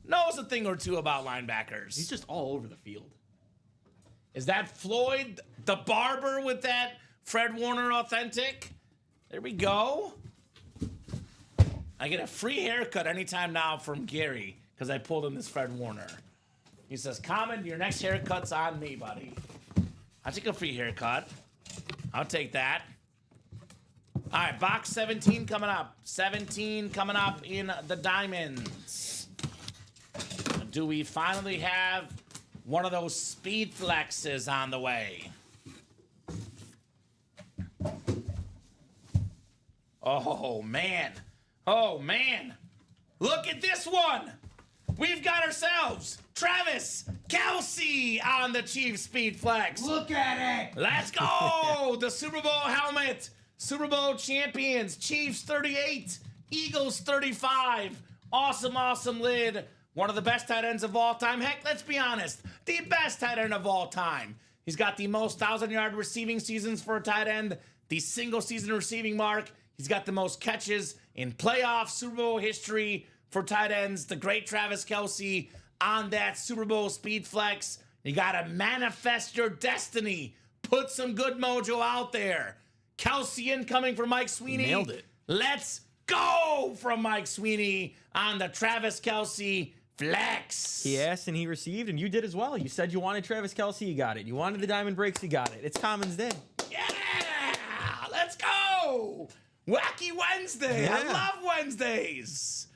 Knows a thing or two about linebackers. He's just all over the field. Is that Floyd the barber with that Fred Warner authentic? There we go. I get a free haircut anytime now from Gary because I pulled in this Fred Warner. He says, Common, your next haircut's on me, buddy. I'll take a free haircut. I'll take that. All right, box 17 coming up. 17 coming up in the diamonds. Do we finally have one of those speed flexes on the way? Oh, man. Oh, man. Look at this one. We've got ourselves Travis Kelce on the Chiefs Speed Flex. Look at it. Let's go! The Super Bowl helmet. Super Bowl champions. Chiefs 38. Eagles 35. Awesome, awesome lid. One of the best tight ends of all time. Heck, let's be honest. The best tight end of all time. He's got the most 1,000-yard receiving seasons for a tight end. The single-season receiving mark. He's got the most catches in playoff Super Bowl history for tight ends. The great Travis Kelce on that Super Bowl speed flex. You got to manifest your destiny. Put some good mojo out there. Kelce incoming for Mike Sweeney. Nailed it. Let's go from Mike Sweeney on the Travis Kelce flex. He asked and he received, and you did as well. You said you wanted Travis Kelce, you got it. You wanted the diamond breaks, you got it. It's Common's day. Yeah! Let's go! Wacky Wednesday. I Yeah. love Wednesdays.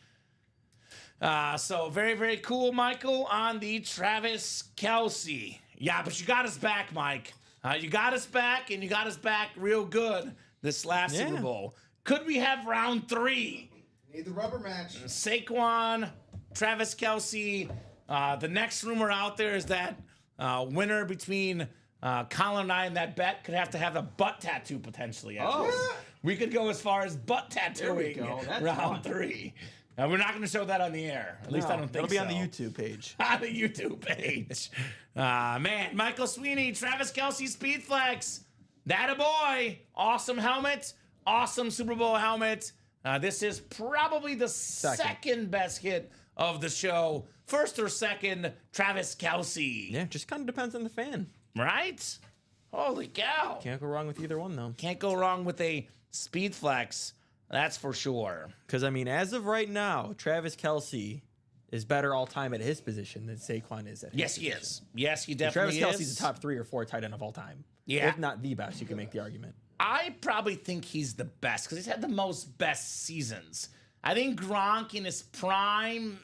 So very, very cool, Michael, on the Travis Kelce. Yeah, but you got us back, Mike. You got us back, and you got us back real good this last Yeah. Super Bowl. Could we have round 3? Need the rubber match. Saquon, Travis Kelce. The next rumor out there is that winner between Colin and I in that bet could have to have a butt tattoo potentially. Oh. We could go as far as butt tattooing go. That's round fun. 3. We're not going to show that on the air. At least I don't think It'll be so. on the YouTube page. On the YouTube page. Man, Michael Sweeney, Travis Kelce, Speed Flex. That a boy. Awesome helmet. Awesome Super Bowl helmet. This is probably the second best hit of the show. First or second, Travis Kelce. Yeah, just kind of depends on the fan. Right? Holy cow. Can't go wrong with either one, though. Can't go wrong with a Speed Flex. That's for sure. Because, I mean, as of right now, Travis Kelce is better all time at his position than Saquon is at his Yes, he position. is. Yes, he Travis definitely Kelce's is. the top 3 or 4 tight end of all time. Yeah. If not the best, you can make the argument. I probably think he's the best because he's had the most best seasons. I think Gronk in his prime,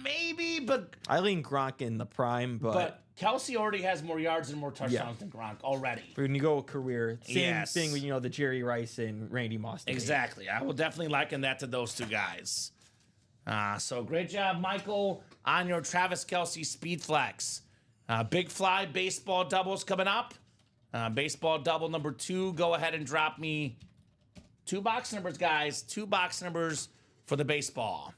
maybe, but I lean Gronk in the prime, but Kelce already has more yards and more touchdowns than Gronk already. when you go career, same Yes. thing with, the Jerry Rice and Randy Moss. debate. Exactly. I will definitely liken that to those two guys. So great job, Michael, on your Travis Kelce Speed Flex. Big Fly baseball doubles coming up. Baseball double number 2. Go ahead and drop me 2 box numbers, guys. 2 box numbers for the baseball.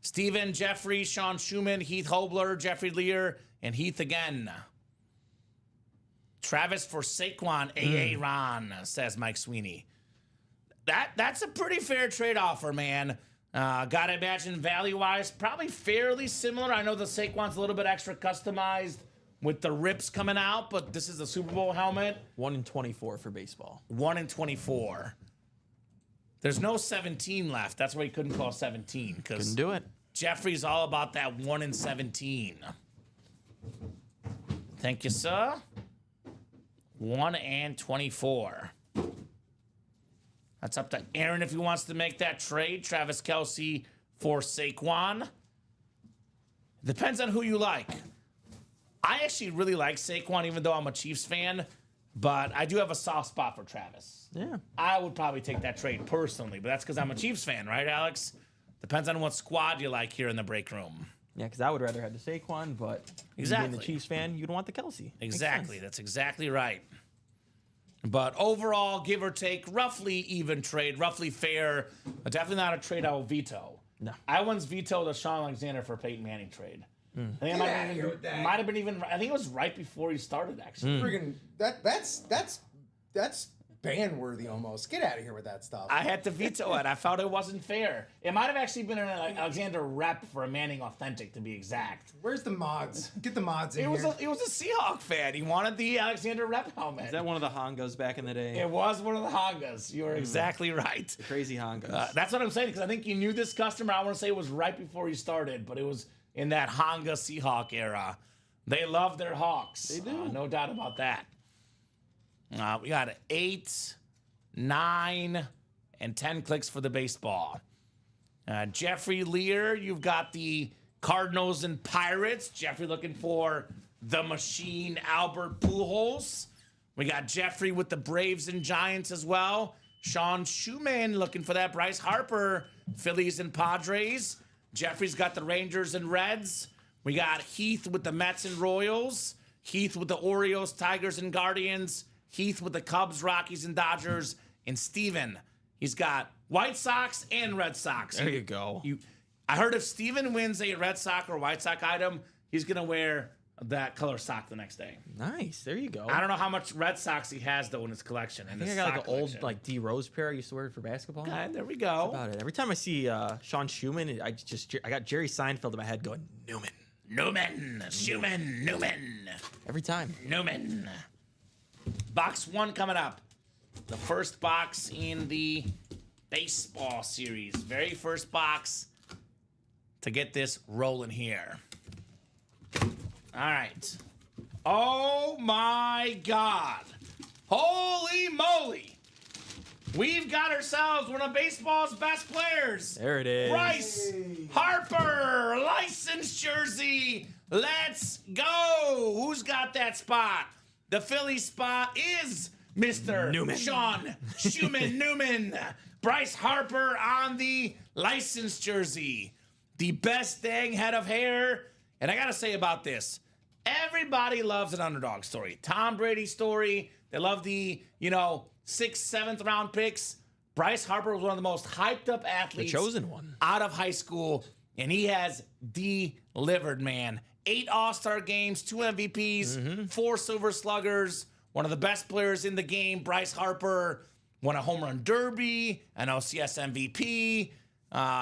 Steven, Jeffrey, Sean Schumann, Heath Hobler, Jeffrey Lear, and Heath again. Travis for Saquon, AA Ron, says Mike Sweeney. That's a pretty fair trade offer, man. Gotta imagine value-wise, probably fairly similar. I know the Saquon's a little bit extra customized with the rips coming out, but this is a Super Bowl helmet. 1 in 24 for baseball. 1 in 24. There's no 17 left. That's why he couldn't call 17, because Couldn't do it. Jeffrey's all about that 1 in 17. Thank you, sir. 1 and 24. That's up to Aaron if he wants to make that trade. Travis Kelce for Saquon. Depends on who you like. I actually really like Saquon, even though I'm a Chiefs fan, but I do have a soft spot for Travis. Yeah. I would probably take that trade personally, but that's because I'm a Chiefs fan, right, Alex? Depends on what squad you like here in the break room. Yeah, because I would rather have the Saquon, but Exactly. being the Chiefs fan, you'd want the Kelce. Makes Exactly. sense. That's exactly right. But overall, give or take, roughly even trade, roughly fair. But definitely not a trade I will veto. No. I once vetoed a Sean Alexander for Peyton Manning trade. I think it might Get have outta here with that. might have been even. I think it was right before he started, actually. Friggin' that's ban worthy almost. Get out of here with that stuff. I had to veto it. I felt it wasn't fair. It might have actually been an Alexander rep for a Manning authentic, to be exact. Where's the mods? Get the mods in It was here. a Seahawk fan. He wanted the Alexander rep helmet. Is that one of the Hongas back in the day? It was one of the Hongas. You were exactly right. Crazy Hongas. That's what I'm saying, because I think you knew this customer. I want to say it was right before he started, but it was in that Honga Seahawk era. They love their Hawks. They do. No doubt about that. We got 8, 9, and 10 clicks for the baseball. Jeffrey Lear, you've got the Cardinals and Pirates. Jeffrey looking for the machine, Albert Pujols. We got Jeffrey with the Braves and Giants as well. Sean Schumann looking for that Bryce Harper, Phillies and Padres. Jeffrey's got the Rangers and Reds. We got Heath with the Mets and Royals. Heath with the Orioles, Tigers, and Guardians. Heath with the Cubs, Rockies, and Dodgers. And Steven, he's got White Sox and Red Sox. There you go. I heard if Steven wins a Red Sox or White Sox item, he's going to wear that color sock the next day. Nice. There you go. I don't know how much Red Sox he has, though, in his collection. I think I got like an old D Rose pair I used to wear for basketball. Okay, there we go. About it. Every time I see Sean Schumann, I got Jerry Seinfeld in my head going Newman. Schumann, Newman. Every time. Newman. Box 1 coming up. The first box in the baseball series. Very first box to get this rolling here. All right. Oh my God. Holy moly. We've got ourselves one of baseball's best players. There it is. Bryce Harper, licensed jersey. Let's go. Who's got that spot? The Philly spot is Mr. Newman. Sean Schumann Newman. Bryce Harper on the license jersey. The best dang head of hair. And I got to say about this, everybody loves an underdog story. Tom Brady story. They love the, 6th, 7th round picks. Bryce Harper was one of the most hyped up athletes. The chosen one. Out of high school. And he has delivered, man. 8 All-Star games, 2 MVPs, 4 Silver Sluggers, one of the best players in the game. Bryce Harper won a home run derby, an OCS MVP.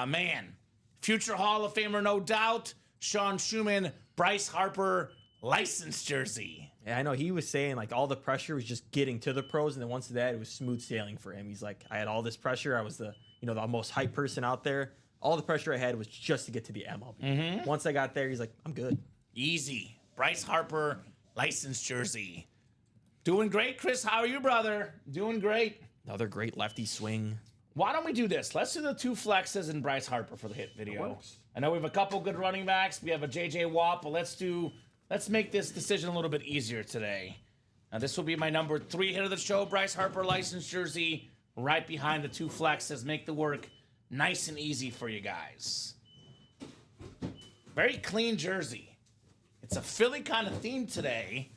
Man, future Hall of Famer, no doubt. Sean Schumann, Bryce Harper, license jersey. Yeah, I know he was saying like all the pressure was just getting to the pros, and then once that it was smooth sailing for him. He's like, I had all this pressure. I was the the most hyped person out there. All the pressure I had was just to get to the MLB. Once I got there, he's like, I'm good. Easy. Bryce Harper, license jersey. Doing great, Chris. How are you, brother? Doing great. Another great lefty swing. Why don't we do this? Let's do the 2 flexes and Bryce Harper for the hit video. works. I know we have a couple good running backs. We have a JJ Watt, but let's make this decision a little bit easier today. Now, this will be my number 3 hit of the show. Bryce Harper, license jersey, right behind the 2 flexes. Make the work nice and easy for you guys. Very clean jersey. It's a Philly kind of theme today.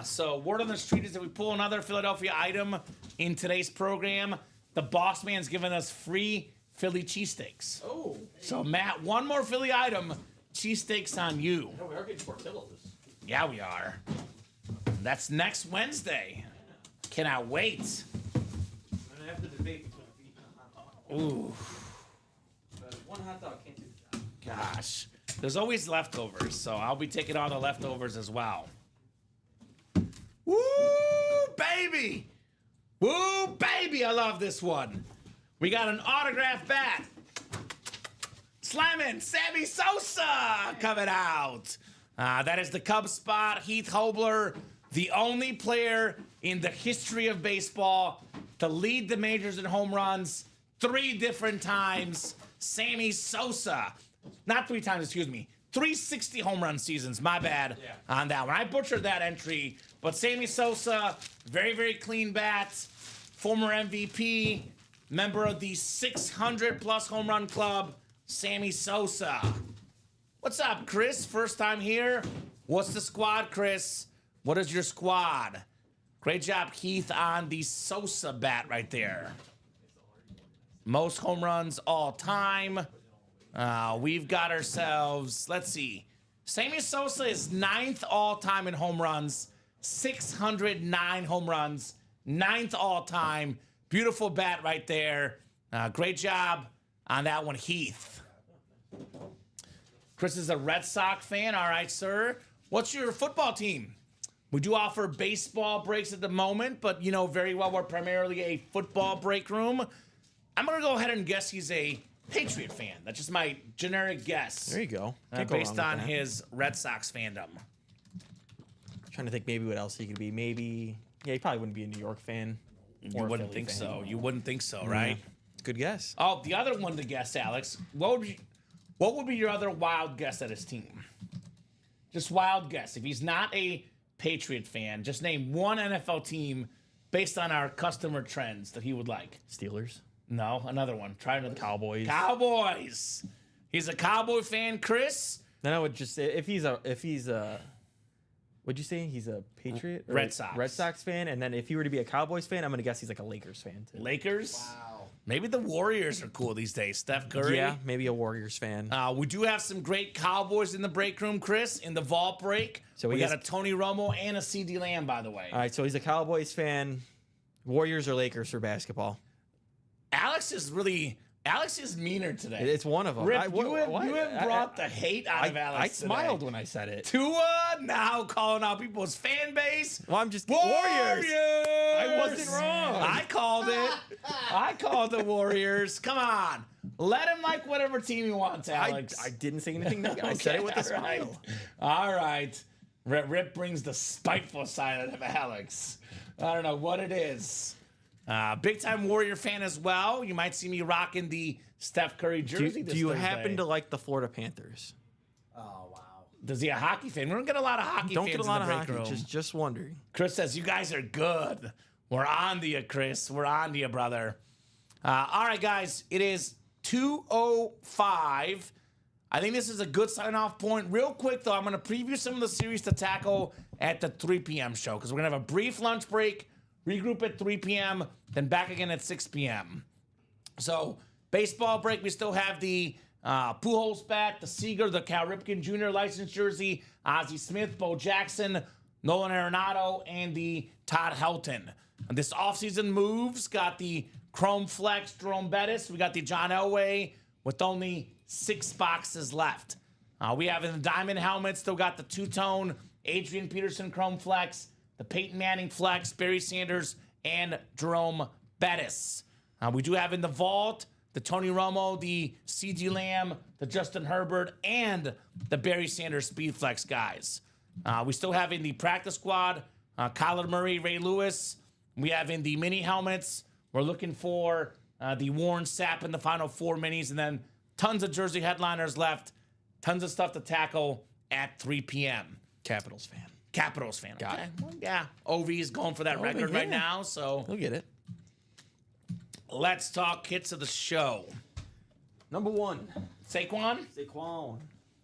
So word on the street is that we pull another Philadelphia item in today's program. The boss man's giving us free Philly cheesesteaks. Oh. So Matt, one more Philly item. Cheesesteaks on you. No, we are getting Portillo's. Yeah, we are. That's next Wednesday. Cannot wait. I'm gonna have to debate between a beef and a hot dog. Ooh, But one hot dog can't do the job. gosh. There's always leftovers, so I'll be taking all the leftovers as well. Woo, baby! Woo, baby! I love this one. We got an autographed bat. Slamming Sammy Sosa coming out. That is the Cubs spot. Heath Hobler, the only player in the history of baseball to lead the majors in home runs 3 different times. Sammy Sosa. Not 3 times, excuse me. 360 home run seasons. My bad on that one. I butchered that entry. But Sammy Sosa, very, very clean bats. Former MVP. Member of the 600-plus home run club. Sammy Sosa. What's up, Chris? First time here. What's the squad, Chris? What is your squad? Great job, Keith, on the Sosa bat right there. Most home runs all time. We've got ourselves, let's see. Sammy Sosa is 9th all time in home runs. 609 home runs. 9th all time. Beautiful bat right there. Great job on that one, Heath. Chris is a Red Sox fan. All right, sir. What's your football team? We do offer baseball breaks at the moment, but you know very well we're primarily a football break room. I'm going to go ahead and guess he's a Patriot fan. That's just my generic guess. There you go. Can't go Based wrong on with that. his Red Sox fandom. Trying to think maybe what else he could be. Maybe, he probably wouldn't be a New York fan. You or a wouldn't Philly think fan. so. You wouldn't think so, right? Good guess. Oh, the other one to guess, Alex. What would be your other wild guess at his team? Just wild guess. If he's not a Patriot fan, just name one NFL team based on our customer trends that he would like. Steelers. No, another one. Try another. Cowboys. Cowboys. He's a Cowboy fan, Chris. Then I would just say if he's a what'd you say? He's a Patriot? Or Red Sox. Red Sox fan. And then if he were to be a Cowboys fan, I'm gonna guess he's like a Lakers fan too. Lakers. Wow. Maybe the Warriors are cool these days. Steph Curry. Yeah, maybe a Warriors fan. We do have some great Cowboys in the break room, Chris, in the vault break. So we he got has- a Tony Romo and a CD Lamb, by the way. All right, so he's a Cowboys fan. Warriors or Lakers for basketball? Alex is meaner today. It's one of them. Rip, you have brought the hate out of Alex I today. smiled when I said it. Tua now calling out people's fan base. Well, I'm just Warriors! I wasn't wrong. I called it. I called the Warriors. Come on. Let him like whatever team he wants, Alex. I didn't say anything negative. I said it with a all right. smile. All right. Rip brings the spiteful side of Alex. I don't know what it is. Big time Warrior fan as well. You might see me rocking the Steph Curry jersey Do this you Thursday. happen to like the Florida Panthers? Oh wow. Does he a hockey fan? We don't get a lot of hockey Don't fans get a lot in of the break hockey. room. Just wondering. Chris says, you guys are good. We're on to you, Chris. We're on to you, brother. All right, guys. It is 2:05. I think this is a good sign-off point. Real quick, though, I'm going to preview some of the series to tackle at the 3 p.m. show because we're going to have a brief lunch break, regroup at 3 p.m., then back again at 6 p.m. So, baseball break, we still have the Pujols bat, the Seager, the Cal Ripken Jr. licensed jersey, Ozzie Smith, Bo Jackson, Nolan Arenado, and the Todd Helton. This offseason moves got the Chrome Flex Jerome Bettis. We got the John Elway with only 6 boxes left. We have in the diamond helmet still got the two-tone Adrian Peterson Chrome Flex, the Peyton Manning Flex, Barry Sanders, and Jerome Bettis. We do have in the vault the Tony Romo, the CeeDee Lamb, the Justin Herbert, and the Barry Sanders Speed Flex guys. We still have in the practice squad Kyler Murray, Ray Lewis. We have in the mini helmets. We're looking for the Warren Sapp in the final 4 minis, and then tons of jersey headliners left. Tons of stuff to tackle at 3 p.m. Capitals fan. Capitals fan. Got okay. it. Well, yeah, OV is going for that Ovi, record right yeah. now, so He'll get it. let's talk hits of the show. Number 1. Saquon? Saquon. All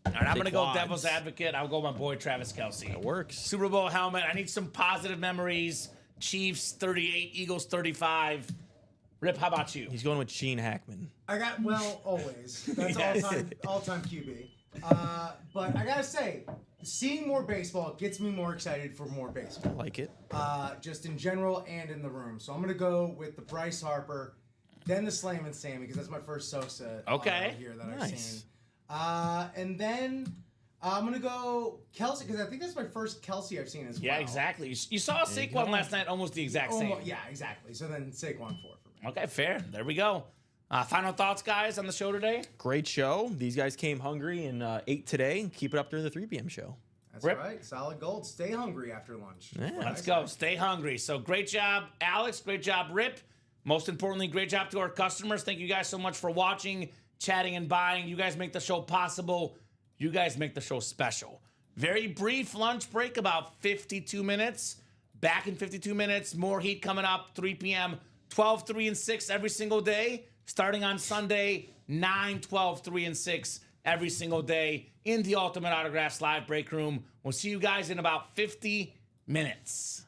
right, I'm going to go Saquons. devil's advocate. I'll go my boy Travis Kelce. It works. Super Bowl helmet. I need some positive memories. Chiefs 38, Eagles 35. Rip, how about you? He's going with Gene Hackman. I got always. That's Yes. all-time QB. But I gotta say, seeing more baseball gets me more excited for more baseball. Like it. Just in general and in the room. So I'm gonna go with the Bryce Harper, then the Slam and Sammy because that's my first Sosa Okay. here that I've Nice. seen. And then I'm gonna go Kelsey because I think that's my first Kelsey I've seen as well. Yeah, exactly. You saw Saquon last night, almost the exact same. Yeah, exactly. So then Saquon 4 for me. Okay, fair. There we go. Final thoughts, guys, on the show today? Great show. These guys came hungry and ate today. Keep it up during the 3 p.m. show. That's Rip. right. Solid gold. Stay hungry after lunch. Yeah. Let's go. Stay hungry. So great job, Alex. Great job, Rip. Most importantly, great job to our customers. Thank you guys so much for watching, chatting, and buying. You guys make the show possible. You guys make the show special. Very brief lunch break, about 52 minutes. Back in 52 minutes. More heat coming up, 3 p.m. 12, 3, and 6 every single day. Starting on Sunday, 9, 12, 3, and 6 every single day in the Ultimate Autographs live break room. We'll see you guys in about 50 minutes.